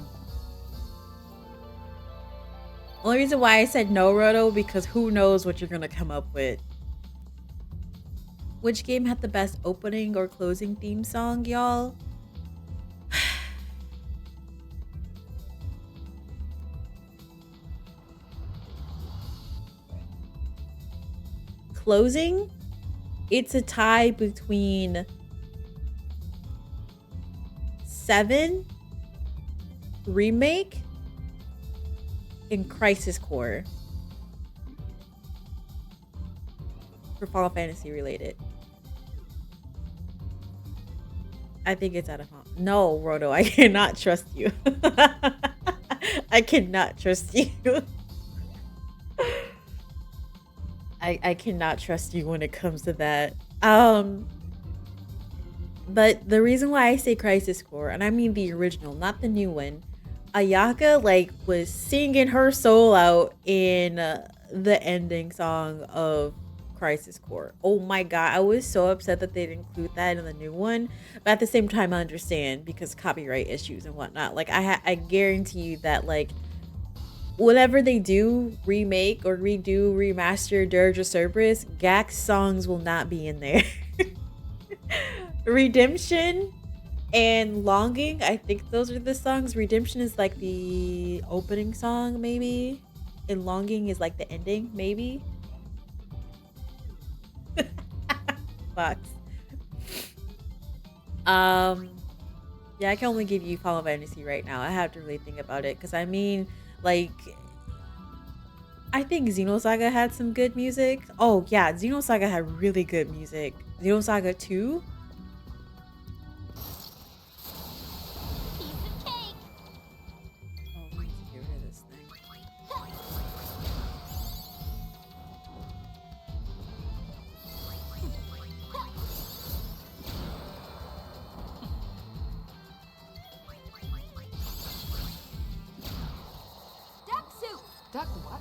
Only reason why I said no, Roto, because who knows what you're gonna come up with. Which game had the best opening or closing theme song, y'all? Closing? It's a tie between 7 Remake and Crisis Core for Final Fantasy related. I think it's out of home. No, Roto, I cannot trust you. I cannot trust you. I cannot trust you when it comes to that. But the reason why I say Crisis Core, and I mean the original, not the new one, Ayaka like was singing her soul out in the ending song of Crisis Core. Oh my god, I was so upset that they didn't include that in the new one. But at the same time, I understand because copyright issues and whatnot. Like I guarantee you that like whatever they do, remake or redo, remaster, Dirge or Cerberus, Gax songs will not be in there. Redemption and Longing, I think those are the songs. Redemption is like the opening song, maybe. And Longing is like the ending, maybe. Fox. Yeah, I can only give you Final Fantasy right now. I have to really think about it. Because I mean, like, I think Xenosaga had some good music. Oh, yeah, Xenosaga had really good music. Xenosaga 2? Duck what?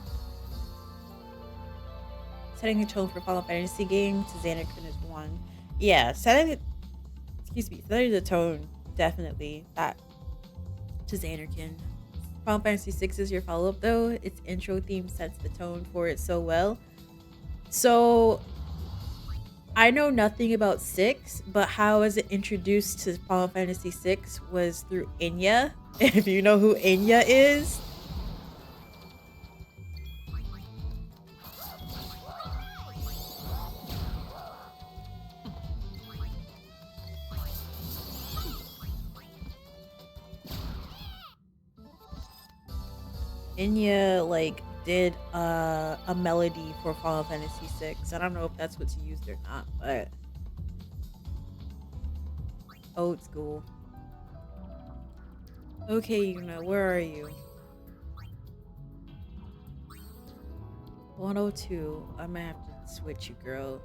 Setting the tone for Final Fantasy game to Xanarkun is 1. Yeah, setting the tone, definitely. That to Xanarkun. Final Fantasy 6 is your follow-up though. Its intro theme sets the tone for it so well. So I know nothing about 6, but how was it introduced to Final Fantasy 6 was through Enya. If you know who Enya is. Enya like did a melody for Final Fantasy 6. I don't know if that's what's used or not, but old school. Okay, Yuna, where are you? 102. I might have to switch you, girl,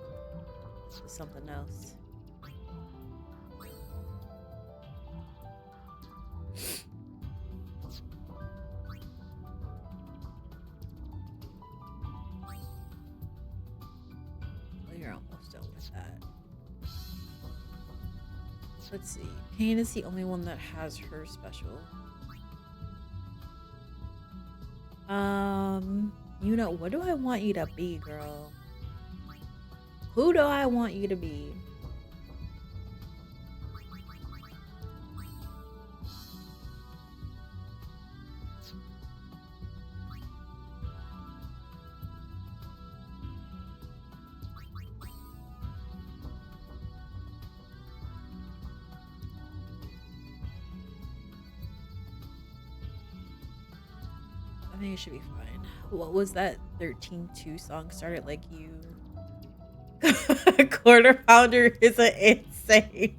to something else. You're almost done with that. Let's see. Pain is the only one that has her special. You know, what do I want you to be, girl? Who do I want you to be? I think it should be fine. What was that 13-2 song? Started Like You. Quarter Pounder is an insane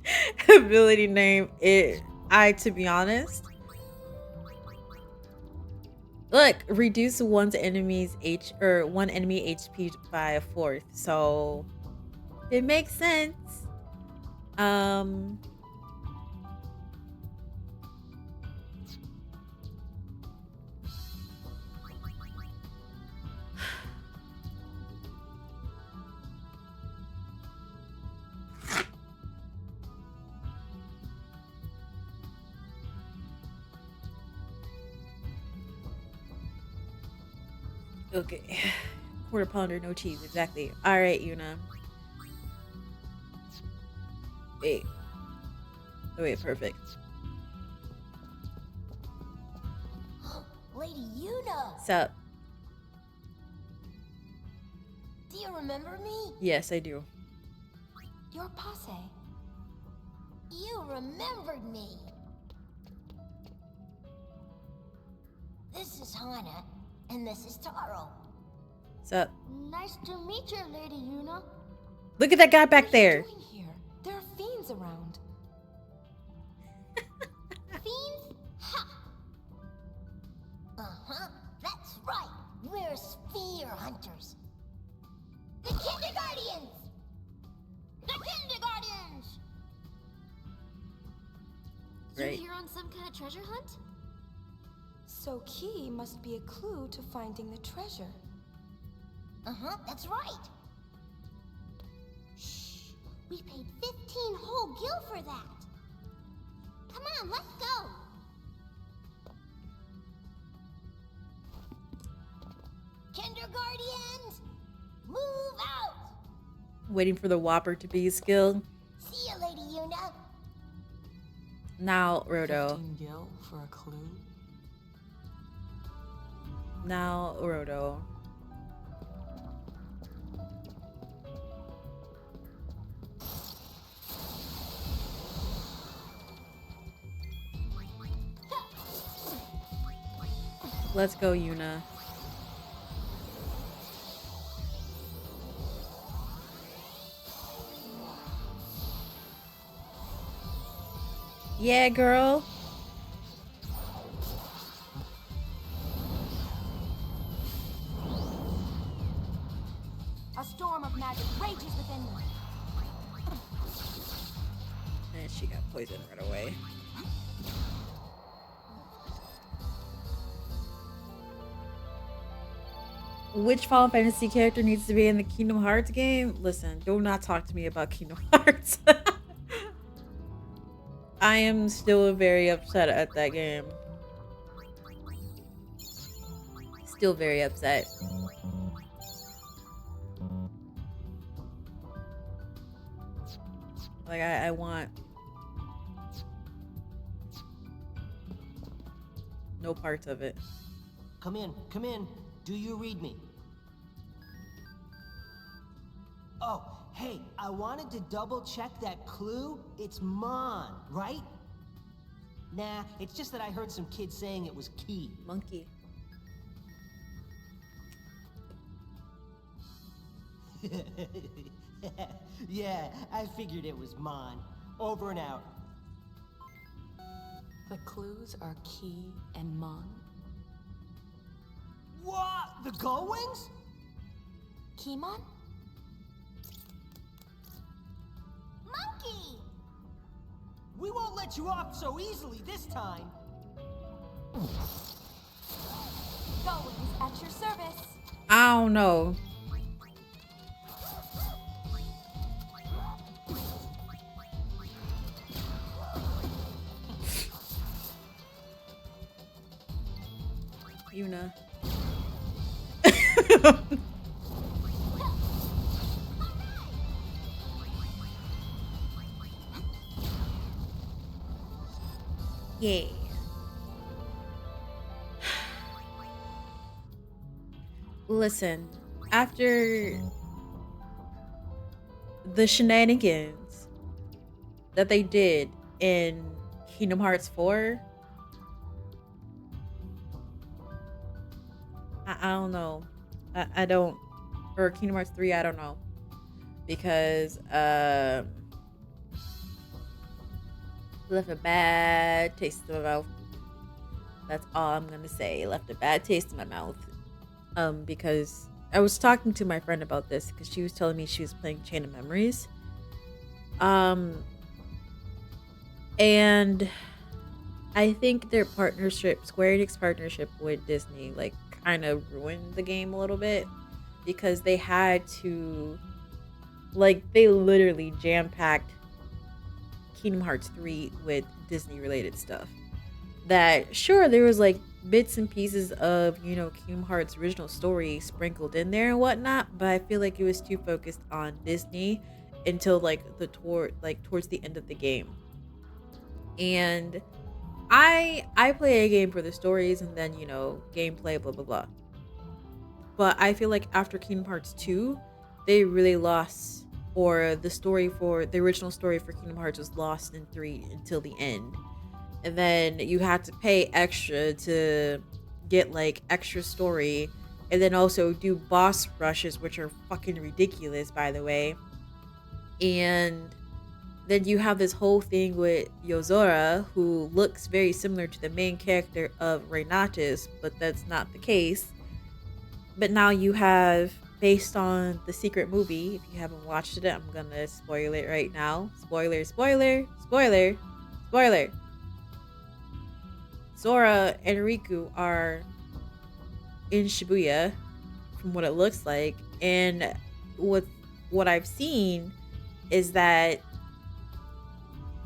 ability name. To be honest, look, reduce one enemy HP by a fourth, so it makes sense. Okay. Quarter pounder, no cheese. Exactly. All right, Yuna. Wait. Oh, wait, perfect. Lady Yuna! What's up? Do you remember me? Yes, I do. Your posse. You remembered me. This is Hana, and this is Taro. What's up? Nice to meet you, Lady Yuna. Look at that guy back there. What are you doing here? There are fiends around. Fiends? Ha! Uh-huh, that's right. We're sphere hunters. The Kindergardians! The Kindergardians! Right. You here on some kind of treasure hunt? So key must be a clue to finding the treasure. Uh-huh, that's right. Shh, we paid 15 whole gil for that. Come on, let's go. Kindergardians, move out. Waiting for the Whopper to be skilled. See you, Lady Yuna. Now, Roto. 15 gil for a clue? Now, Roto. Let's go, Yuna. Yeah, girl. A storm of magic rages within me. And she got poisoned right away. Which Final Fantasy character needs to be in the Kingdom Hearts game? Listen, do not talk to me about Kingdom Hearts. I am still very upset at that game. Still very upset. Like, I want no parts of it. Come in, come in. Do you read me? Oh, hey, I wanted to double check that clue. It's Mon, right? Nah, it's just that I heard some kids saying it was key. Monkey. Yeah, I figured it was Mon. Over and out. The clues are Key and Mon. What? The Gullwings? Keymon? Monkey! We won't let you off so easily this time. Gullwings at your service. I don't know. Yuna. Yeah. Listen, after the shenanigans that they did in Kingdom Hearts 4, I don't know. I don't. Or Kingdom Hearts 3, I don't know. Because left a bad taste in my mouth. That's all I'm gonna say. Left a bad taste in my mouth. Because I was talking to my friend about this because she was telling me she was playing Chain of Memories. And I think their partnership, Square Enix partnership with Disney, like kind of ruined the game a little bit because they had to, like, they literally jam-packed Kingdom Hearts 3 with Disney related stuff. That, sure, there was like bits and pieces of, you know, Kingdom Hearts original story sprinkled in there and whatnot, but I feel like it was too focused on Disney until like towards the end of the game. And I play a game for the stories and then, you know, gameplay, blah blah blah. But I feel like after Kingdom Hearts 2, they really lost, or the story for the original story for Kingdom Hearts was lost in 3 until the end. And then you had to pay extra to get like extra story, and then also do boss rushes, which are fucking ridiculous, by the way. And then you have this whole thing with Yozora, who looks very similar to the main character of Renatus, but that's not the case. But now you have, based on the secret movie, if you haven't watched it, I'm gonna spoil it right now. Spoiler, spoiler, spoiler, spoiler. Sora and Riku are in Shibuya, from what it looks like, and what I've seen is that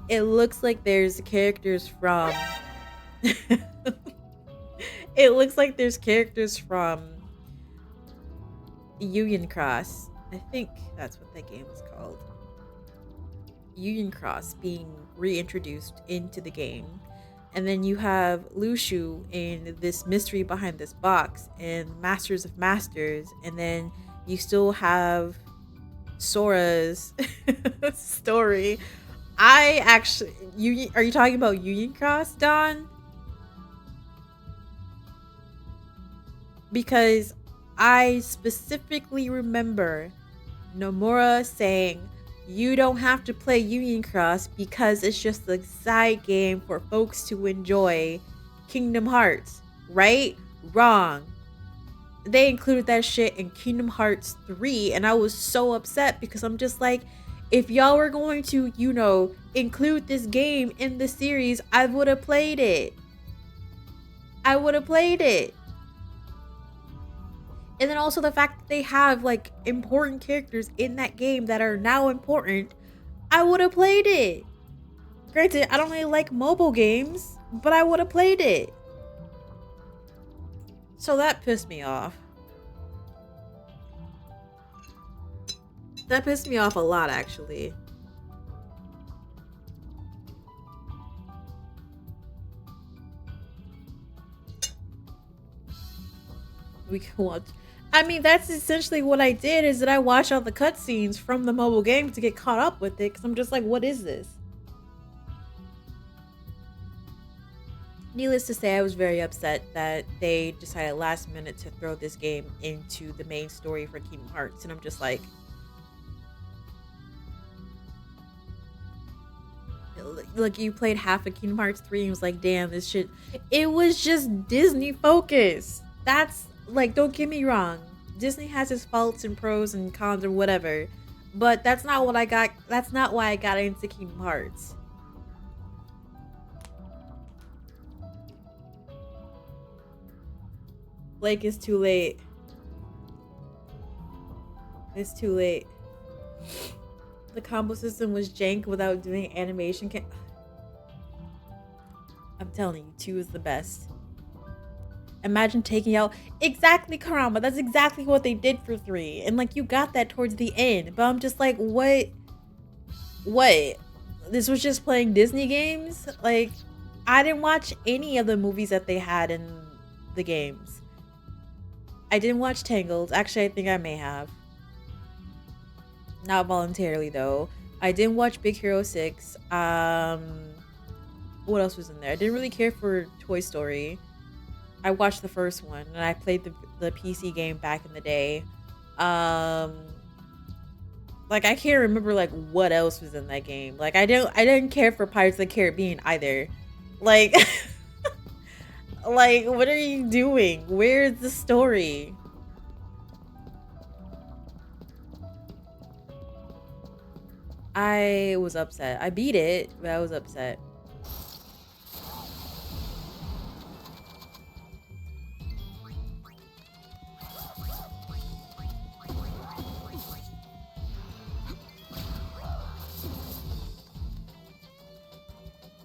it looks like there's characters from it looks like there's characters from Union Cross. I think that's what that game is called. Union Cross being reintroduced into the game. And then you have Lushu in this mystery behind this box and Masters of Masters. And then you still have Sora's story. Are you talking about Union Cross, Don? Because I specifically remember Nomura saying, you don't have to play Union Cross because it's just a side game for folks to enjoy Kingdom Hearts. Right? Wrong. They included that shit in Kingdom Hearts 3, and I was so upset because I'm just like, if y'all were going to, you know, include this game in the series, I would have played it. I would have played it. And then also the fact that they have like important characters in that game that are now important, I would have played it. Granted, I don't really like mobile games, but I would have played it. So that pissed me off. That pissed me off a lot, actually. We can watch. I mean, that's essentially what I did, is that I watched all the cutscenes from the mobile game to get caught up with it, because I'm just like, what is this? Needless to say, I was very upset that they decided last minute to throw this game into the main story for Kingdom Hearts, and I'm just like, like, you played half of Kingdom Hearts 3 and was like, damn, this shit, it was just Disney focused. That's, like, don't get me wrong, Disney has its faults and pros and cons or whatever, but that's not what I got. That's not why I got into Kingdom Hearts. Blake, it's too late. It's too late. The combo system was jank without doing animation. I'm telling you, 2 is the best. Imagine taking out... Exactly, Karama. That's exactly what they did for 3. And, like, you got that towards the end. But I'm just like, what? What? This was just playing Disney games? Like, I didn't watch any of the movies that they had in the games. I didn't watch Tangled. Actually, I think I may have. Not voluntarily, though. I didn't watch Big Hero 6. What else was in there? I didn't really care for Toy Story. I watched the first one, and I played the PC game back in the day. Like I can't remember like what else was in that game. Like I didn't care for Pirates of the Caribbean either. Like like what are you doing? Where's the story? I was upset. I beat it, but I was upset.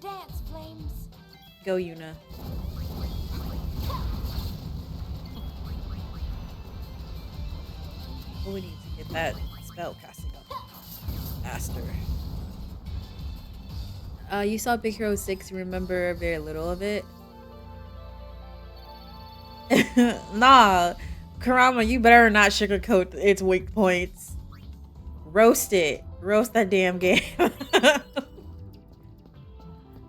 Dance, flames. Go, Yuna. Oh, we need to get that spell casting up faster. You saw Big Hero 6, you remember very little of it? Nah, Kurama, you better not sugarcoat its weak points. Roast it. Roast that damn game.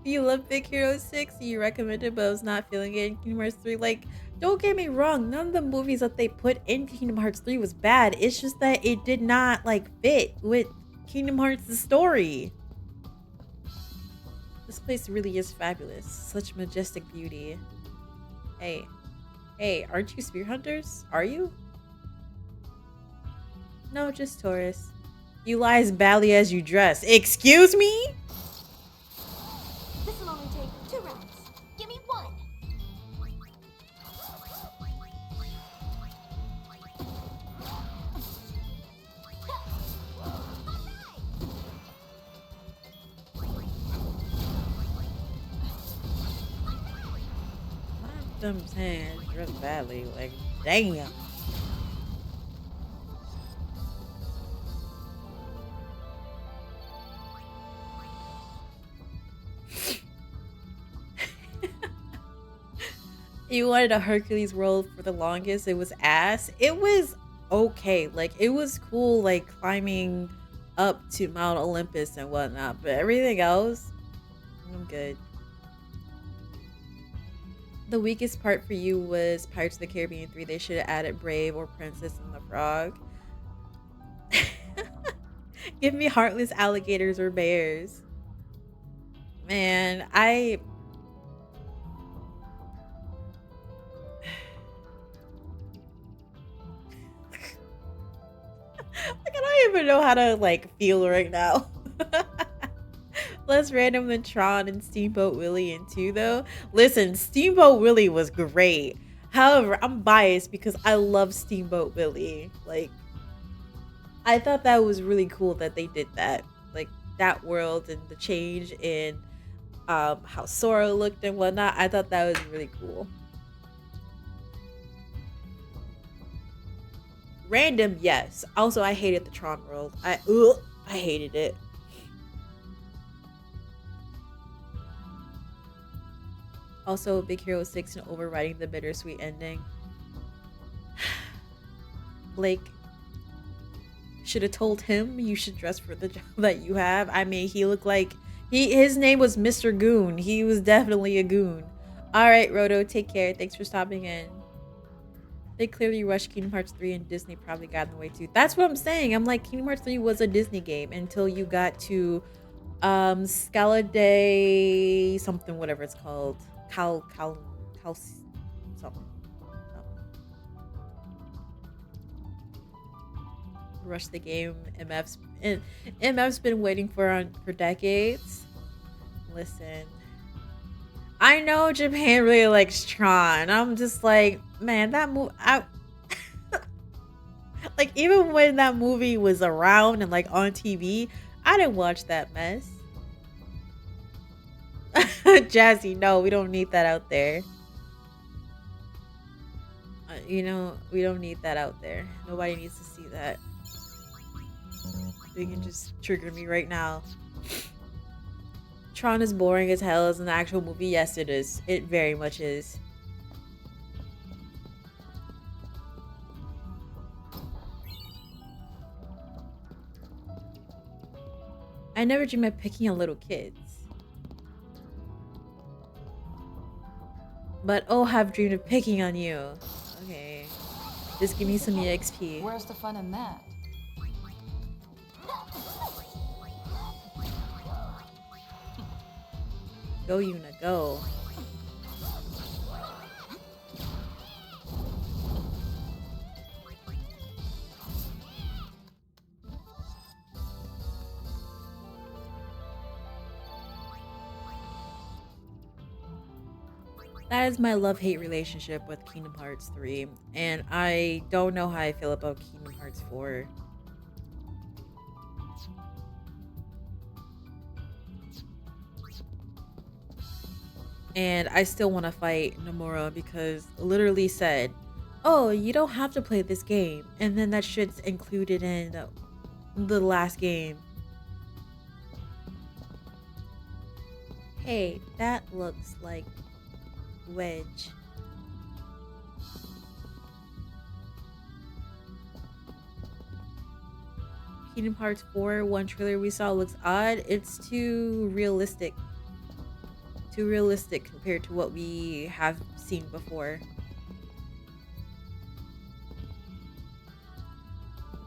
You love Big Hero 6, you recommend it, but I was not feeling it in Kingdom Hearts 3. Like, don't get me wrong, none of the movies that they put in Kingdom Hearts 3 was bad. It's just that it did not, like, fit with Kingdom Hearts' story. This place really is fabulous. Such majestic beauty. Hey. Hey, aren't you spear hunters? Are you? No, just tourists. You lie as badly as you dress. Excuse me? This will only take 2 rounds. Give me 1. Them saying dress badly, like damn. You wanted a Hercules world for the longest. It was ass. It was okay. Like it was cool, like climbing up to Mount Olympus and whatnot. But everything else, I'm good. The weakest part for you was Pirates of the Caribbean 3. They should have added Brave or Princess and the Frog. Give me heartless alligators or bears. Man, like I don't even know how to like feel right now. Less random than Tron and Steamboat Willie in 2 though. Listen, Steamboat Willie was great. However, I'm biased because I love Steamboat Willie. Like, I thought that was really cool that they did that. Like, that world and the change in how Sora looked and whatnot. I thought that was really cool. Random, yes. Also, I hated the Tron world. I hated it. Also, Big Hero 6 and overriding the bittersweet ending. Blake should have told him you should dress for the job that you have. I mean, he looked like his name was Mr. Goon. He was definitely a goon. All right, Roto, take care. Thanks for stopping in. They clearly rushed Kingdom Hearts 3 and Disney probably got in the way too. That's what I'm saying. I'm like, Kingdom Hearts 3 was a Disney game until you got to Scala Day something, whatever it's called. Cal something. Rush the game. MF's been waiting for decades. Listen, I know Japan really likes Tron. I'm just like, man, that movie. Like, even when that movie was around and like on TV, I didn't watch that mess. Jazzy, no, we don't need that out there. You know, we don't need that out there. Nobody needs to see that. You can just trigger me right now. Tron is boring as hell as an actual movie. Yes, it is. It very much is. I never dreamed of picking on little kids. But oh, have dreamed of picking on you. Okay. Just give me some EXP. Where's the fun in that? Go, Yuna, go. That is my love-hate relationship with Kingdom Hearts 3, and I don't know how I feel about Kingdom Hearts 4. And I still want to fight Nomura because literally said, oh, you don't have to play this game, and then that shit's included in the last game. Hey, that looks like Wedge. Kingdom Hearts 4, one trailer we saw looks odd. It's too realistic. Too realistic compared to what we have seen before.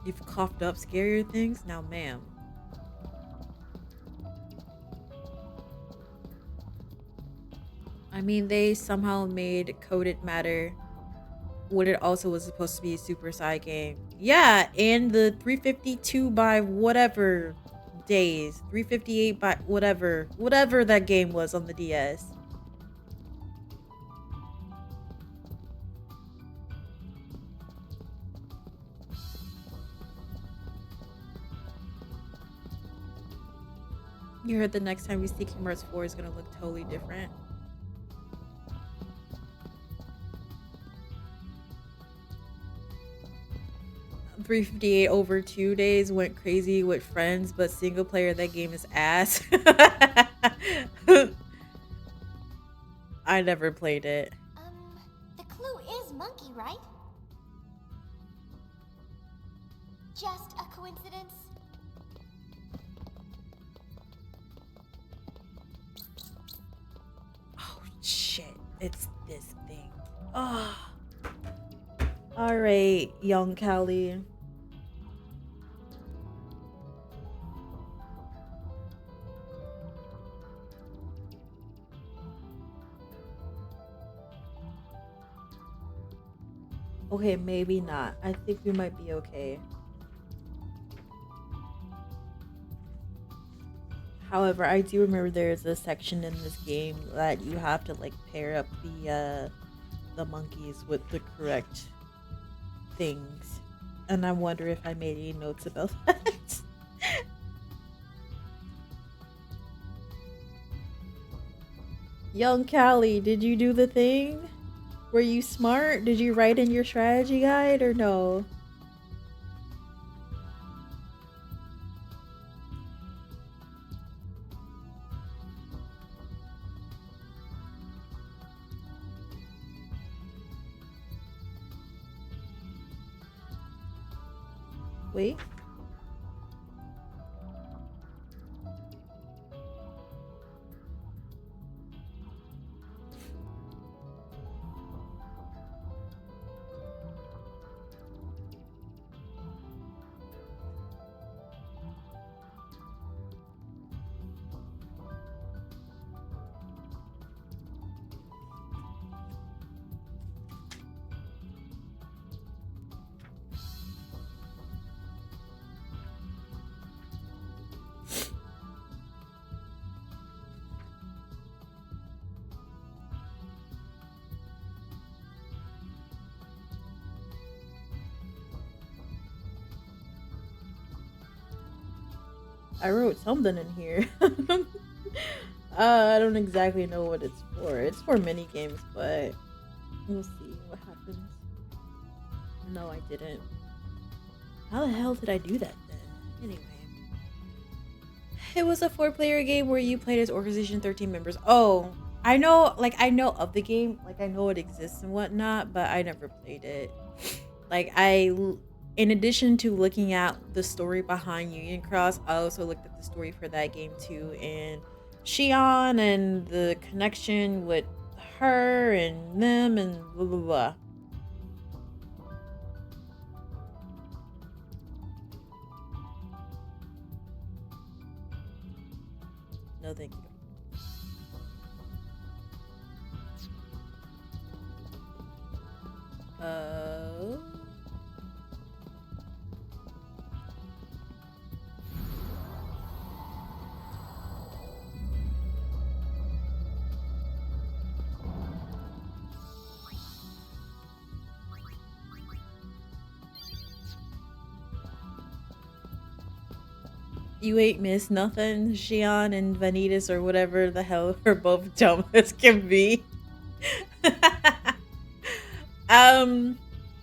You've coughed up scarier things? Now, ma'am. I mean, they somehow made Coded Matter what it also was supposed to be a Super Saiyan game. Yeah, and the 352 by whatever days. 358 by whatever that game was on the DS. You heard the next time we see Kingdom Hearts 4 is gonna look totally different. $358 over 2 days went crazy with friends, but single player that game is ass. I never played it. The clue is monkey, right? Just a coincidence? Oh shit, it's this thing. Oh. Alright, young Callie. Okay, maybe not. I think we might be okay. However, I do remember there's a section in this game that you have to like pair up the monkeys with the correct things. And I wonder if I made any notes about that. Young Callie, did you do the thing? Were you smart? Did you write in your strategy guide or no? Wait. I wrote something in here. I don't exactly know what it's for. It's for mini games, but we'll see what happens. No, I didn't. How the hell did I do that then? Anyway. It was a 4-player game where you played as Organization 13 members. Oh, I know of the game. Like, I know it exists and whatnot, but I never played it. Like, in addition to looking at the story behind Union Cross, I also looked at the story for that game too, and Shion and the connection with her and them and blah blah blah. No, thank you. You ain't missed nothing, Xion and Vanitas or whatever the hell are both dumb as can be.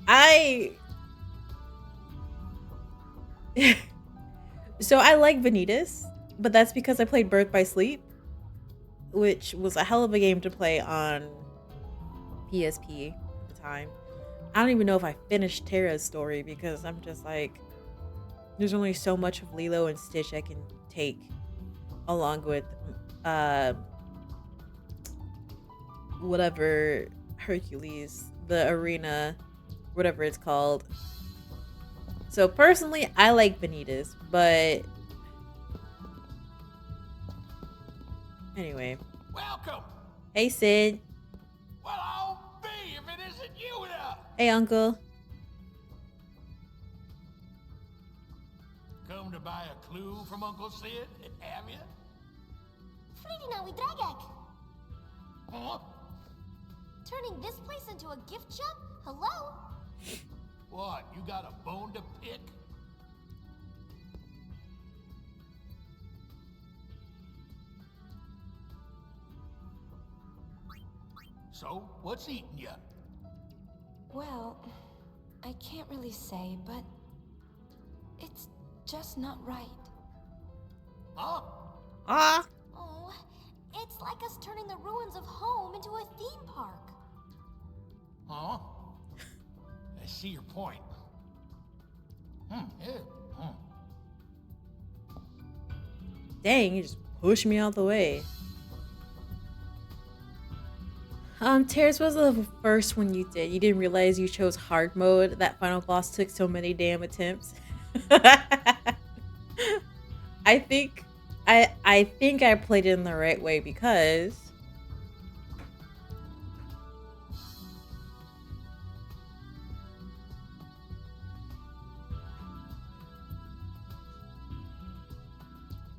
I so I like Vanitas, but that's because I played Birth by Sleep, which was a hell of a game to play on PSP at the time. I don't even know if I finished Terra's story because I'm just like, there's only so much of Lilo and Stitch I can take, along with whatever Hercules, the arena, whatever it's called. So personally, I like Vanitas, but anyway. Welcome. Hey, Sid. Well, I'll be if it isn't you now. Hey, Uncle. Come to buy a clue from Uncle Sid, have you? Fridinawi Dragak. Huh? Turning this place into a gift shop? Hello? What, you got a bone to pick? So, what's eating you? Well, I can't really say, but it's just not right. Huh? Oh, it's like us turning the ruins of home into a theme park. Huh? I see your point. Yeah. Dang, you just pushed me out the way. Tears was the first one you did. You didn't realize you chose hard mode. That final boss took so many damn attempts. I think I played it in the right way because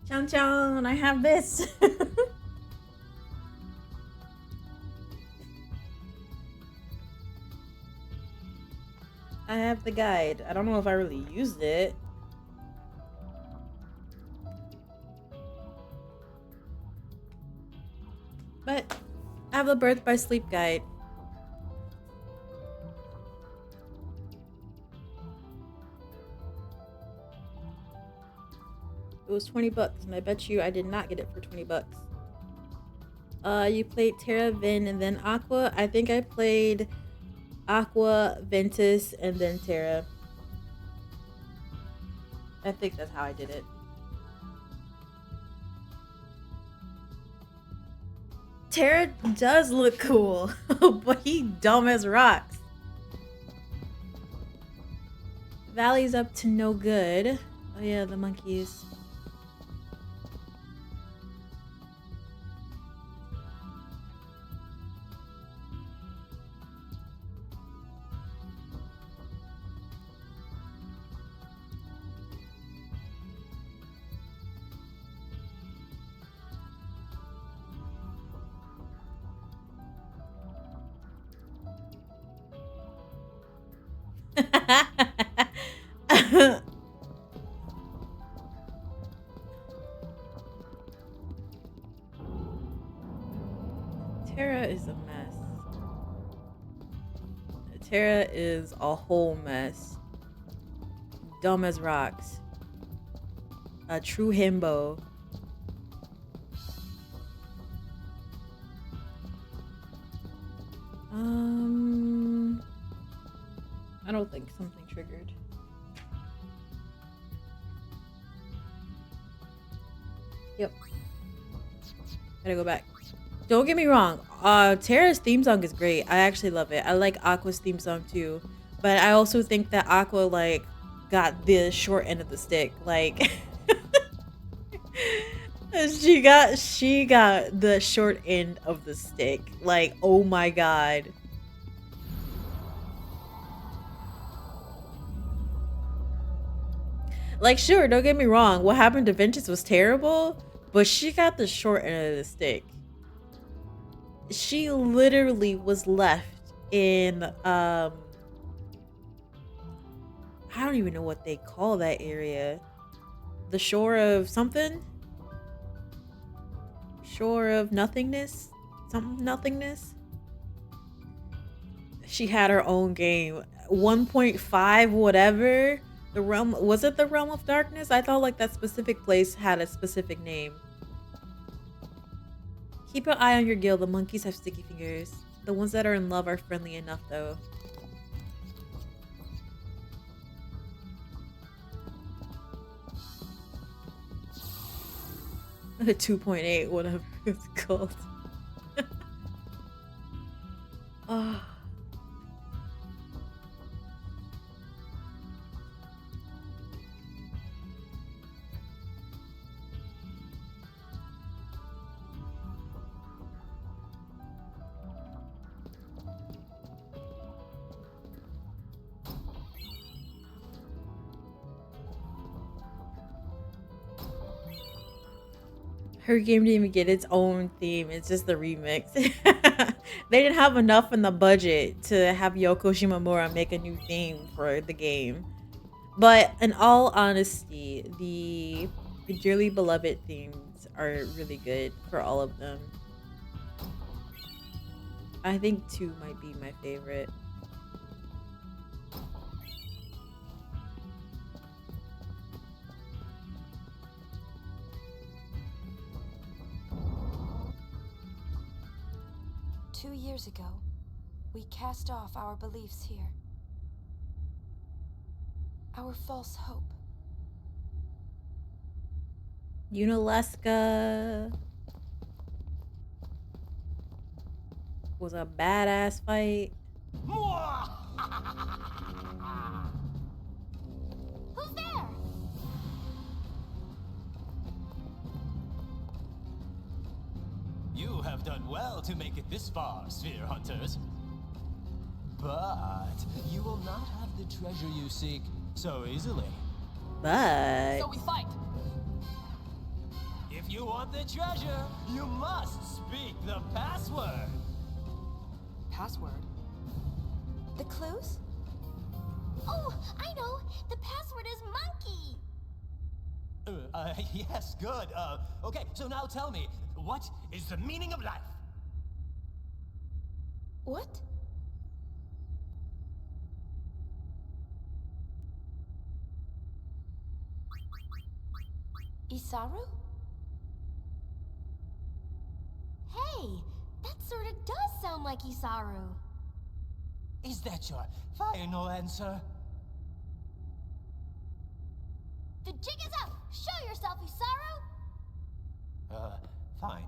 Chan Chan, I have this. I have the guide. I don't know if I really used it. But I have the Birth by Sleep guide. It was 20 bucks, and I bet you I did not get it for 20 bucks. You played Terra, Vin, and then Aqua. I think I played Aqua, Ventus, and then Terra. I think that's how I did it. Terra does look cool, but he dumb as rocks. Valley's up to no good. Oh yeah, the monkeys. Terra is a mess. Terra is a whole mess. Dumb as rocks. A true himbo. I don't think something triggered. Yep. Gotta go back. Don't get me wrong. Terra's theme song is great. I actually love it. I like Aqua's theme song too. But I also think that Aqua, like, got the short end of the stick. Like, She got the short end of the stick. Like, oh my god. Like, sure, don't get me wrong. What happened to Vengeance was terrible, but she got the short end of the stick. She literally was left in I don't even know what they call that area. The shore of something? Shore of nothingness? Something nothingness? She had her own game. 1.5 whatever. The realm, was it the Realm of Darkness? I thought like that specific place had a specific name. Keep an eye on your guild. The monkeys have sticky fingers. The ones that are in love are friendly enough though. A 2.8, whatever it's called. Oh. Her game didn't even get its own theme. It's just the remix. They didn't have enough in the budget to have Yoko Shimomura make a new theme for the game. But in all honesty, the dearly beloved themes are really good for all of them. I think 2 might be my favorite. Two years ago, we cast off our beliefs here. Our false hope. Unalaska was a badass fight. Who's there? You have done well to make it this far, Sphere Hunters. But you will not have the treasure you seek so easily. But So we fight. If you want the treasure, you must speak the password. Password? The clues? Oh, I know. The password is monkey. Yes, good. Okay, so now tell me, what is the meaning of life? What? Isaru? Hey, that sort of does sound like Isaru. Is that your final answer? The jig is up! Show yourself, Isaru! Fine.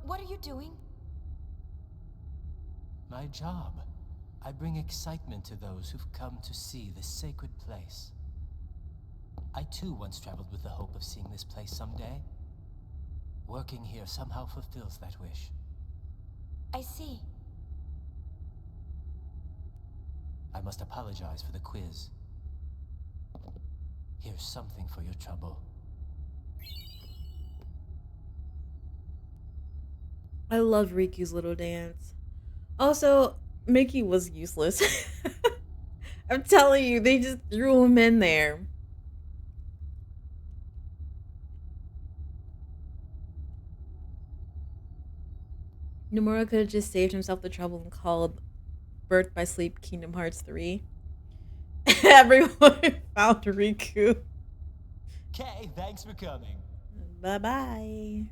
What are you doing? My job. I bring excitement to those who've come to see this sacred place. I too once traveled with the hope of seeing this place someday. Working here somehow fulfills that wish. I see. I must apologize for the quiz. Here's something for your trouble. I love Riku's little dance. Also, Mickey was useless. I'm telling you, they just threw him in there. Nomura could have just saved himself the trouble and called Birth by Sleep Kingdom Hearts 3. Everyone found Riku. Okay, thanks for coming. Bye-bye.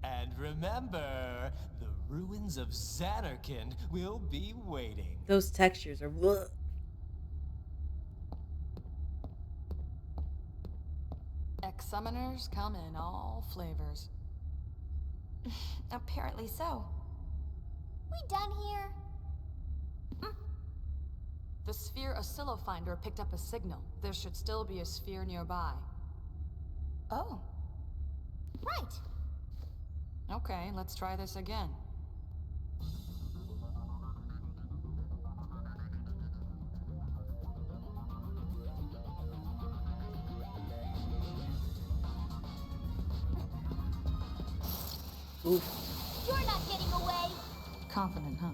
And remember, the ruins of Xanarkand will be waiting. Those textures are... Bleh. Ex-summoners come in all flavors. Apparently so. We done here? The sphere oscillo finder picked up a signal. There should still be a sphere nearby. Oh. Right. Okay, let's try this again. Oof. You're not getting away. Confident, huh?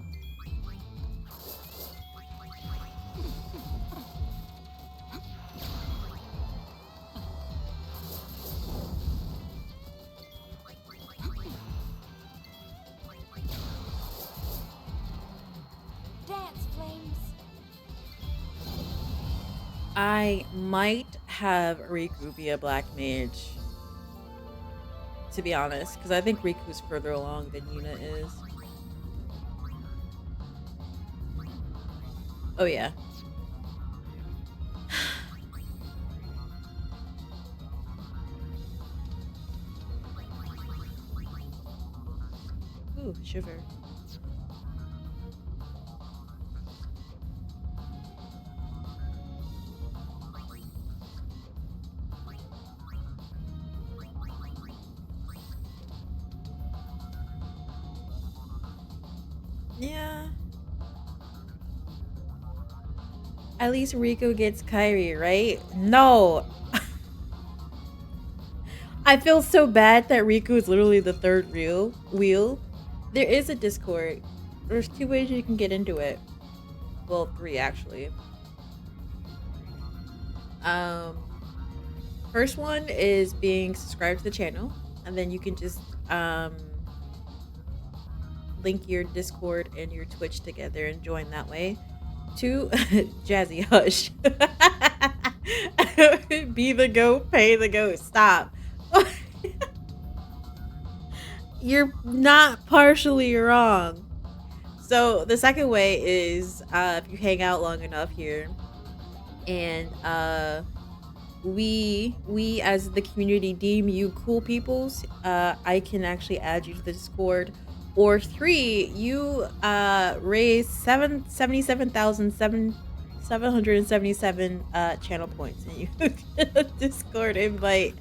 Dance, flames. I might have Riku be a black mage, to be honest, because I think Riku's further along than Yuna is. Oh yeah. Ooh, shiver. Yeah. At least Riku gets Kairi, right? No. I feel so bad that Riku is literally the third wheel. There is a Discord. There's 2 ways you can get into it. Well, 3 actually. First one is being subscribed to the channel, and then you can just link your Discord and your Twitch together and join that way. 2, Jazzy Hush. Be the goat, pay the goat. Stop. You're not partially wrong. So the second way is if you hang out long enough here, and we as the community deem you cool peoples, I can actually add you to the Discord. Or 3, you raise 77,777 channel points, and you get a Discord invite.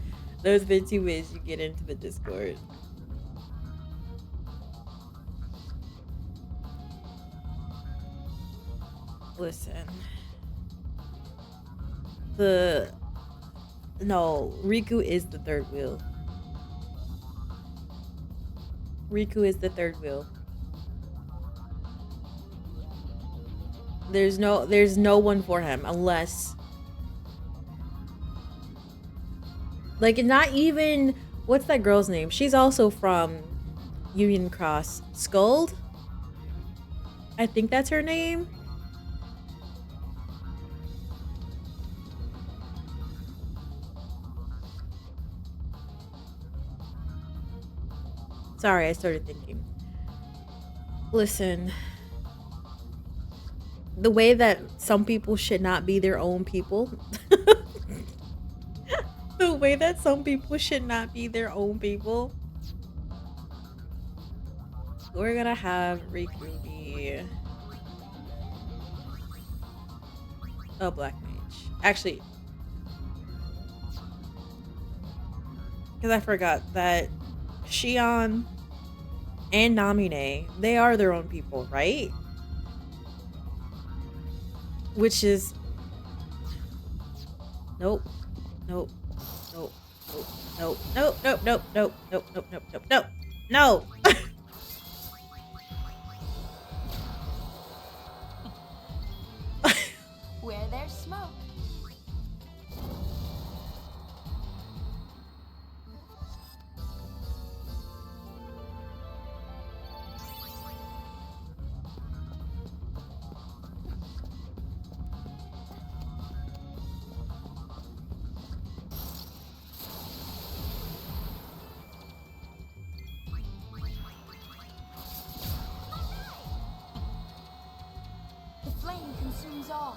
Those are the 2 ways you get into the Discord. Listen. No, Riku is the third wheel. Riku is the third wheel. There's no one for him unless, like, not even, what's that girl's name? She's also from Union Cross. Skuld? I think that's her name. Sorry, I started thinking. Listen. The way that some people should not be their own people. The way that some people should not be their own people. We're gonna have Riku be a black mage. Actually, because I forgot that Shion and Namine, they are their own people, right? Which is nope, nope, nope, nope, nope, nope, nope, nope, nope, nope, nope, nope, nope, no. Where there's smoke. The flame consumes all.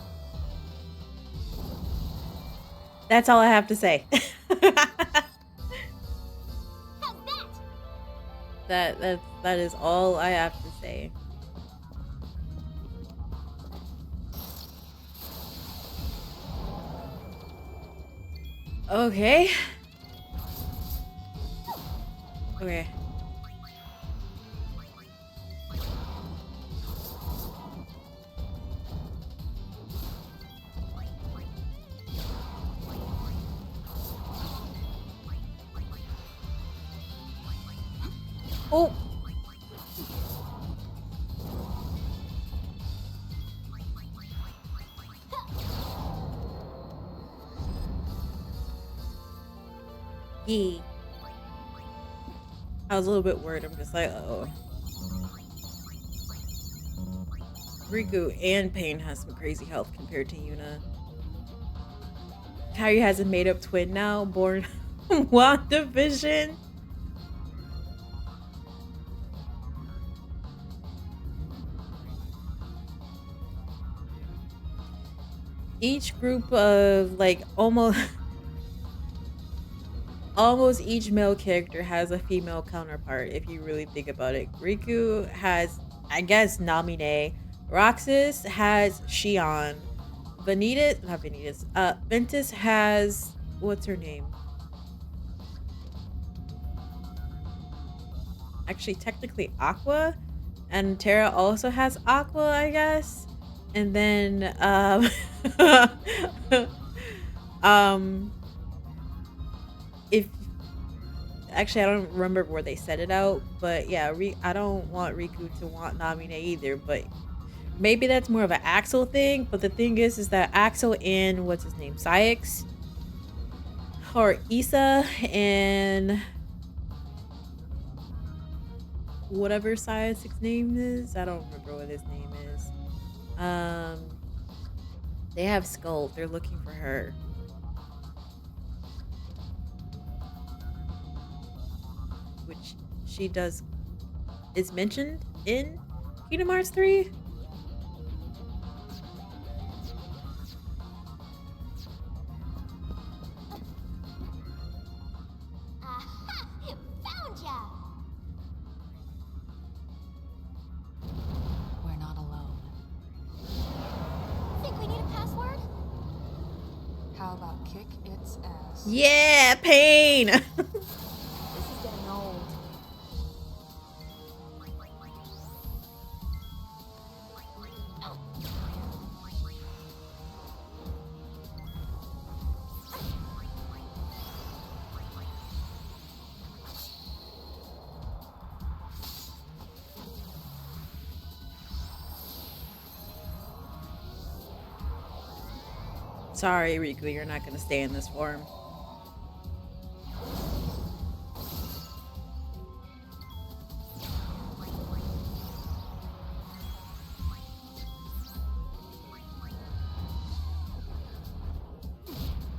That's all I have to say. That is all I have to say. Okay. Okay. Oh. Yeah. I was a little bit worried. I'm just like, oh. Riku and Pain has some crazy health compared to Yuna. Harry has a made-up twin now, born WandaVision. Each group of like almost each male character has a female counterpart if you really think about it. Riku has, I guess, Namine. Roxas has Shion. Ventus has, what's her name? Actually, technically Aqua. And Terra also has Aqua, I guess. And then, if actually I don't remember where they set it out, but yeah, I don't want Riku to want Namine either, but maybe that's more of an Axel thing. But the thing is that Axel and what's his name, Syx or Issa and whatever Syx's name is, I don't remember what his name is. They have Skull. They're looking for her. Which she does is mentioned in Kingdom Hearts 3. Aha! Found ya! We're not alone. Think we need a password? How about kick its ass? Yeah, Pain! This is getting old. Sorry, Riku, you're not gonna stay in this form.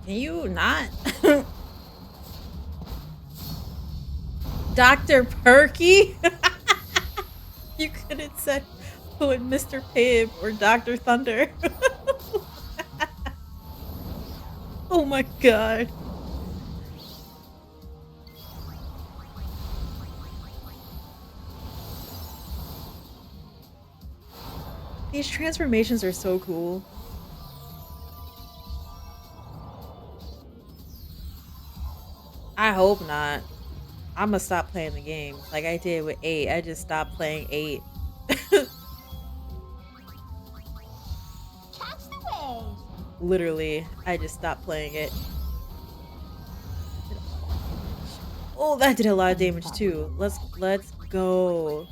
Can you not? Dr. Perky? You could have said with Mr. Pibb or Dr. Thunder. Oh my god. These transformations are so cool. I hope not. I'm gonna stop playing the game like I did with 8. I just stopped playing 8. Catch the wave! Literally, I just stopped playing it. Oh, that did a lot of damage too. Let's go.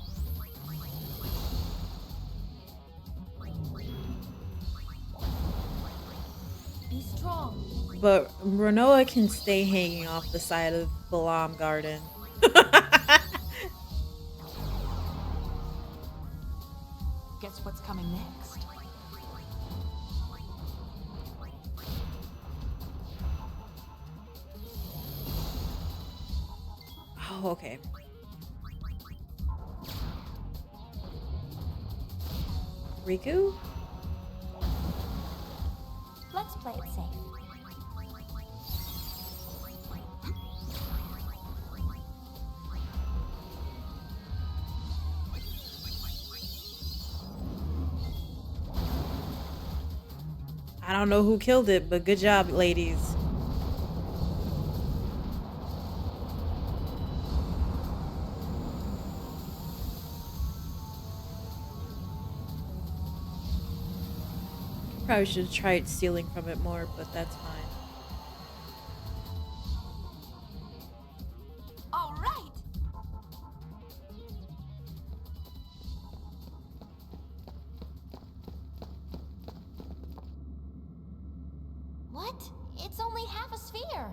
Be strong. But Renoa can stay hanging off the side of Balam Garden. Guess what's coming next? Oh, okay. Riku? Let's play it safe. I don't know who killed it, but good job, ladies. Probably should have tried stealing from it more, but that's fine. All right. What? It's only half a sphere.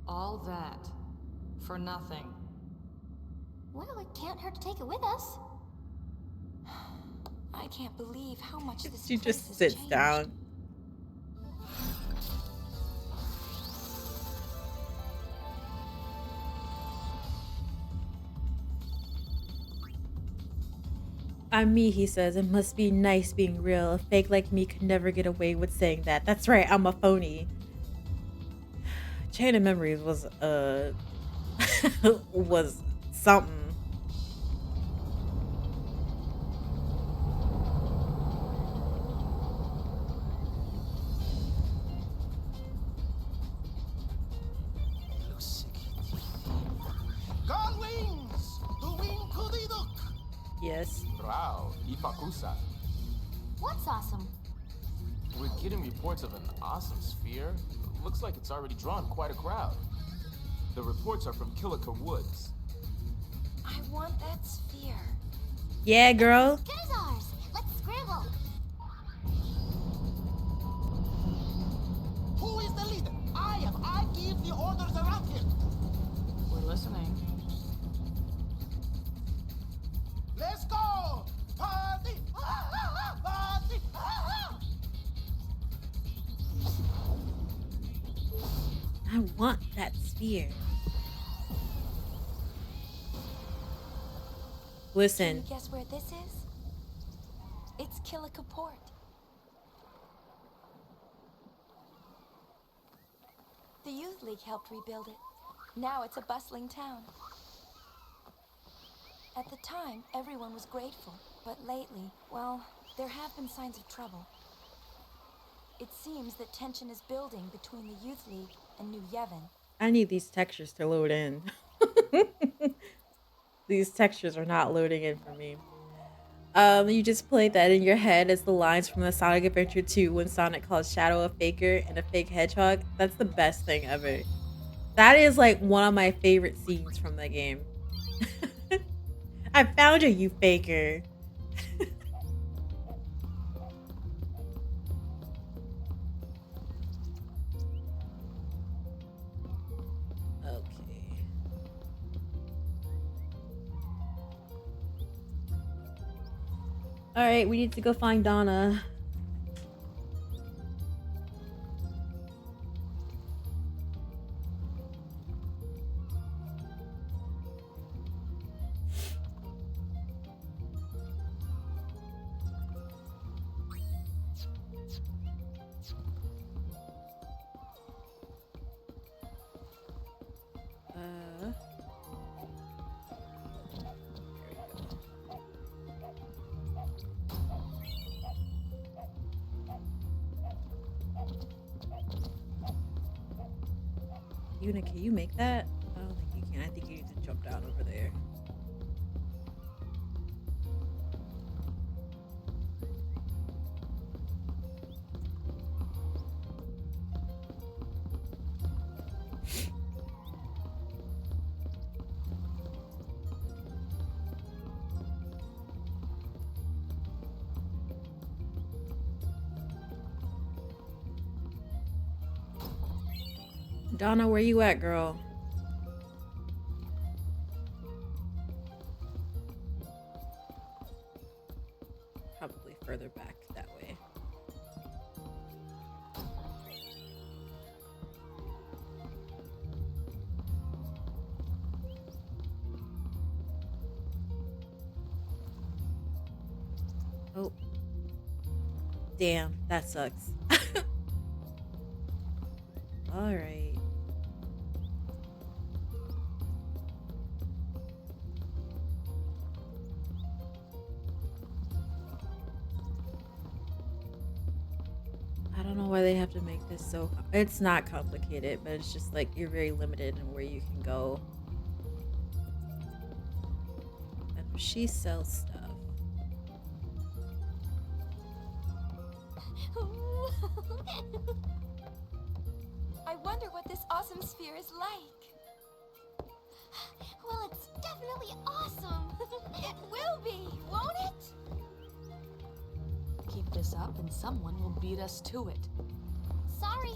All that for nothing. Well, it can't hurt to take it with us. I can't believe how much this She place just has sits changed. down. I'm me, he says. It must be nice being real. A fake like me could never get away with saying that. That's right, I'm a phony. Chain of Memories was was something. God wings! The wing kudiduk! Yes. Rao, Ipakusa. What's awesome? We're getting reports of an awesome sphere. Looks like it's already drawn quite a crowd. The reports are from Kilika Woods. I want that sphere. Yeah, girl. Good as ours. Let's scramble. Who is the leader? I am. I give the orders around here. We're listening. Let's go! Party! Party! I want that sphere. Listen. Can you guess where this is? It's Kilika Port. The Youth League helped rebuild it. Now it's a bustling town. At the time, everyone was grateful, but lately, well, there have been signs of trouble. It seems that tension is building between the Youth League and New Yevon. I need these textures to load in. These textures are not loading in for me. You just played that in your head as the lines from the Sonic Adventure 2 when Sonic calls Shadow a faker and a fake hedgehog. That's the best thing ever. That is like one of my favorite scenes from the game. I found you, you faker. All right, we need to go find Donna. Can you make that? I don't think you can. I think you need to jump down over there. Donna, where you at, girl? Probably further back that way. Oh. Damn, that sucks. All right. I don't know why they have to make this so... It's not complicated, but it's just like you're very limited in where you can go. And she sells stuff. I wonder what this awesome sphere is like. Well, it's definitely awesome. It will be, won't it? Keep this up and someone will beat us to it. Sorry.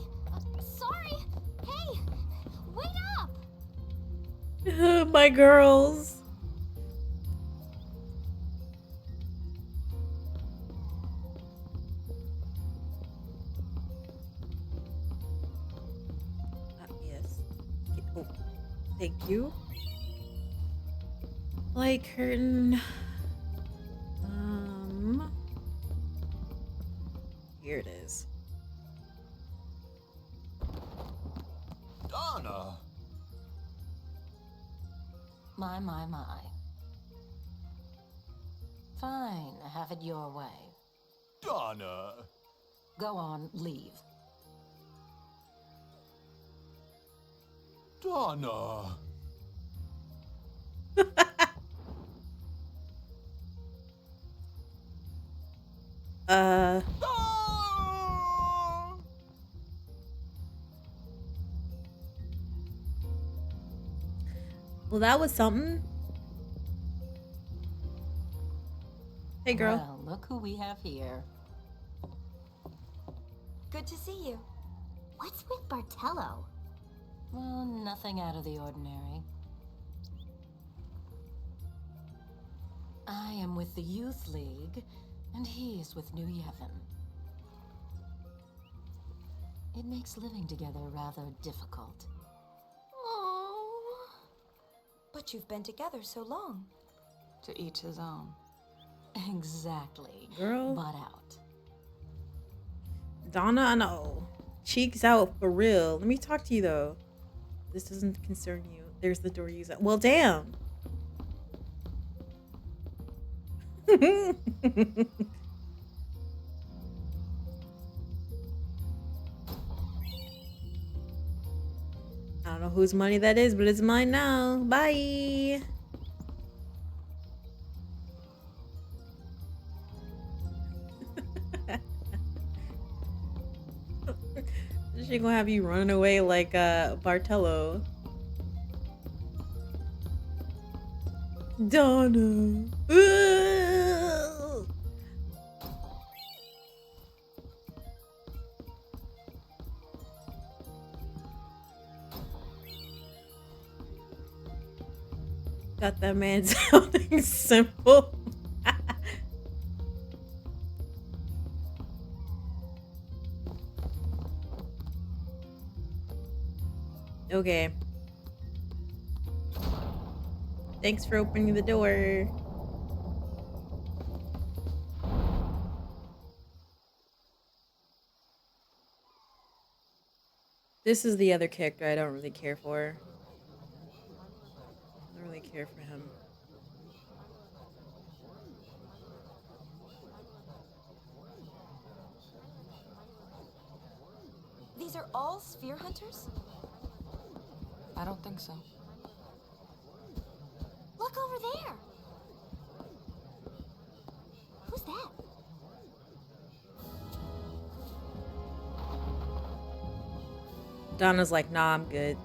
Sorry. Hey, wait up. My girls. Yes. Oh, thank you. Light curtain. Here it is. Donna! My. Fine, have it your way. Donna! Go on, leave. Donna! Well, that was something. Hey, girl. Well, look who we have here. Good to see you. What's with Bartello? Well, nothing out of the ordinary. I am with the Youth League, and he is with New Yevon. It makes living together rather difficult. Oh. But you've been together so long. To each his own. Exactly. Girl. Butt out. Donna, I know. Cheeks out for real. Let me talk to you though. This doesn't concern you. There's the door you use. Well, damn. I don't know whose money that is, but it's mine now. Bye. She gonna have you running away like Bartello. Donna. Got that man sounding simple. Okay. Thanks for opening the door. This is the other character I don't really care for. I don't really care for him. These are all sphere hunters? I don't think so. Look over there. Who's that? Donna's like, nah, I'm good.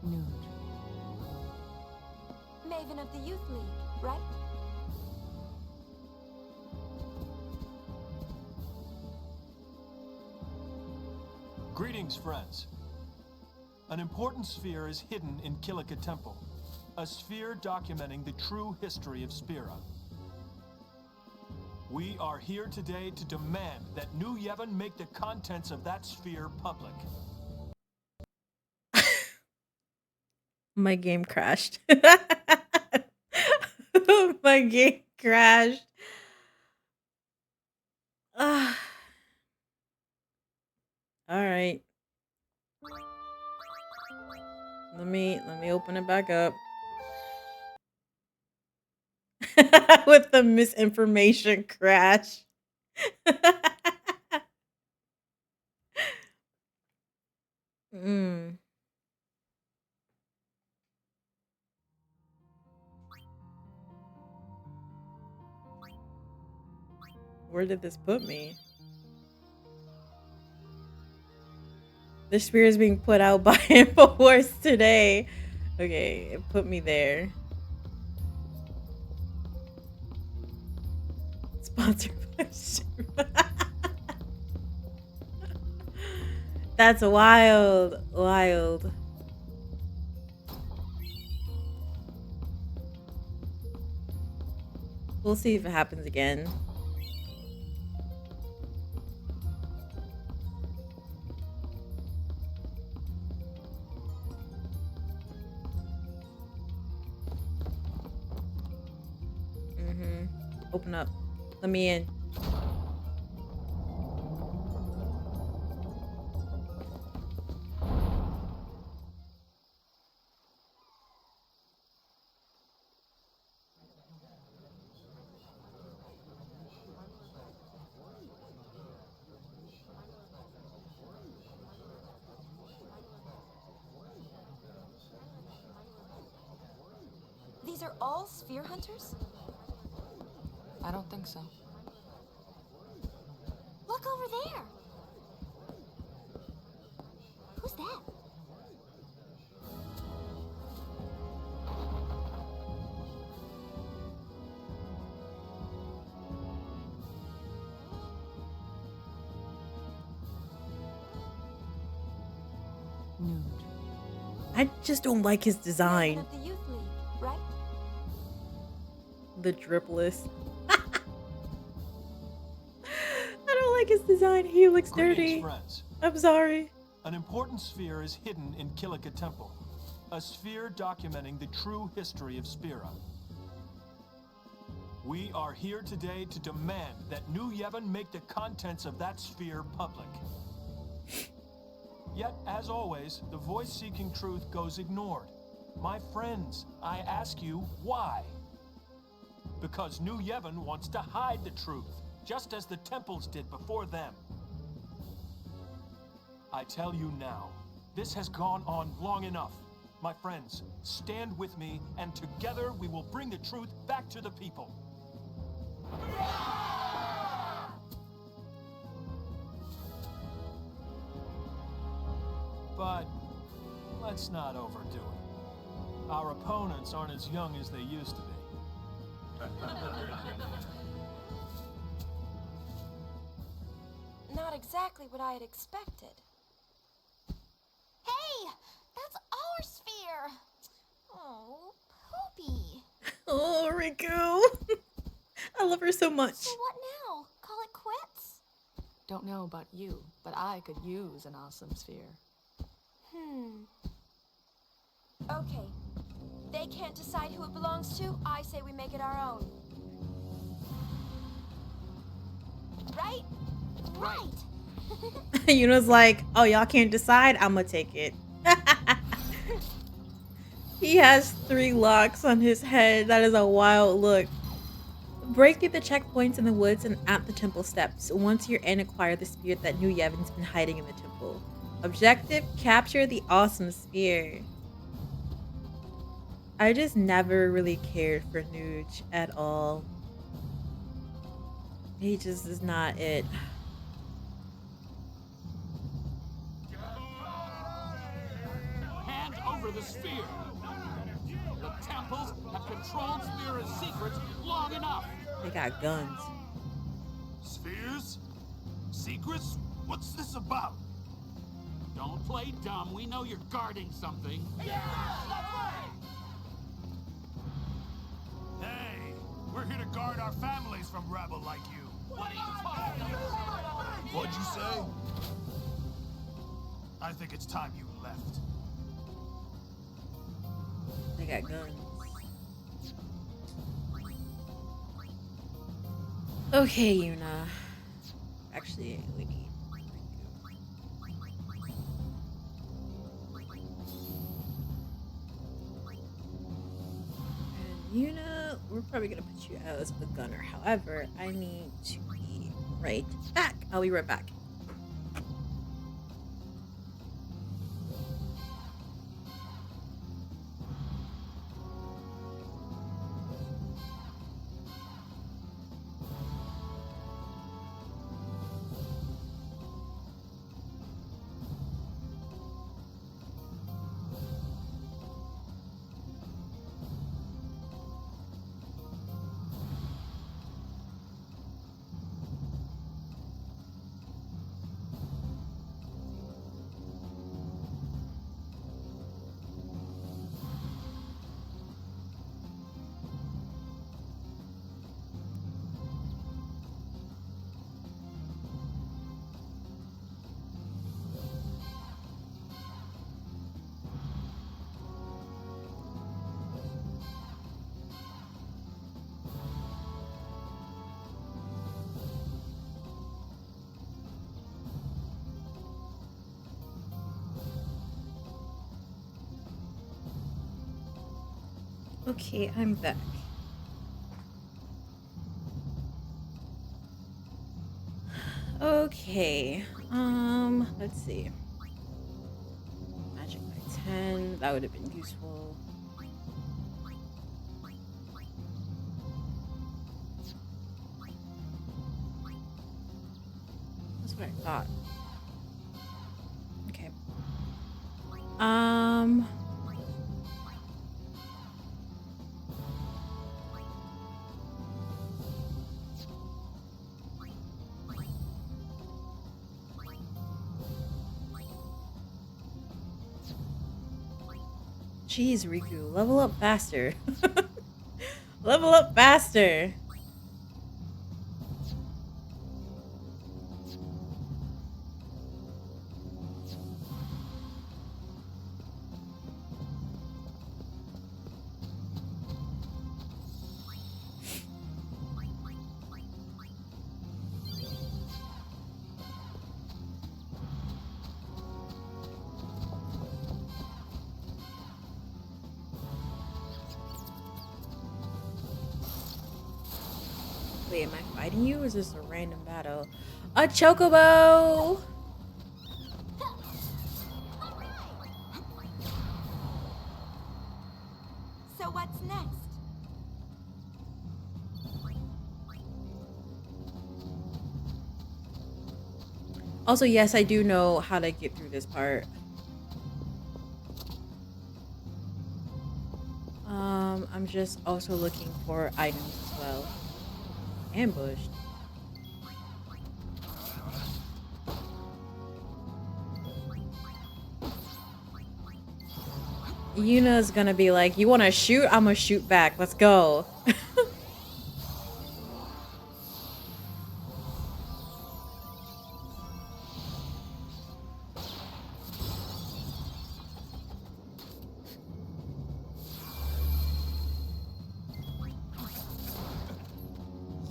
Nude. Maven of the Youth League, right? Greetings, friends. An important sphere is hidden in Kilika Temple. A sphere documenting the true history of Spira. We are here today to demand that New Yevon make the contents of that sphere public. My game crashed. My game crashed. All right. Let me open it back up. With the misinformation crash. Where did this put me? The spear is being put out by InfoWars today. Okay, it put me there. Sponsored by Shira. That's wild. Wild. We'll see if it happens again. Open up. Let me in. These are all sphere hunters? I don't think so. Look over there. Who's that? Nude. I just don't like his design. Of the youth league, right? The dripless. I don't like his design. He looks dirty. Friends. I'm sorry. An important sphere is hidden in Kilika Temple. A sphere documenting the true history of Spira. We are here today to demand that New Yevon make the contents of that sphere public. Yet, as always, the voice seeking truth goes ignored. My friends, I ask you, why? Because New Yevon wants to hide the truth, just as the temples did before them. I tell you now, this has gone on long enough. My friends, stand with me, and together we will bring the truth back to the people. But let's not overdo it. Our opponents aren't as young as they used to be. Not exactly what I had expected. Hey, that's our sphere. Oh, Poopy. Oh, Riku. I love her so much. So what now? Call it quits? Don't know about you, but I could use an awesome sphere. Okay. They can't decide who it belongs to. I say we make it our own. Right? Right. Yuna's like, oh, y'all can't decide? I'm gonna take it. He has 3 locks on his head. That is a wild look. Break through the checkpoints in the woods and at the temple steps. Once you're in, acquire the spear that New Yevon's been hiding in the temple. Objective, capture the awesome spear. I just never really cared for Nuge at all. He just is not it. Hand over the sphere. The temples have controlled Spira's secrets long enough. They got guns. Spheres? Secrets? What's this about? Don't play dumb. We know you're guarding something. Yeah, that's right. Hey, we're here to guard our families from rebel like you. What are you talking about? What'd you say? I think it's time you left. They got guns. Okay, Yuna. Actually, we need and Yuna, we're probably gonna put you out as a gunner. However, I need to be right back. I'll be right back. Okay, I'm back. Okay. Let's see. Magic by 10. That would have been useful. That's what I thought. Okay. Jeez, Riku, level up faster. Level up faster. Wait, am I fighting you or is this a random battle? A chocobo! So what's next? Also, yes, I do know how to get through this part. I'm just also looking for items as well. Ambushed. Yuna's gonna be like, you wanna shoot? I'm gonna shoot back. Let's go.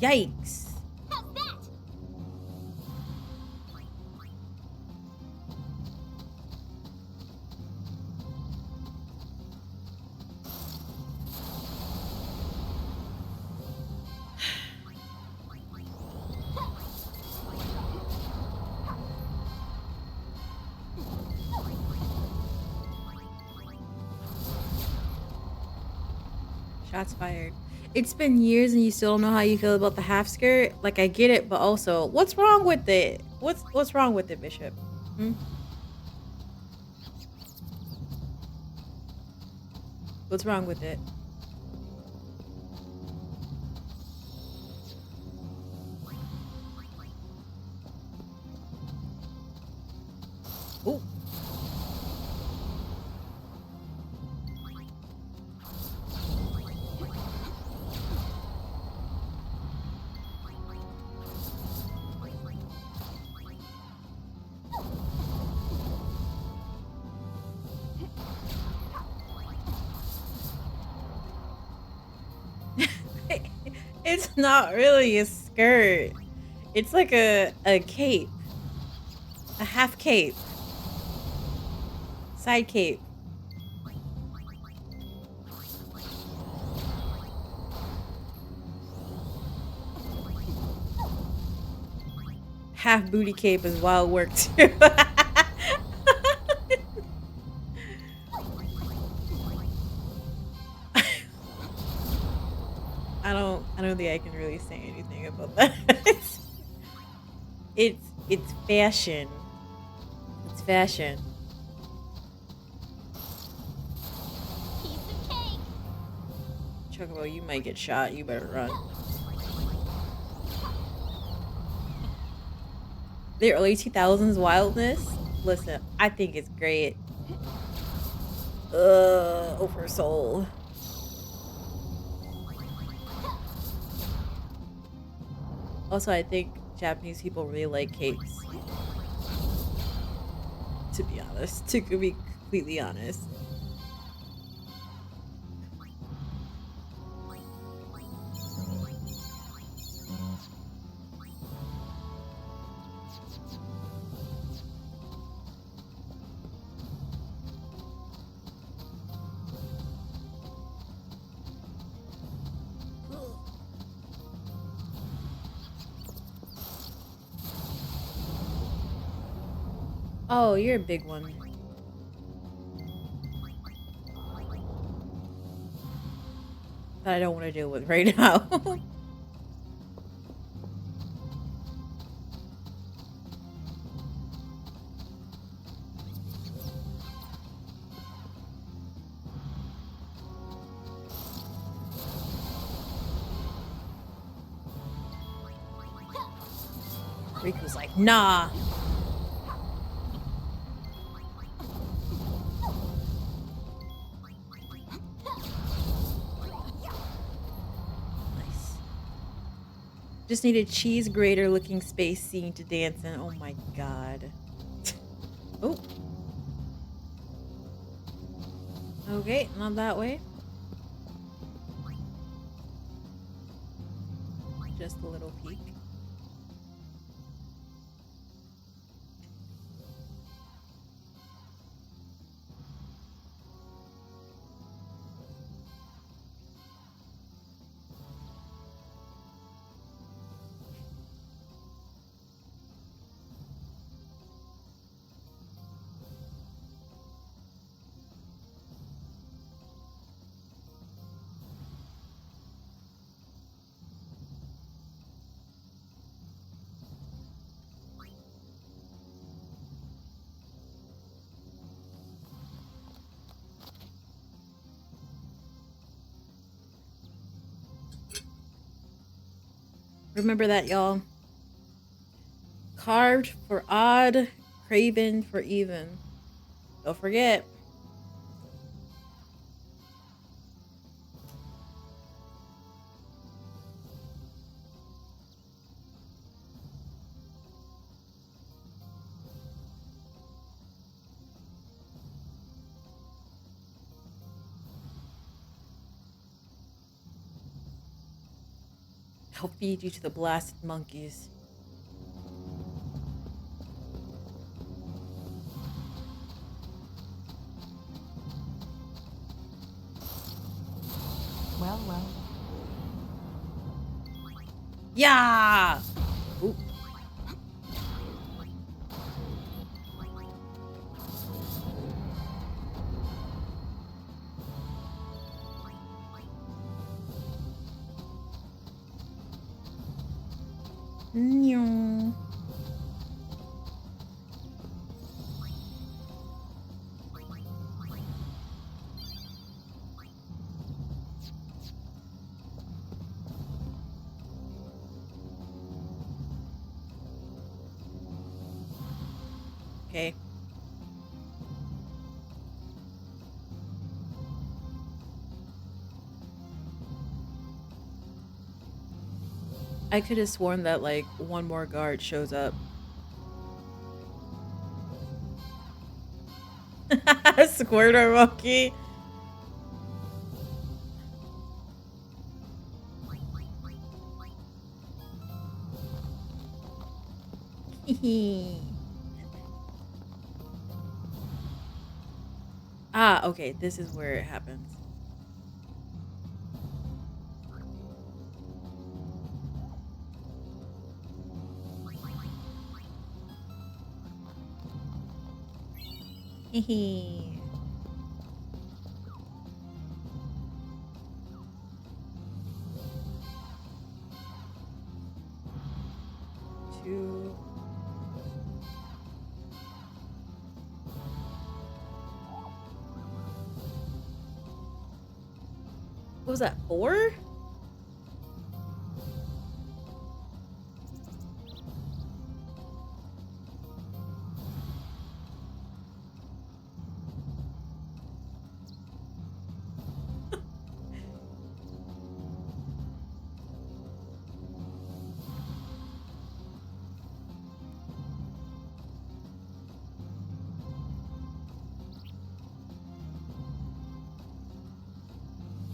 Yikes. Shots fired. It's been years and you still don't know how you feel about the half skirt. Like, I get it, but also, what's wrong with it? What's wrong with it, Bishop? Hmm? What's wrong with it? Ooh. It's not really a skirt. It's like a cape. A half cape. Side cape. Half booty cape is wild work too. I don't think I can really say anything about that. It's fashion. It's fashion. Chocobo, you might get shot. You better run. The early 2000s wildness? Listen, I think it's great. Over soul. Also, I think Japanese people really like capes. To be honest. To be completely honest. Oh, you're a big one. That I don't want to deal with right now. Riku's like, nah. Just need a cheese grater looking space scene to dance in. Oh my god. Oh. Okay, not that way. Just a little peek. Remember that, y'all. Carved for odd, craven for even. Don't forget. I'll feed you to the blasted monkeys. Well, well. Yeah! Ooh. No. Okay. I could have sworn that like one more guard shows up. Squirter monkey. Ah, okay, this is where it happens. Hehe. Two. What was that, 4?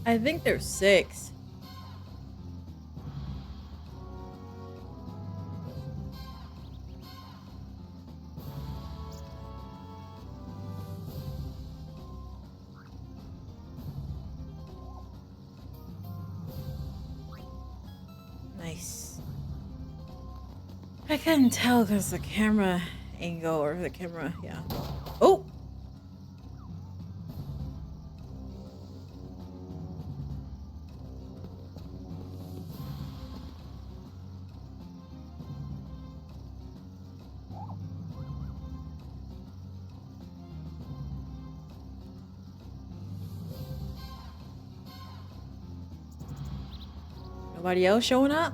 I think there's 6. Nice. I couldn't tell because the camera angle or the camera. Yeah. Oh. Nobody else showing up?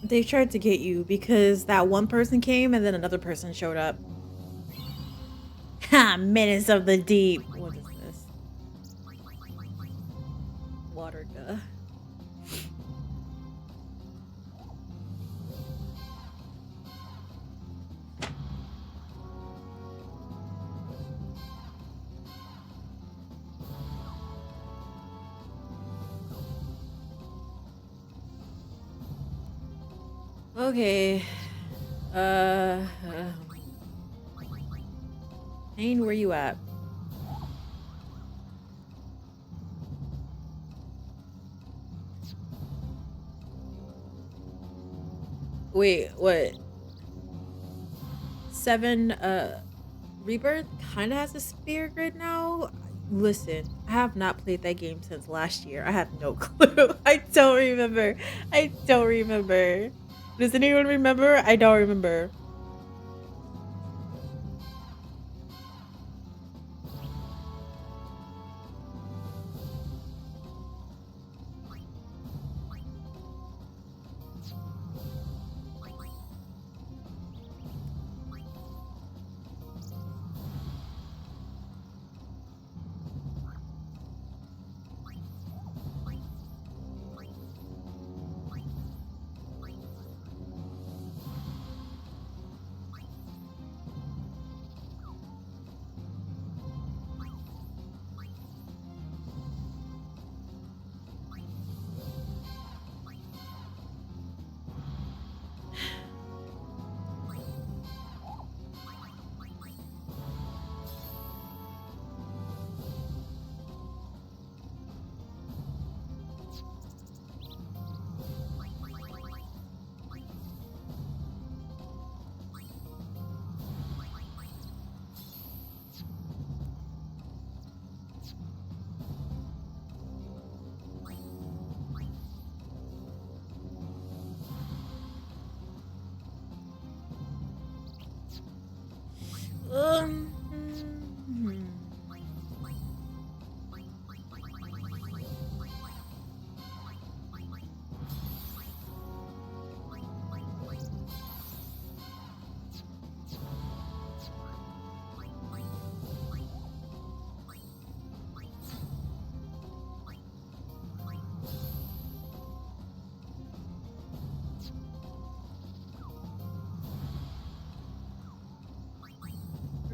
They tried to get you because that one person came and then another person showed up. Ha! Menace of the Deep. What is this? Water duh. Okay. Pain, where you at? Wait, what? 7, Rebirth kinda has a spear grid now? Listen, I have not played that game since last year. I have no clue. I don't remember. I don't remember. Does anyone remember? I don't remember.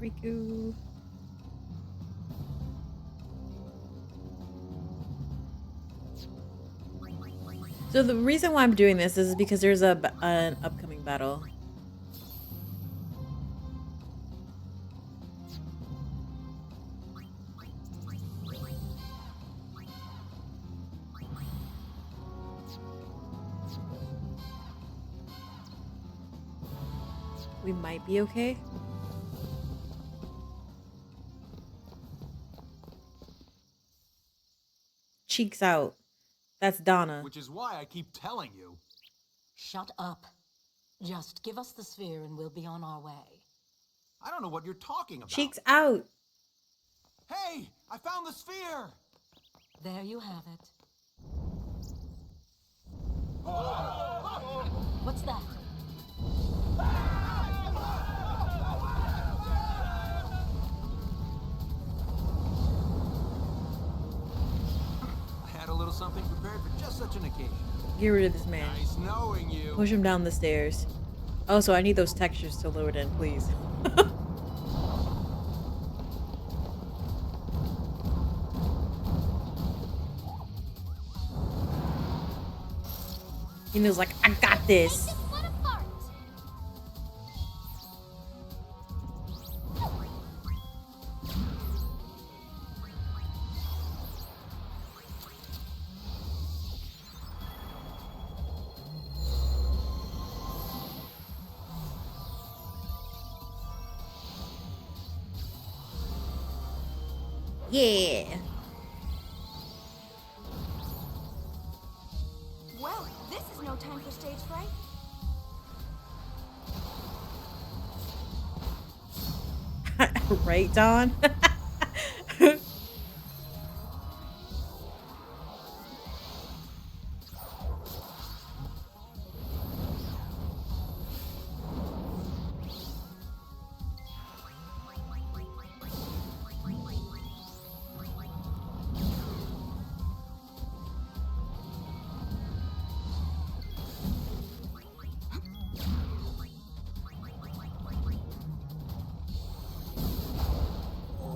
Riku. So the reason why I'm doing this is because there's an upcoming battle. We might be okay. Cheeks out. That's Donna. Which is why I keep telling you. Shut up. Just give us the sphere and we'll be on our way. I don't know what you're talking about. Cheeks out. Hey, I found the sphere. There you have it. What's that? I had a little something prepared for just such an occasion. Get rid of this man. Nice knowing you. Push him down the stairs. Also, I need those textures to load in, please. He was like, I got this. Yeah. Well, this is no time for stage fright. Right, Dawn?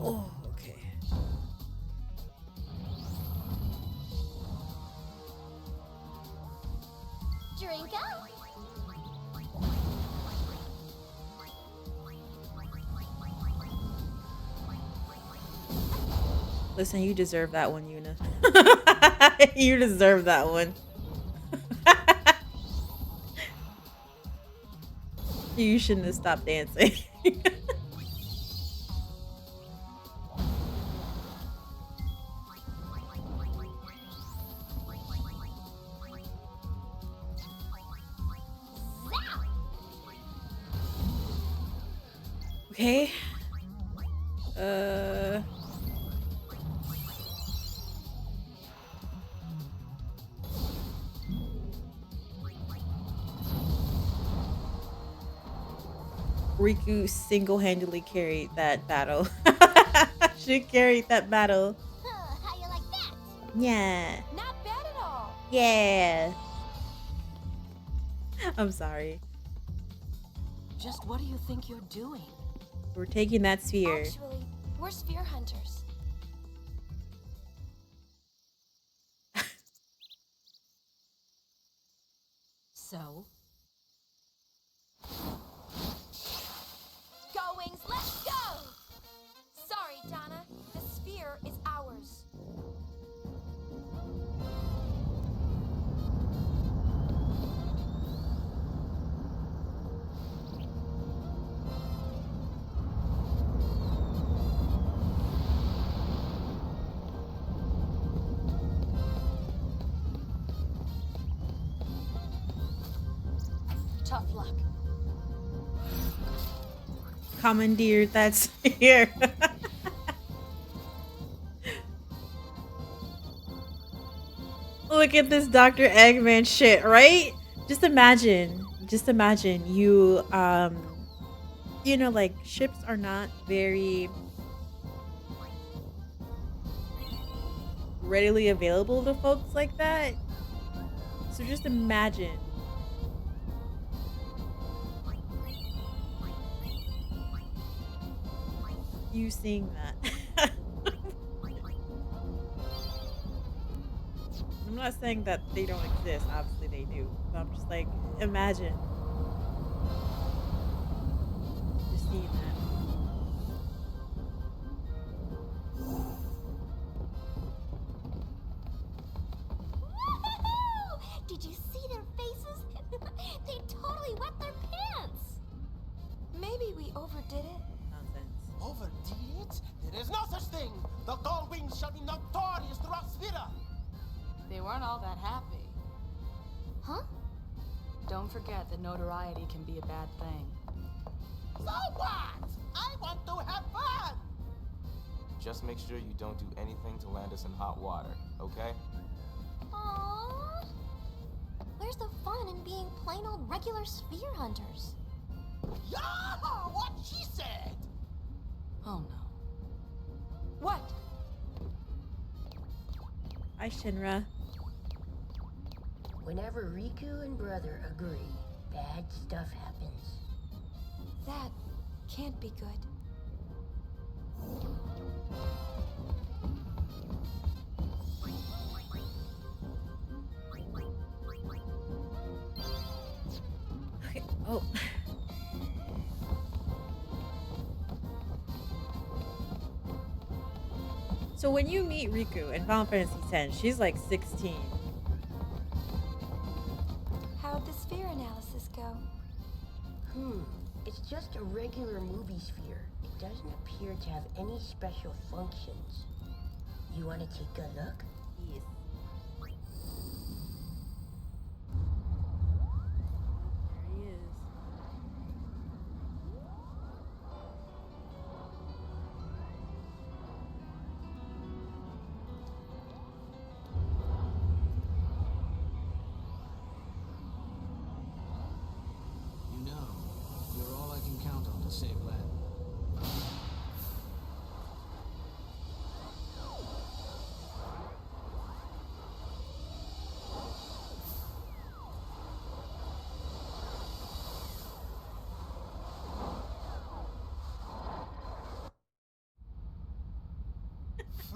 Oh, okay. Drink up. Listen, you deserve that one, Yuna. You deserve that one. You shouldn't have stopped dancing. Okay. Riku single-handedly carried that battle. She carried that battle. How you like that? Yeah. Not bad at all. Yeah. I'm sorry. Just what do you think you're doing? We're taking that sphere. Actually, we're sphere hunters. So? Go, Wings, let's go! Sorry, Donna. The sphere is ours. Tough luck. Commandeered that sphere. Look at this Dr. Eggman shit, right? Just imagine you, you know, like, ships are not very readily available to folks like that. So just imagine. You seeing that. I'm not saying that they don't exist. Obviously they do. But I'm just like, imagine. Just seeing that. Woohoo! Did you see their faces? They totally wet their pants. Maybe we overdid it. Nonsense. Overdid it? There is no such thing. The Gold Wings shall be notorious throughout Sphera. They weren't all that happy. Huh? Don't forget that notoriety can be a bad thing. So what? I want to have fun. Just make sure you don't do anything to land us in hot water, okay? Aww. Where's the fun in being plain old regular sphere hunters? Yeah, what she said. Oh no. What? Hi, Shinra. Whenever Riku and Brother agree, bad stuff happens. That can't be good. Oh. So when you meet Riku in Final Fantasy X, she's like 16. How'd the sphere analysis go? It's just a regular movie sphere. It doesn't appear to have any special functions. You want to take a look? Yes. There he is. You know, you're all I can count on to save Len.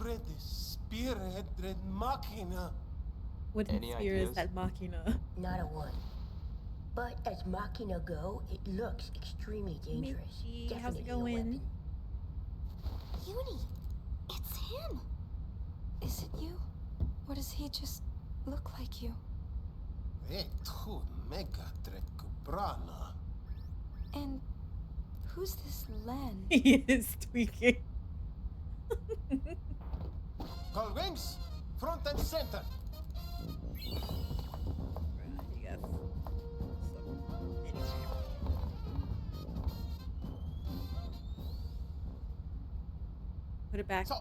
Fred Spirit Red Machina. What in sphere is that Machina? Not a one. But as Machina go, it looks extremely dangerous. Mickey, how's it Definitely a going? weapon. Uni, it's him. Is it you? Or does he just look like you? Tu mega Drekubrana. And who's this Len? He is tweaking. Call wings, front and center. Yes. Put it back. So,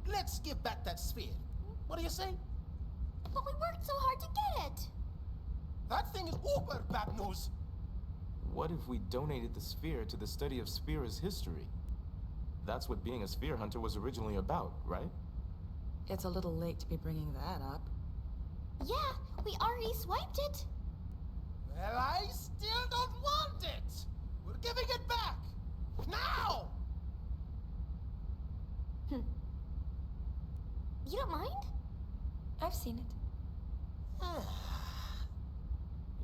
let's give back that sphere. What do you say? But we worked so hard to get it. That thing is uber bad news. What if we donated the sphere to the study of Sphere's history? That's what being a sphere hunter was originally about, right? It's a little late to be bringing that up. Yeah, we already swiped it. Well, I still don't want it. We're giving it back. Now! You don't mind? I've seen it.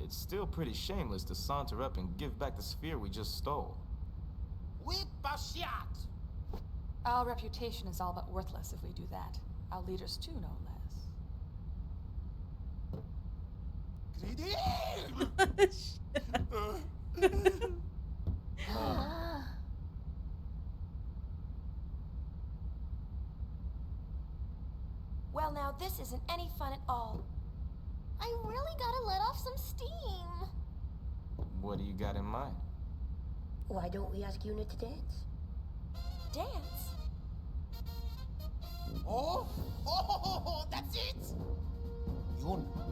It's still pretty shameless to saunter up and give back the sphere we just stole. With Bashiat. Our reputation is all but worthless if we do that. Our leaders too, no less. Greedy! Well, now this isn't any fun at all. I really gotta let off some steam. What do you got in mind? Why don't we ask Una to dance? Dance? Oh, that's it.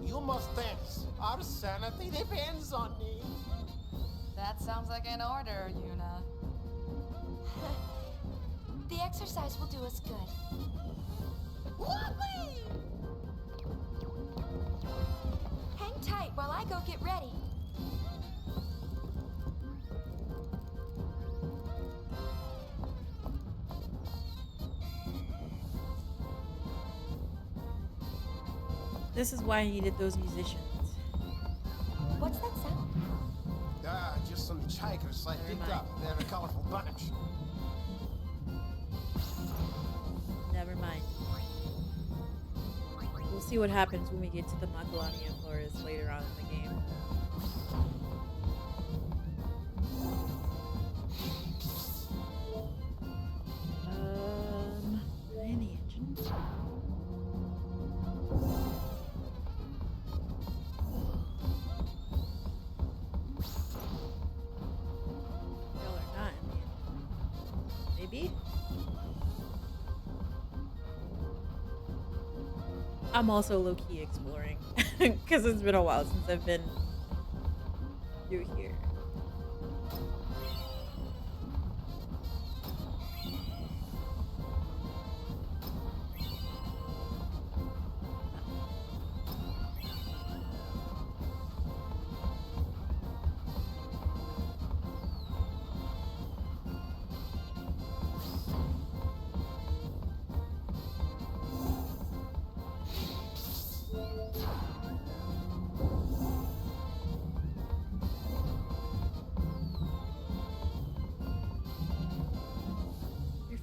You must dance. Our sanity depends on it. That sounds like an order, Yuna. The exercise will do us good. Whoopee! Hang tight while I go get ready. This is why I needed those musicians. What's that sound? Just some chikers I picked up. They're a colorful bunch. Never mind. We'll see what happens when we get to the Macalania Forest later on in the game. Any engines? Maybe? I'm also low-key exploring because it's been a while since I've been through here.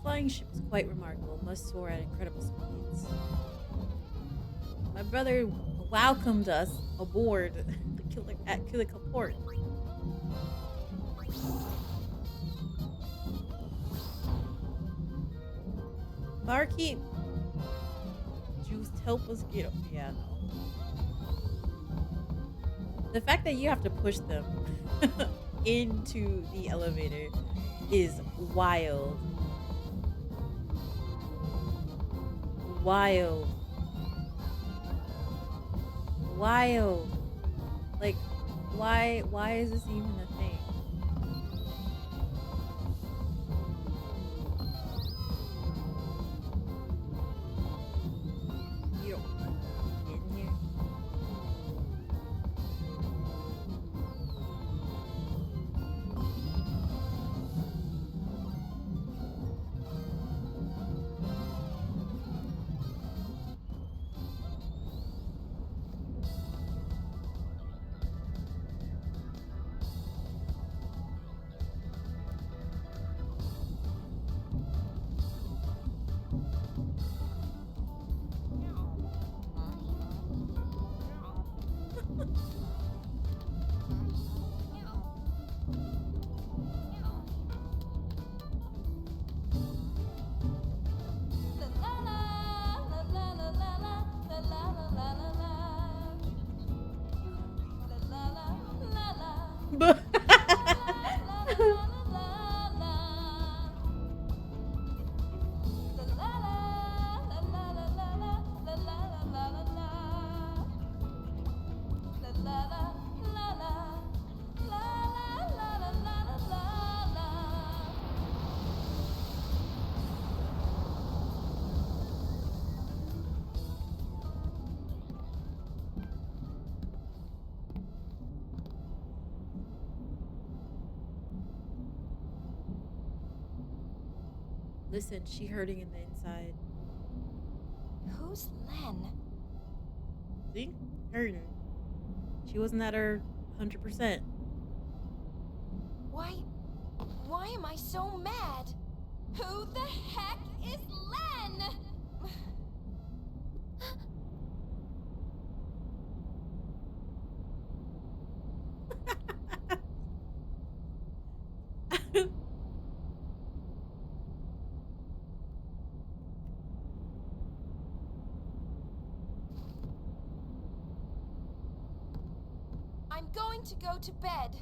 flying ship is quite remarkable. Must soar at incredible speeds. My brother welcomed us aboard at Kilika Port. Barkeep, juice, help us get up. Yeah, no. The fact that you have to push them into the elevator is wild. Wild. Wild. Like, why is this even a thing? You don't get in here. But listen, she hurting in the inside. Who's Len? See? Hurting. She wasn't at her 100%. Why am I so mad? Who the heck is Len? I'm going to go to bed.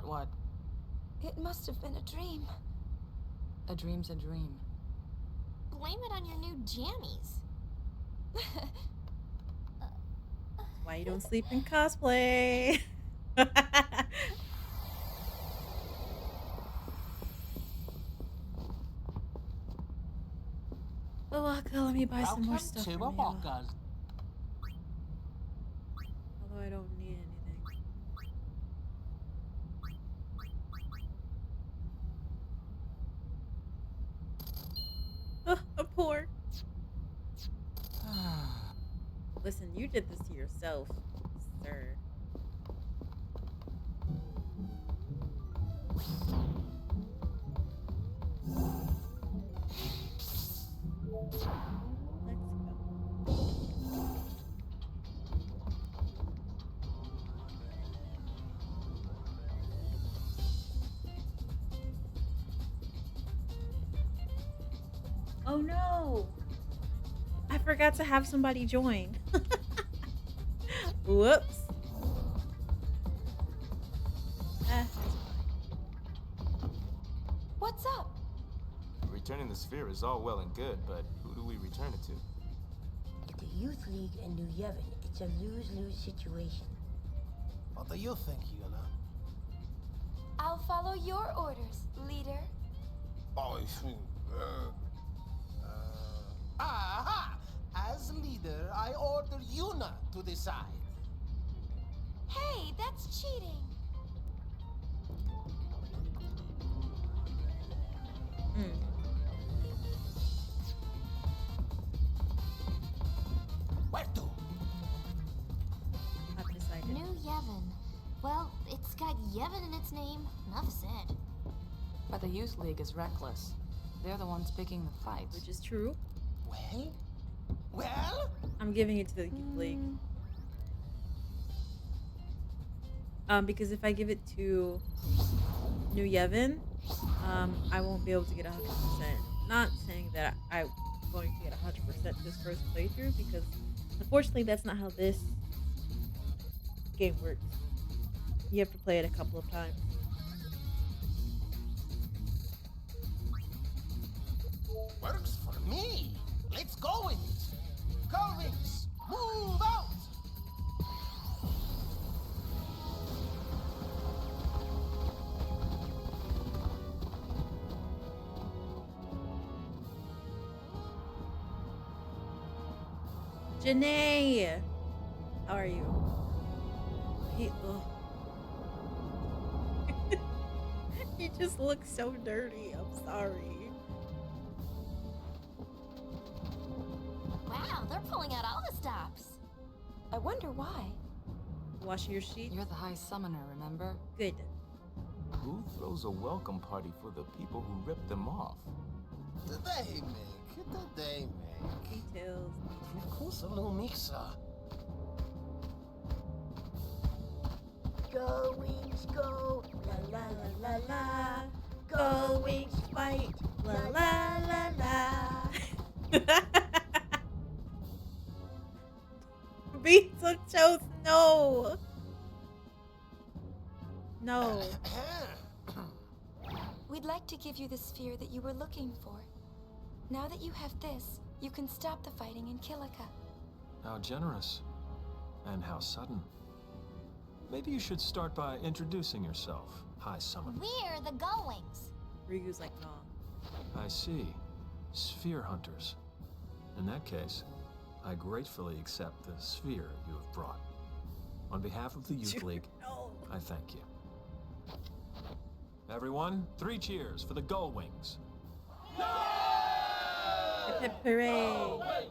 What? It must have been a dream. A dream's a dream. Blame it on your new jammies. Why you don't sleep in cosplay? Oh, Waka, let me buy some more stuff from you. Although I don't need anything. Oh, I'm poor. Listen, you did this to yourself, sir. Let's go. Oh no! I forgot to have somebody join. Whoops. What's up? Returning the sphere is all well and good, but who do we return it to? At the Youth League in New Yevon, it's a lose-lose situation. What do you think, Yuna? I'll follow your orders, leader. Oh, aha! As leader, I order Yuna to decide. Hey, that's cheating. Where to? I've decided. New Yevon. Well, it's got Yevon in its name. Enough said. But the Youth League is reckless. They're the ones picking the fights. Which is true. Well? I'm giving it to the Youth League. Because if I give it to New Yevon, I won't be able to get 100%. Not saying that I'm going to get 100% this first playthrough, because unfortunately that's not how this game works. You have to play it a couple of times. Works for me. Let's go, Wings. Go, Wings. Move out. Janae! How are you? He just looks so dirty. I'm sorry. Wow, they're pulling out all the stops. I wonder why. Wash your sheets? You're the High Summoner, remember? Good. Who throws a welcome party for the people who ripped them off? They make. Details. Of course, a little mixer. Go, Wings, go. La la la la la. Go, Wings, fight. La la la la. Beats of toast, no. No. We'd like to give you the sphere that you were looking for. Now that you have this, you can stop the fighting in Kilika. How generous. And how sudden. Maybe you should start by introducing yourself, High Summoner. We're the Gullwings. Ryu's like, no. I see. Sphere hunters. In that case, I gratefully accept the sphere you have brought. On behalf of the Youth League, I thank you. Everyone, 3 cheers for the Gullwings. Hip hip hooray.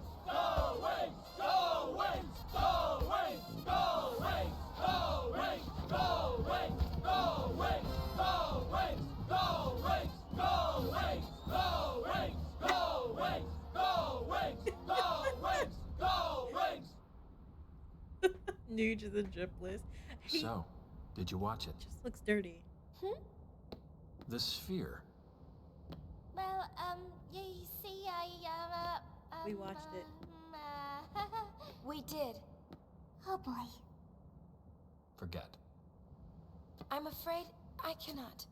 New to the drip list. So, did you watch it? Just looks dirty. The sphere. Well, you see, we watched it. We did. Oh boy. Forget. I'm afraid I cannot.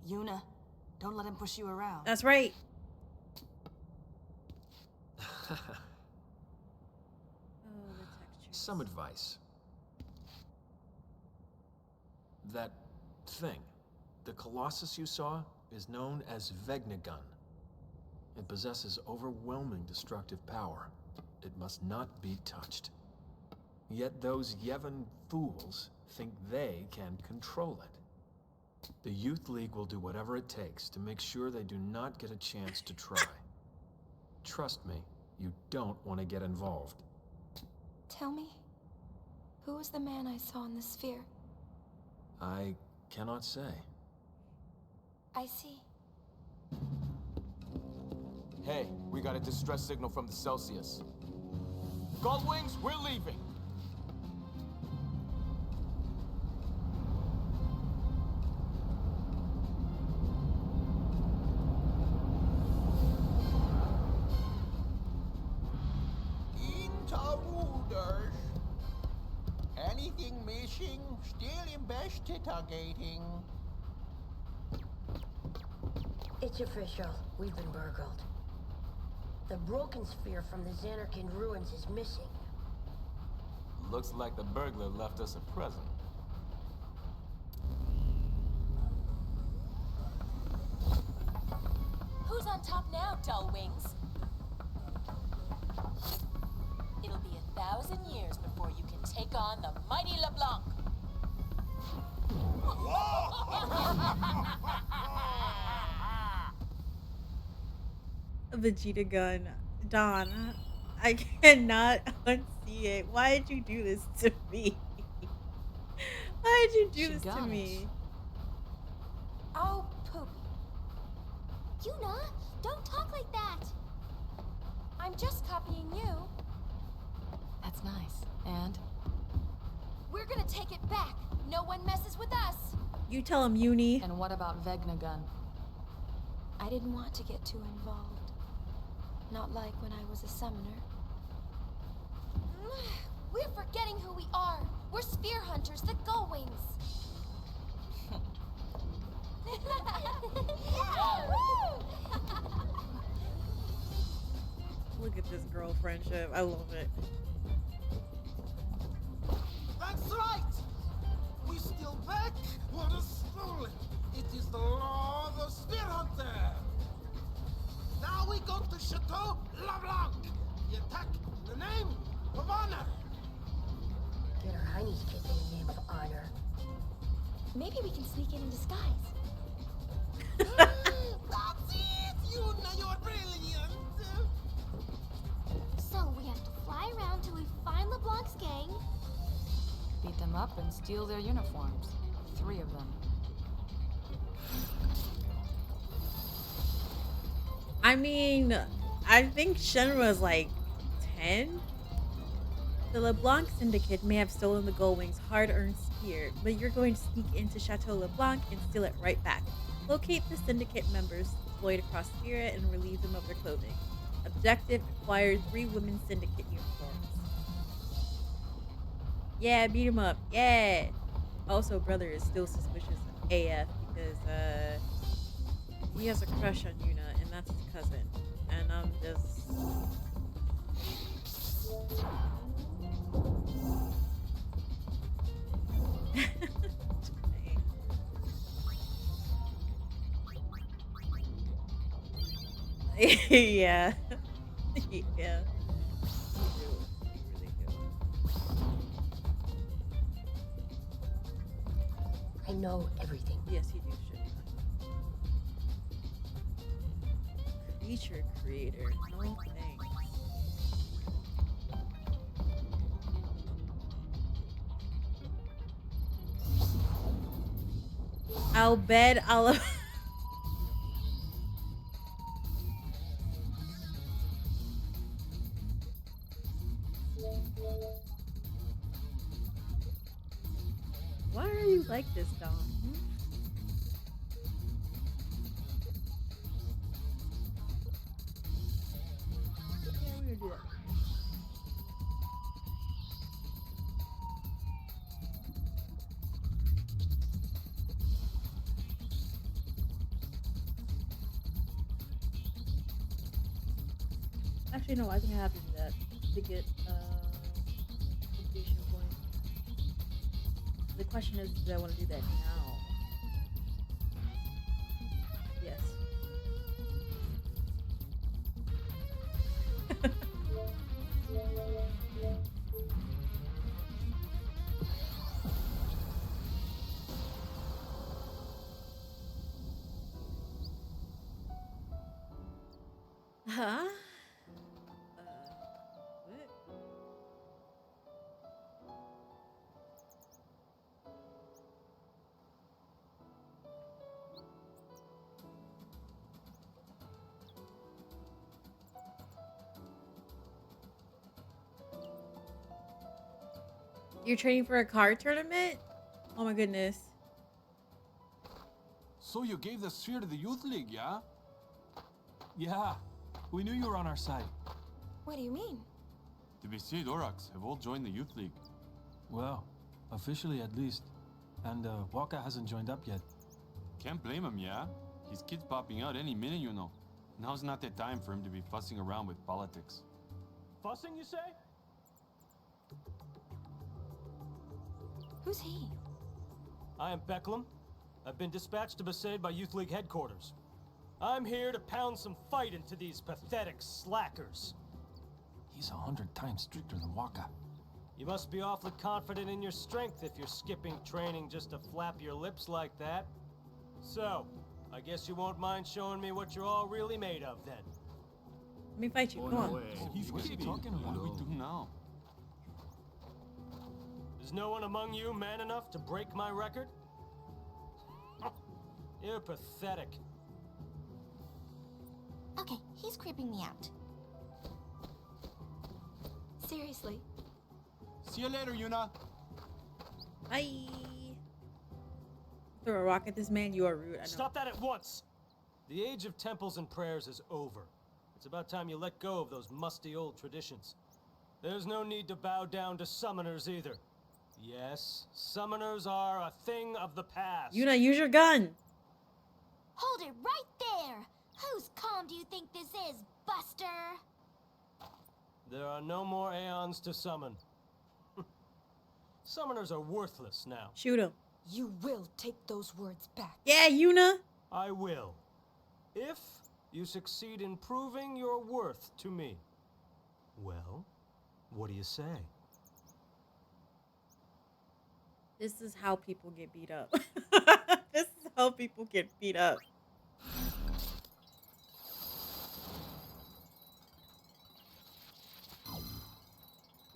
Yuna, don't let him push you around. That's right. Some advice. That thing, the Colossus you saw, is known as Vegnagun. It possesses overwhelming destructive power. It must not be touched. Yet those Yevon fools think they can control it. The Youth League will do whatever it takes to make sure they do not get a chance to try. Trust me, you don't want to get involved. Tell me, who was the man I saw in the sphere? I cannot say. I see. Hey, we got a distress signal from the Celsius. Gullwings, we're leaving. Interruders. Anything missing? Still investigating. It's official. We've been burgled. The broken sphere from the Xanarkin ruins is missing. Looks like the burglar left us a present. Who's on top now, dull wings? It'll be 1,000 years before you can take on the mighty LeBlanc. Vegeta gun. Don, I cannot unsee it. Why did you do this to me? Why did you do this to me? Oh, poopy. Yuna, don't talk like that. I'm just copying you. That's nice. And? We're gonna take it back. No one messes with us. You tell him, Uni. And what about Vegnagun? I didn't want to get too involved. Not like when I was a summoner. We're forgetting who we are. We're spear hunters, the Gullwings. Look at this girl friendship. I love it. That's right! We still back what is stolen. It is the law of the Spear Hunter. Now we go to Chateau LeBlanc. We attack in the name of honor. Get our heinies kicked in the name of honor. Maybe we can sneak in disguise. That's it! Yuna, you're brilliant! So we have to fly around till we find LeBlanc's gang. Beat them up and steal their uniforms. 3 of them. I mean, I think Shenmue's like 10. The LeBlanc Syndicate may have stolen the Gullwing's hard-earned spear, but you're going to sneak into Chateau LeBlanc and steal it right back. Locate the Syndicate members deployed across Spira and relieve them of their clothing. Objective: acquire 3 women's Syndicate uniforms. Yeah, beat him up. Yeah. Also, brother is still suspicious of AF because he has a crush on Yuna, and that's his cousin. And I'm just. Yeah. Yeah. I know everything. Yes, you do, shit. Creature creator. No thanks. I'll bet I'll. Why are you like this, Dom? Yeah, we're gonna do that. Actually, no, I think I have to do that to get completion point. The question is, do I want to do that now? Yes. Huh? What? You're training for a card tournament? Oh my goodness. So you gave the sphere to the Youth League, yeah? Yeah. We knew you were on our side. What do you mean? The BC Dorax have all joined the Youth League. Well, officially at least. And Waka hasn't joined up yet. Can't blame him, yeah? His kid's popping out any minute, you know. Now's not the time for him to be fussing around with politics. Fussing, you say? Who's he? I am Becklem. I've been dispatched to Besaid by Youth League headquarters. I'm here to pound some fight into these pathetic slackers. He's 100 times stricter than Waka. You must be awfully confident in your strength if you're skipping training just to flap your lips like that. So, I guess you won't mind showing me what you're all really made of then. Let me fight you. Come on. He's talking about. What do we do now? Is no one among you man enough to break my record? You're pathetic. Okay, he's creeping me out. Seriously. See you later, Yuna. Bye. Throw a rock at this man. You are rude. I know. Stop that at once! The age of temples and prayers is over. It's about time you let go of those musty old traditions. There's no need to bow down to summoners either. Yes, summoners are a thing of the past. Yuna, use your gun. Hold it right there! Whose calm do you think this is, Buster? There are no more Aeons to summon. Summoners are worthless now. Shoot him. You will take those words back. Yeah, Yuna. I will. If you succeed in proving your worth to me. Well, what do you say? This is how people get beat up. This is how people get beat up.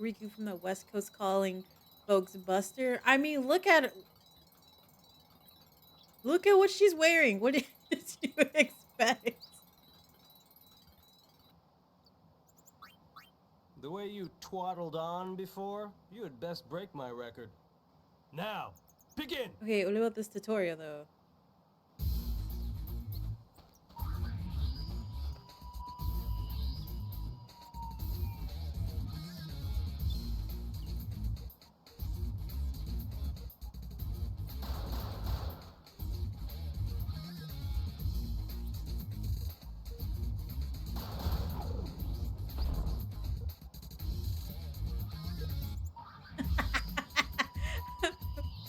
Riku from the West Coast calling folks Buster. I mean, look at it. Look at what she's wearing. What did you expect? The way you twaddled on before, you had best break my record. Now, begin! Okay, what about this tutorial, though?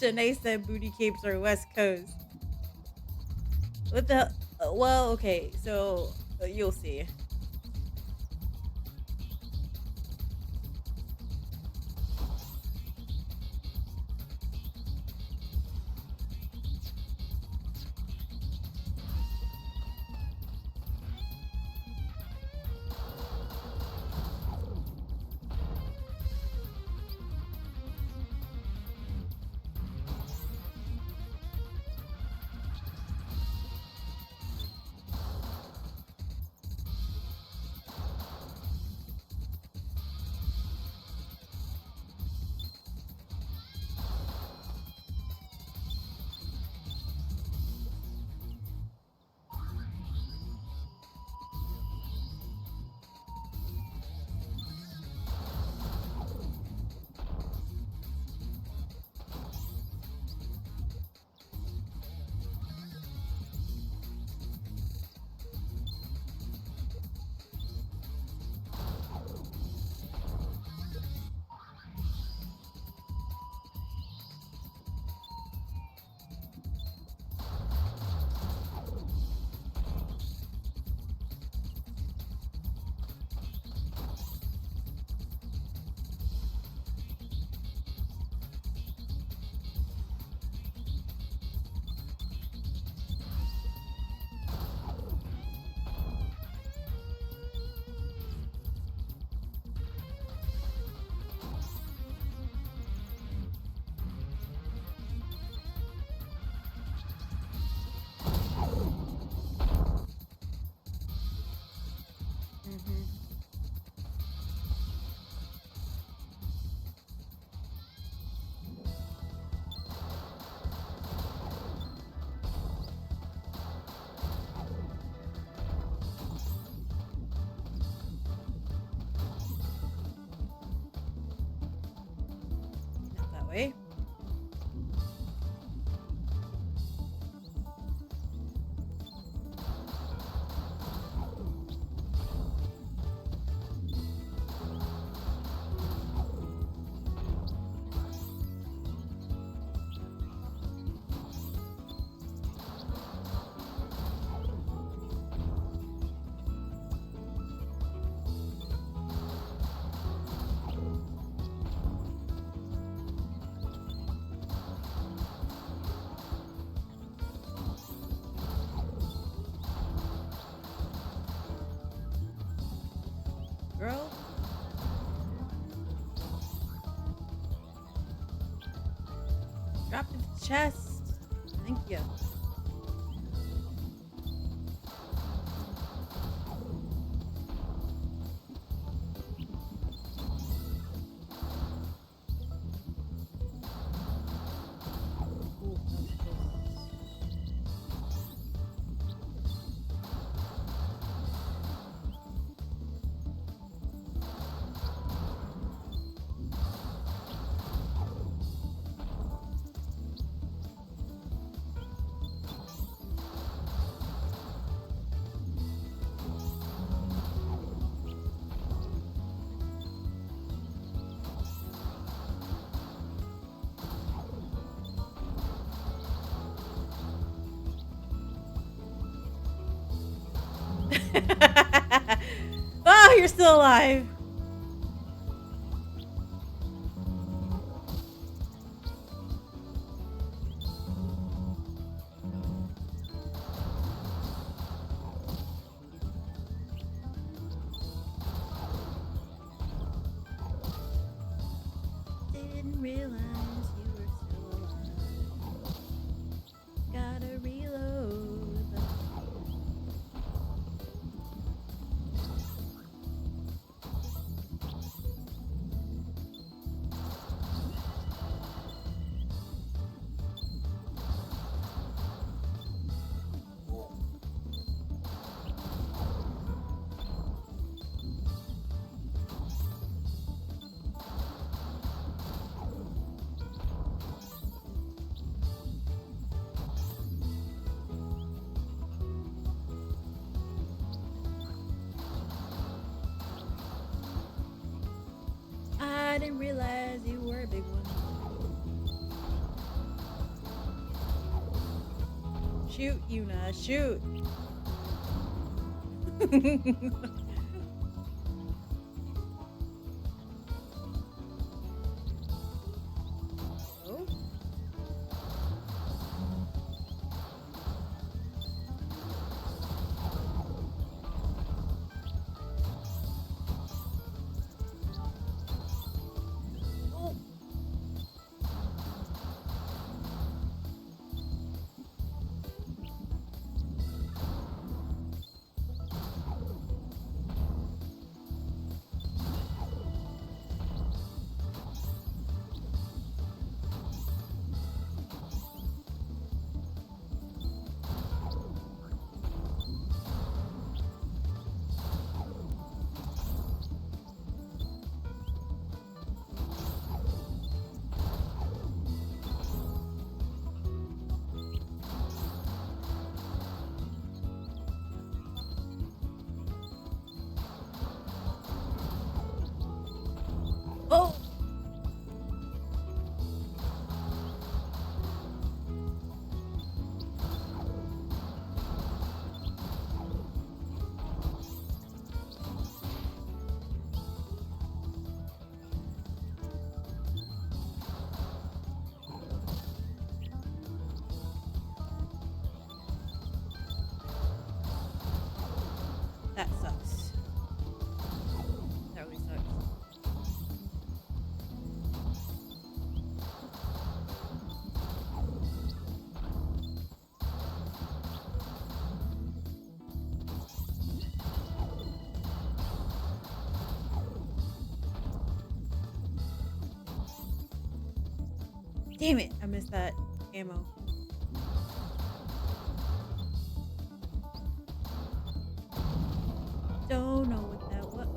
Janae said booty capes are West Coast. What the? Well, okay, so you'll see. way. Girl. Drop the chest. Thank you. Oh, you're still alive. Didn't realize you were still alive. Gotta reload. I didn't realize you were a big one. Shoot, Yuna, shoot. Oh. Oh. That sucks. That really sucks. Damn it, I missed that ammo. Don't know what that was.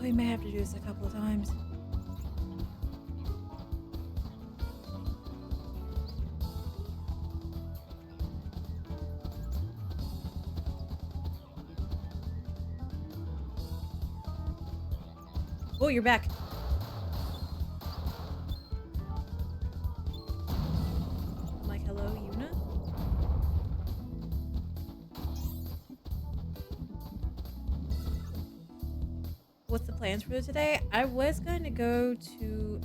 We may have to do this a couple of times. Oh, you're back. I'm like, hello, Yuna? What's the plans for today? I was going to go to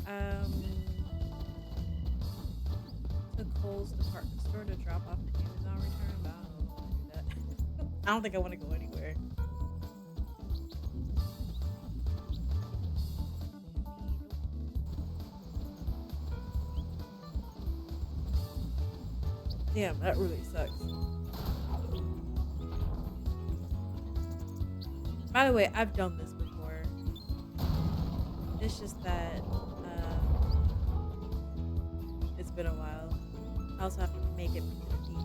Kohl's department store to drop off the Amazon return, but I don't know if I want to do that. I don't think I want to go anywhere. Damn, that really sucks. By the way, I've done this before. It's just that it's been a while. I also have to make it before the beach.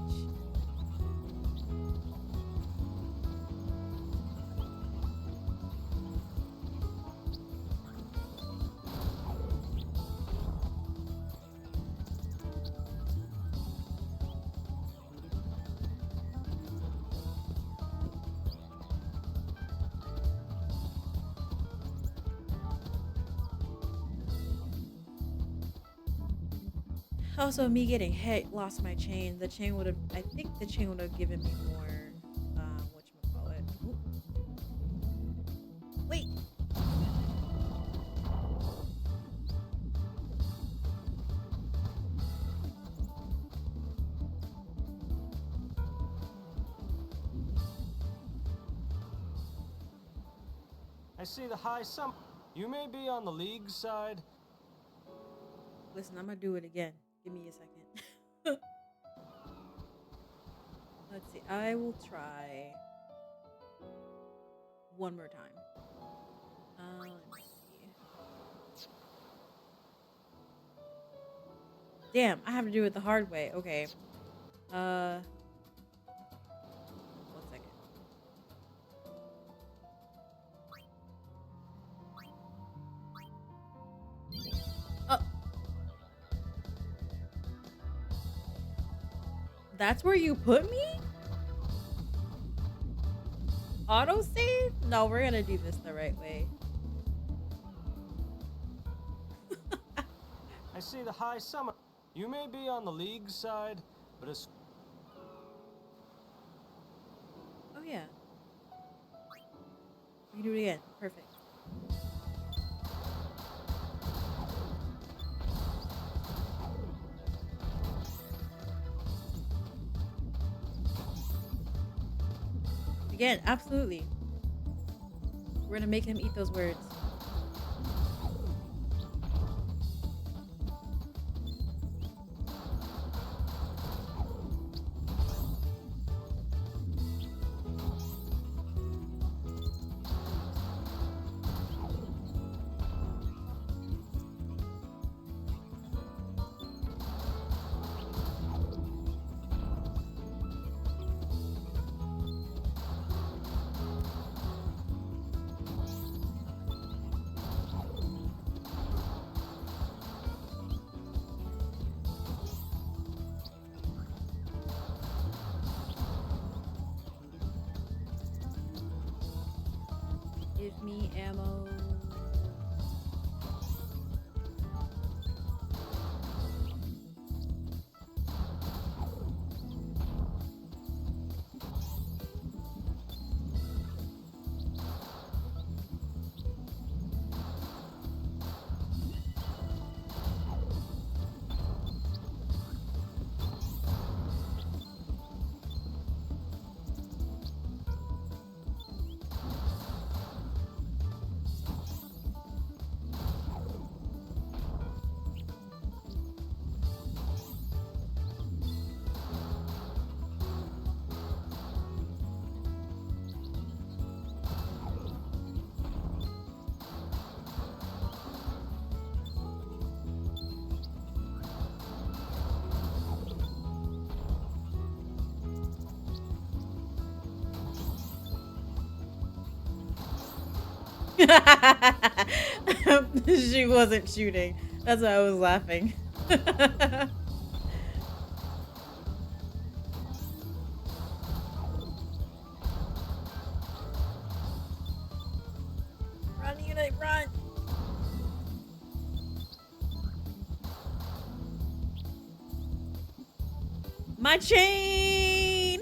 Also, me getting hit lost my chain. The chain would have, I think the chain would have given me more, whatchamacallit. Ooh. Wait. I see the high sum. You may be on the league side. Listen, I'm gonna do it again. Give me a second. Let's see. I will try one more time. Let me see. Damn, I have to do it the hard way. Okay. 1 second. Oh. That's where you put me? Autosave? No, we're gonna do this the right way. I see the high summer. You may be on the league side, but it's... Oh yeah. We can do it again. Perfect. Again, absolutely. We're gonna make him eat those words. Give me ammo. She wasn't shooting. That's why I was laughing. Run, unit, run! My chain!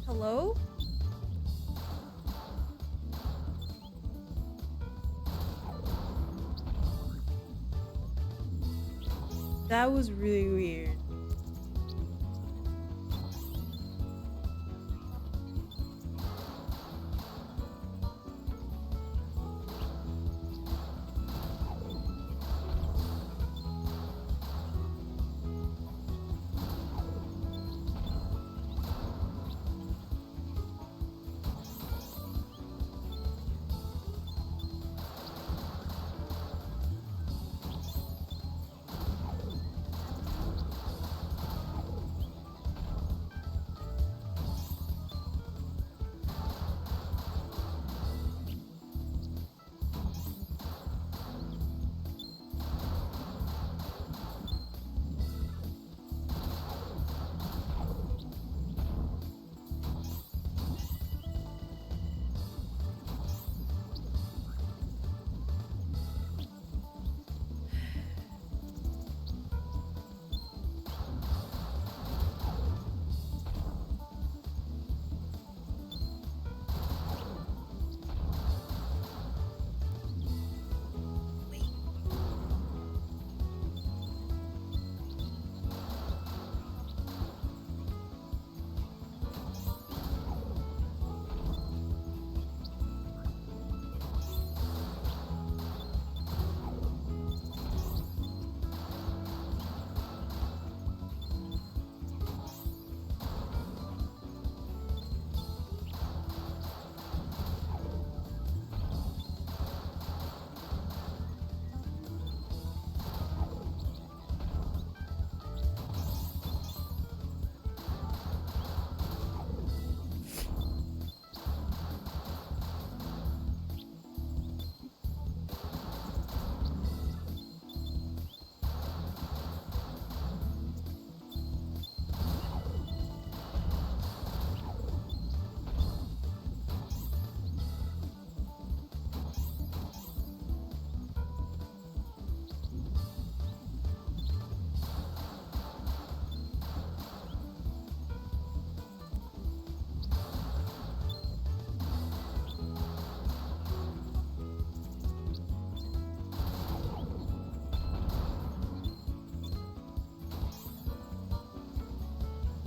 Hello? That was really weird.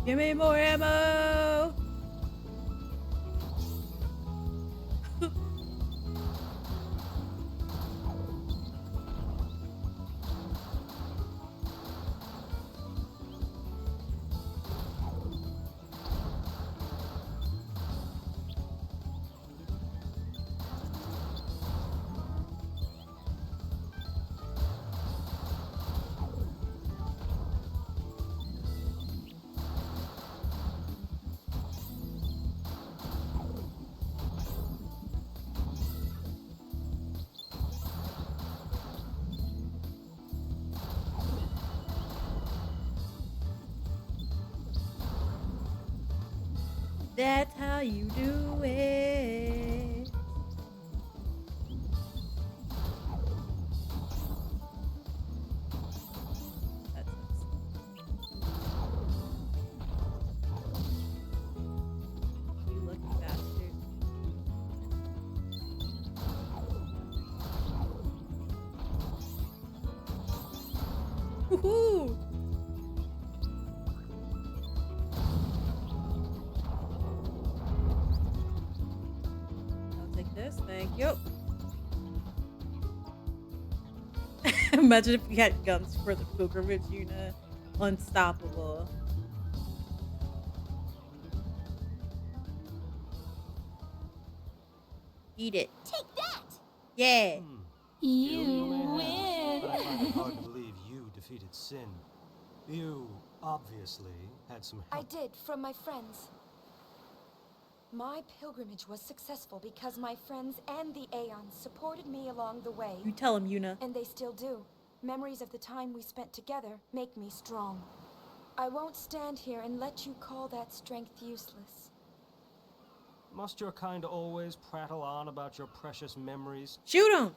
Give me more ammo! That's how you do it. You lucky bastard. Woohoo! Thank you. Imagine if we had guns for the pilgrimage unit. Unstoppable. Eat it. Take that! Yeah. You win. But I find it hard to believe you defeated Sin. You obviously had some help. I did, from my friends. My pilgrimage was successful because my friends and the Aeons supported me along the way. You tell him, Yuna. And they still do. Memories of the time we spent together make me strong. I won't stand here and let you call that strength useless. Must your kind always prattle on about your precious memories? Shoot him!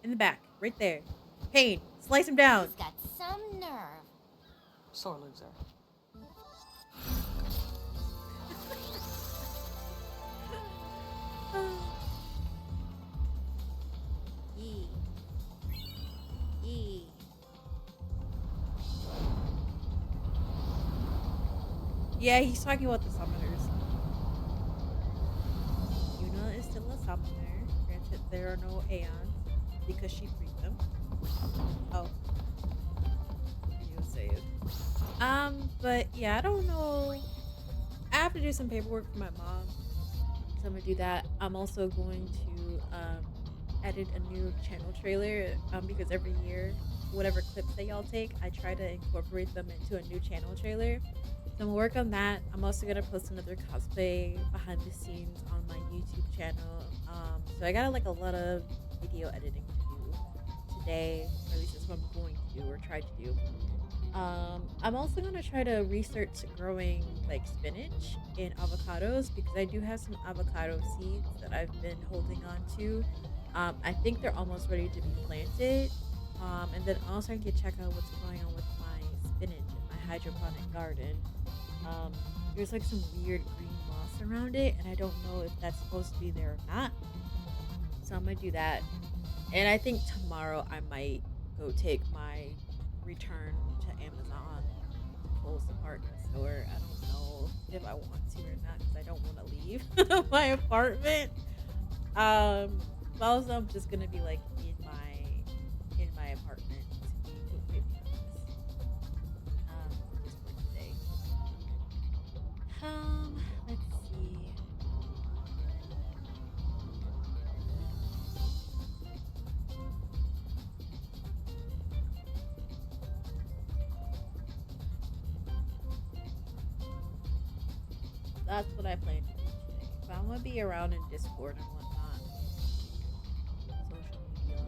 In the back, right there. Pain, slice him down. He's got some nerve. Sore loser. Yeah, he's talking about the summoners. Yuna is still a summoner. Granted, there are no Aeons because she freed them. Oh. You saved. But yeah, I don't know. I have to do some paperwork for my mom. So I'm gonna do that. I'm also going to edit a new channel trailer because every year, whatever clips that y'all take, I try to incorporate them into a new channel trailer. So I'm gonna work on that. I'm also gonna post another cosplay behind the scenes on my YouTube channel. So I got like a lot of video editing to do today, or at least that's what I'm going to do or try to do. I'm also gonna try to research growing like spinach and avocados because I do have some avocado seeds that I've been holding on to. I think they're almost ready to be planted. And then also I can check out what's going on with my spinach in my hydroponic garden. There's like some weird green moss around it, and I don't know if that's supposed to be there or not. So I'm gonna do that. And I think tomorrow I might go take my return to Amazon to Kohl's department store. I don't know if I want to or not because I don't want to leave my apartment. Also I'm just gonna be like in my apartment to be completely honest. Just for today. Let's see. That's what I plan to do today. But I'm gonna be around in Discord and whatnot. Social media.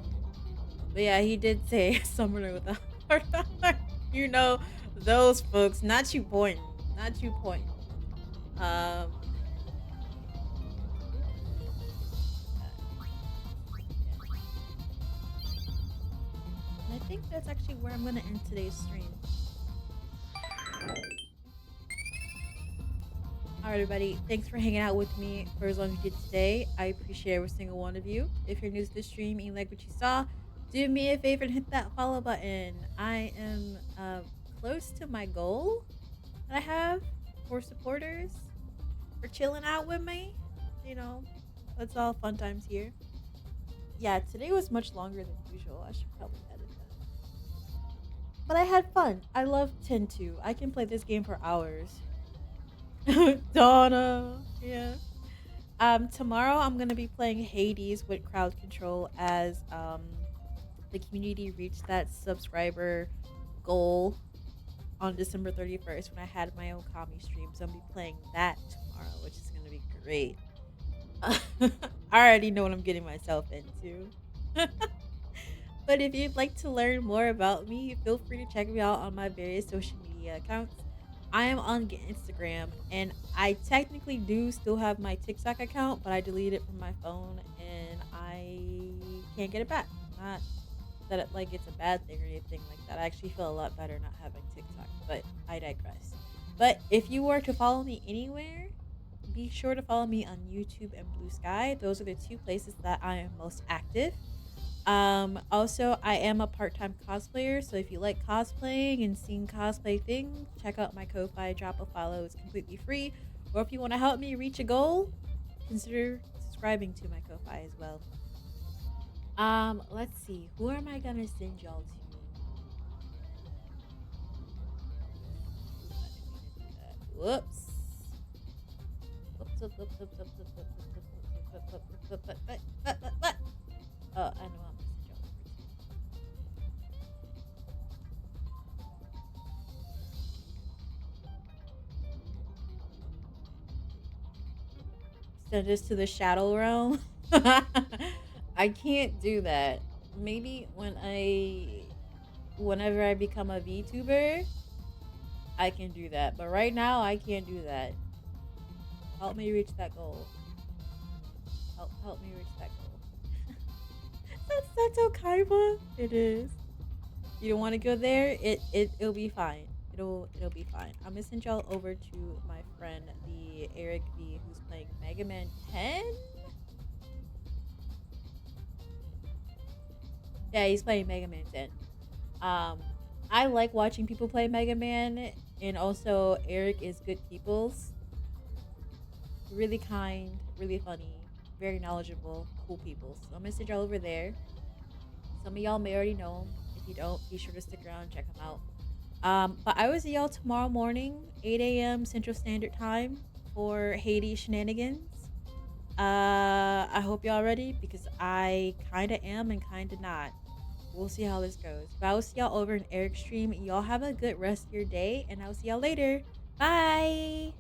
But yeah, he did say summoner with a heart on. You know, those folks, not you pointing. Not you pointing. I think that's actually where I'm gonna end today's stream. Alright everybody, thanks for hanging out with me for as long as you did today. I appreciate every single one of you. If you're new to the stream and you like what you saw, do me a favor and hit that follow button. I am close to my goal that I have for supporters, for chilling out with me. You know, that's all fun times here. Yeah, today was much longer than usual. I should probably edit that. But I had fun. I love 10-2. I can play this game for hours. Donna. Yeah. Tomorrow I'm gonna be playing Hades with crowd control as the community reached that subscriber goal on December 31st when I had my own commie stream. So I'm gonna be playing that tomorrow, which is gonna be great. I already know what I'm getting myself into. But if you'd like to learn more about me, feel free to check me out on my various social media accounts. I am on Instagram, and I technically do still have my TikTok account, but I deleted it from my phone, and I can't get it back. Not that it's a bad thing or anything like that. I actually feel a lot better not having TikTok, but I digress. But if you were to follow me anywhere, be sure to follow me on YouTube and Blue Sky. Those are the two places that I am most active. Also, I am a part-time cosplayer, so if you like cosplaying and seeing cosplay things, check out my Ko-Fi, drop a follow, it's completely free. Or if you want to help me reach a goal, consider subscribing to my Ko-Fi as well. Let's see, who am I gonna send y'all to? Whoops. I know I'm missing y'all. Send us to the shadow realm. I can't do that. Maybe whenever I become a VTuber, I can do that. But right now, I can't do that. Help me reach that goal. Help me reach that goal. That's Okaiba. It is. You don't want to go there? It'll be fine. It'll be fine. I'm gonna send y'all over to my friend, the Eric V, who's playing Mega Man 10. Yeah, he's playing Mega Man 10. I like watching people play Mega Man, and also Eric is good peoples. Really kind, really funny, very knowledgeable, cool people. So I'm gonna send y'all over there. Some of y'all may already know him. If you don't, be sure to stick around and check him out. But I will see y'all tomorrow morning, 8 a.m. Central Standard Time for Hades shenanigans. I hope y'all ready because I kinda am and kinda not. We'll see how this goes. But I will see y'all over in Eric's stream. Y'all have a good rest of your day, and I'll see y'all later. Bye!